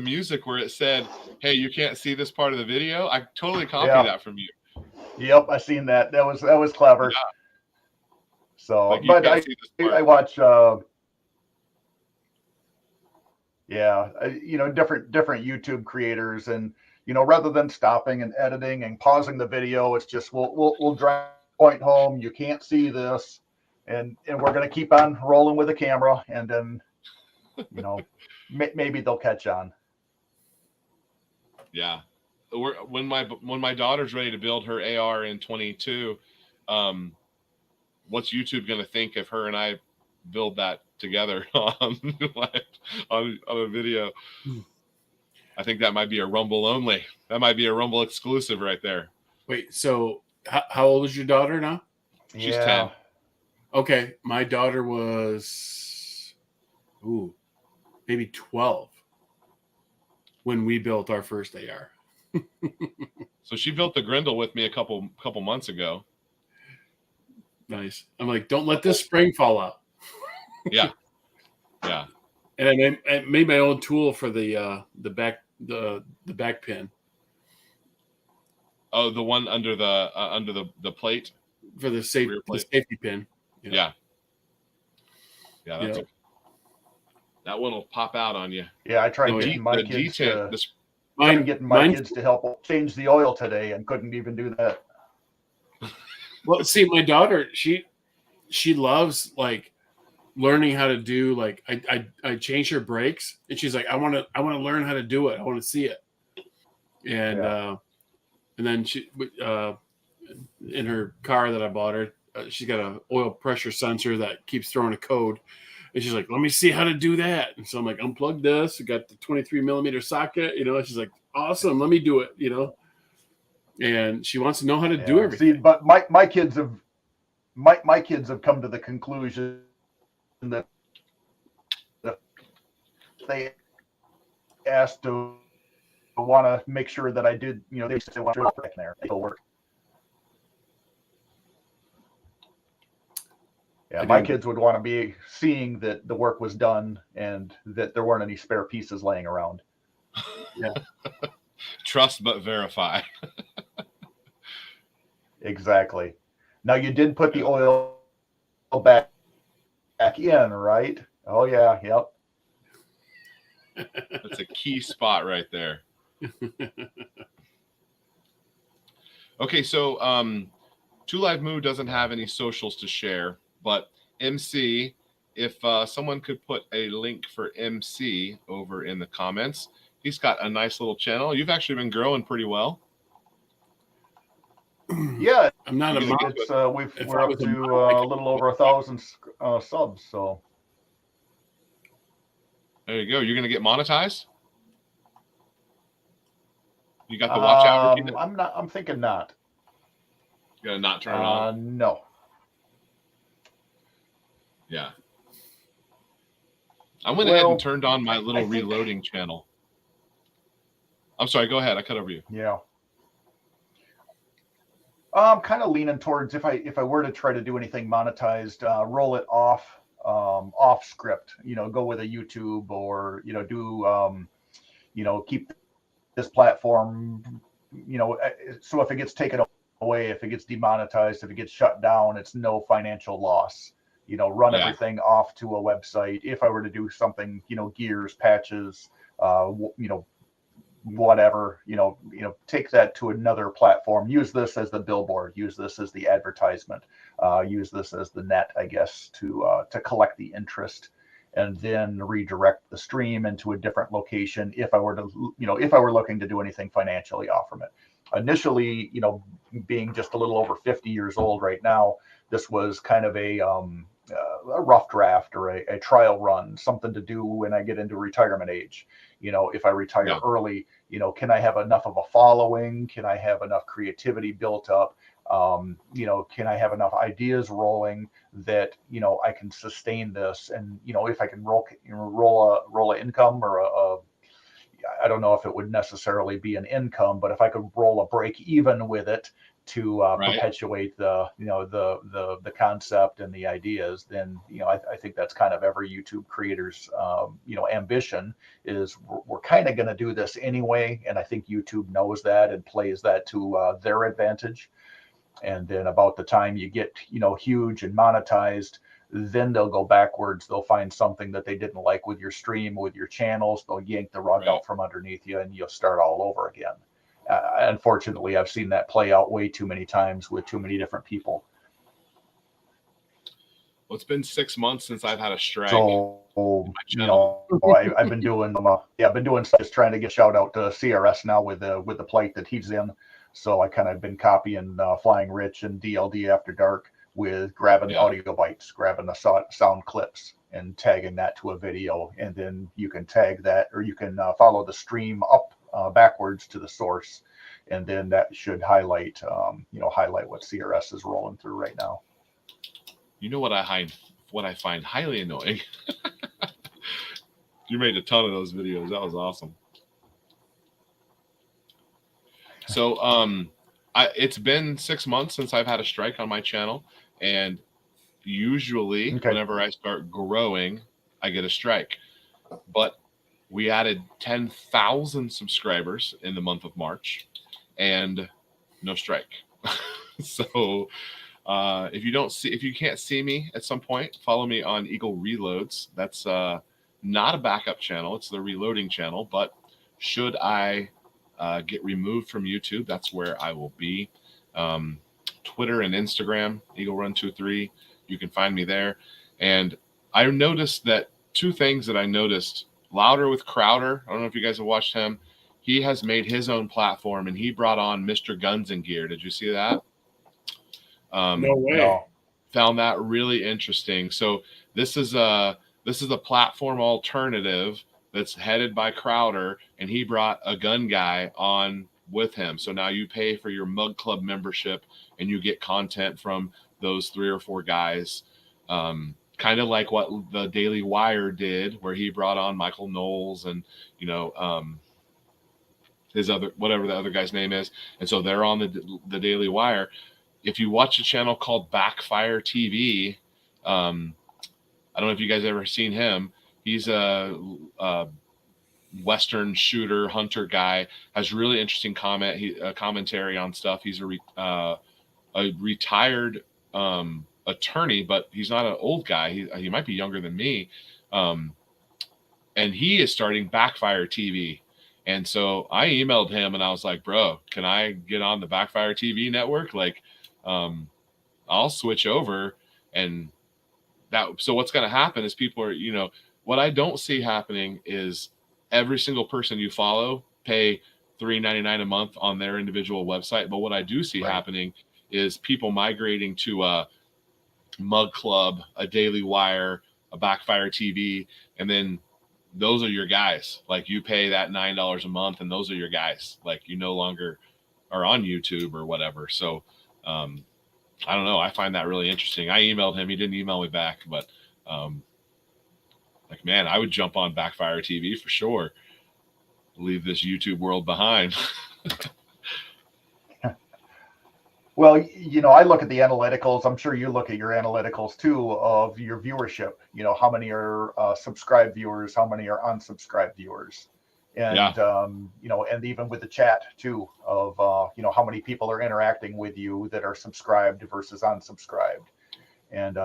music where it said, "Hey, you can't see this part of the video." I totally copied that from you. Yep, I seen that. That was clever. Yeah. So, Like, you but can't see this part. I watch different YouTube creators, and rather than stopping and editing and pausing the video, it's just we'll drive point home. You can't see this, and we're gonna keep on rolling with the camera, and then maybe they'll catch on. Yeah. When my daughter's ready to build her Eaglerun23, what's YouTube gonna think if her and I build that together on a video? I think that might be a Rumble only. That might be a Rumble exclusive right there. Wait, so how old is your daughter now? She's 10. Okay, my daughter was maybe 12 when we built our first AR. So she built the Grindle with me a couple months ago. Nice. I'm like, don't let this spring fall out. Yeah. And I made my own tool for the back pin. Oh, the one under the plate For the safety pin. Yeah. That one will pop out on you. Yeah, I tried getting my kids to help change the oil today, and couldn't even do that. Well, see, my daughter, she loves like learning how to do, like I changed her brakes, and she's like, I want to learn how to do it. I want to see it. And then she in her car that I bought her, she's got an oil pressure sensor that keeps throwing a code. And she's like, let me see how to do that. And so I'm like, unplug this. We got the 23 millimeter socket, she's like, awesome. Let me do it, And she wants to know how to do everything. See, but my kids have come to the conclusion that they asked to want to make sure that I did, they want to work back there. It'll work. Yeah, my kids would want to be seeing that the work was done and that there weren't any spare pieces laying around. Yeah. Trust but verify. Exactly. Now, you did put the oil back in, right? Oh yeah, yep. That's a key spot right there. Okay, so Two Live Moo doesn't have any socials to share, but MC, if someone could put a link for MC over in the comments, he's got a nice little channel. You've actually been growing pretty well. Yeah, I'm not a mod. We're up to a little over 1,000 subs. So there you go. You're gonna get monetized. You got the watch out routine? I'm thinking not. You gotta not turn it on. No. Yeah. I went ahead and turned on my little reloading channel. I'm sorry. Go ahead. I cut over you. Yeah. I'm kind of leaning towards if I were to try to do anything monetized, roll it off script. Go with a YouTube, or do keep this platform. So if it gets taken away, if it gets demonetized, if it gets shut down, it's no financial loss. Run everything off to a website. If I were to do something, gears, patches, whatever, take that to another platform. Use this as the billboard. Use this as the advertisement. Use this as the net, I guess, to collect the interest, and then redirect the stream into a different location. If I were looking to do anything financially off from it. Initially, being just a little over 50 years old right now, this was kind of a a rough draft or a trial run, something to do when I get into retirement age. If I retire Yeah. early, can I have enough of a following? Can I have enough creativity built up? Can I have enough ideas rolling that, I can sustain this? And, if I can roll a income or I don't know if it would necessarily be an income, but if I could roll a break even with it to Right. perpetuate the concept and the ideas, then I think that's kind of every YouTube creator's ambition is we're kind of going to do this anyway, and I think YouTube knows that and plays that to their advantage. And then about the time you get huge and monetized, then they'll go backwards. They'll find something that they didn't like with your stream, with your channels. They'll yank the rug out from underneath you, and you'll start all over again. Unfortunately, I've seen that play out way too many times with too many different people. Well, it's been 6 months since I've had a strike. So I've been doing I've been doing just trying to get shout out to CRS now with the plight that he's in. So I kind of been copying Flying Rich and DLD After Dark with grabbing audio bites, grabbing the sound clips and tagging that to a video. And then you can tag that, or you can follow the stream up backwards to the source. And then that should highlight what CRS is rolling through right now. You know what I find highly annoying? You made a ton of those videos. That was awesome. So it's been 6 months since I've had a strike on my channel, and usually whenever I start growing, I get a strike. But we added 10,000 subscribers in the month of March, and no strike. So if you can't see me at some point, follow me on Eagle Reloads. That's not a backup channel; it's the reloading channel. But should I get removed from YouTube, that's where I will be. Twitter and Instagram, Eaglerun23. You can find me there. And I noticed that two things that I noticed. Louder with Crowder. I don't know if you guys have watched him. He has made his own platform, and he brought on Mr. Guns and Gear. Did you see that? No way. No. Found that really interesting. So this is a platform alternative that's headed by Crowder, and he brought a gun guy on with him. So now you pay for your Mug Club membership, and you get content from those 3 or 4 guys. Kind of like what the Daily Wire did, where he brought on Michael Knowles and his other, whatever the other guy's name is, and so they're on the Daily Wire. If you watch a channel called Backfire TV, I don't know if you guys ever seen him. He's a Western shooter hunter guy. Has really interesting commentary on stuff. He's a retired attorney, but he's not an old guy. He might be younger than me, and he is starting Backfire TV. And so I emailed him and I was like, bro, can I get on the Backfire TV network? Like, I'll switch over. And so what's going to happen is people are, what I don't see happening is every single person you follow pay $3.99 a month on their individual website. But what I do see happening is people migrating to a Mug Club, a Daily Wire, a Backfire TV, and then those are your guys. Like, you pay that $9 a month, and those are your guys. Like, you no longer are on YouTube or whatever. So I don't know. I find that really interesting. I emailed him. He didn't email me back, but man, I would jump on Backfire TV for sure. Leave this YouTube world behind. Well, I look at the analyticals. I'm sure you look at your analyticals too of your viewership. How many are subscribed viewers, how many are unsubscribed viewers, and and even with the chat too of how many people are interacting with you that are subscribed versus unsubscribed, and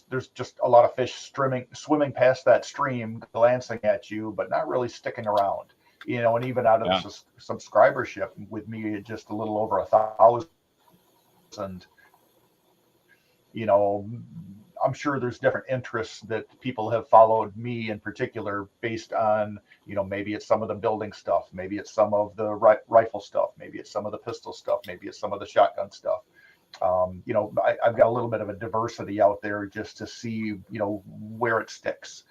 there's just a lot of fish swimming past that stream, glancing at you, but not really sticking around. And even out of the subscribership with me, just a little over 1,000. I'm sure there's different interests that people have followed me in particular based on, maybe it's some of the building stuff, maybe it's some of the rifle stuff, maybe it's some of the pistol stuff, maybe it's some of the shotgun stuff. I've got a little bit of a diversity out there just to see, where it sticks.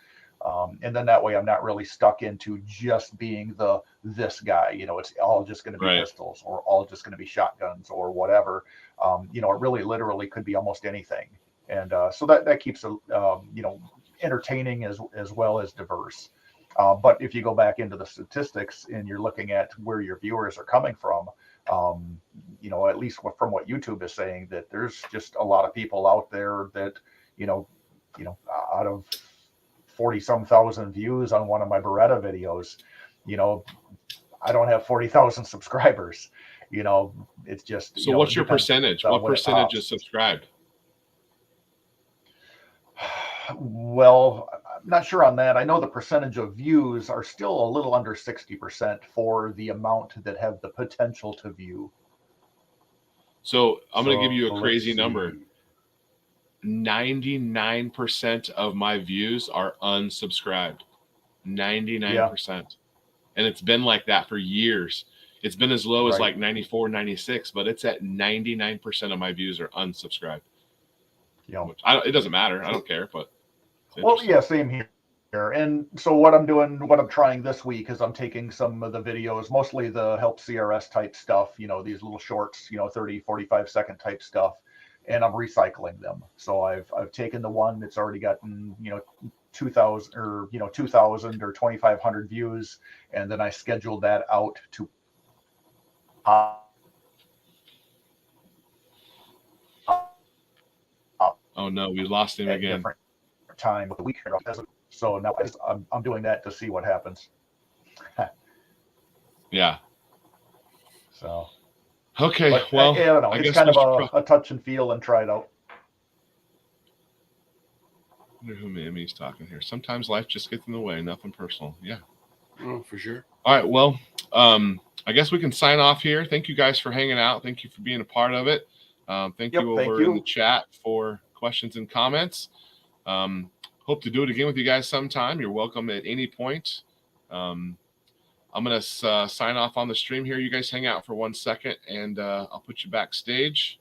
And then that way I'm not really stuck into just being this guy, it's all just going to be Right. pistols or all just going to be shotguns or whatever. It really literally could be almost anything. And so that keeps entertaining as well as diverse. But if you go back into the statistics and you're looking at where your viewers are coming from, at least from what YouTube is saying, that there's just a lot of people out there that, out of 40-some thousand views on one of my Beretta videos, I don't have 40,000 subscribers. It's just. So what's your percentage? What percentage is subscribed? Well, I'm not sure on that. I know the percentage of views are still a little under 60% for the amount that have the potential to view. So I'm going to give you a crazy let's number. see. 99% of my views are unsubscribed. 99%. And it's been like that for years. It's been as low as Right. like 94, 96, but it's at 99% of my views are unsubscribed. Which it doesn't matter. I don't care, but well, yeah, same here. And so what I'm trying this week is I'm taking some of the videos, mostly the help CRS type stuff, these little shorts, 30, 45-second type stuff, and I'm recycling them. So I've taken the one that's already gotten, 2,000 or 2,000 or 2,500 views, and then I scheduled that out to oh no, we lost him again. Different time of the week. So now I'm doing that to see what happens. Yeah. So. Okay. But, well, I don't know. It's kind of a touch and feel and try it out. I wonder who Miami's talking here. Sometimes life just gets in the way. Nothing personal. Yeah. Oh, for sure. All right. Well, I guess we can sign off here. Thank you guys for hanging out. Thank you for being a part of it. Thank you over in the chat for questions and comments. Hope to do it again with you guys sometime. You're welcome at any point. I'm going to sign off on the stream here. You guys hang out for 1 second, and I'll put you backstage.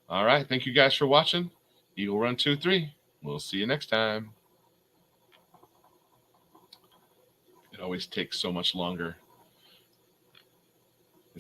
All right. Thank you guys for watching. Eaglerun23. We'll see you next time. It always takes so much longer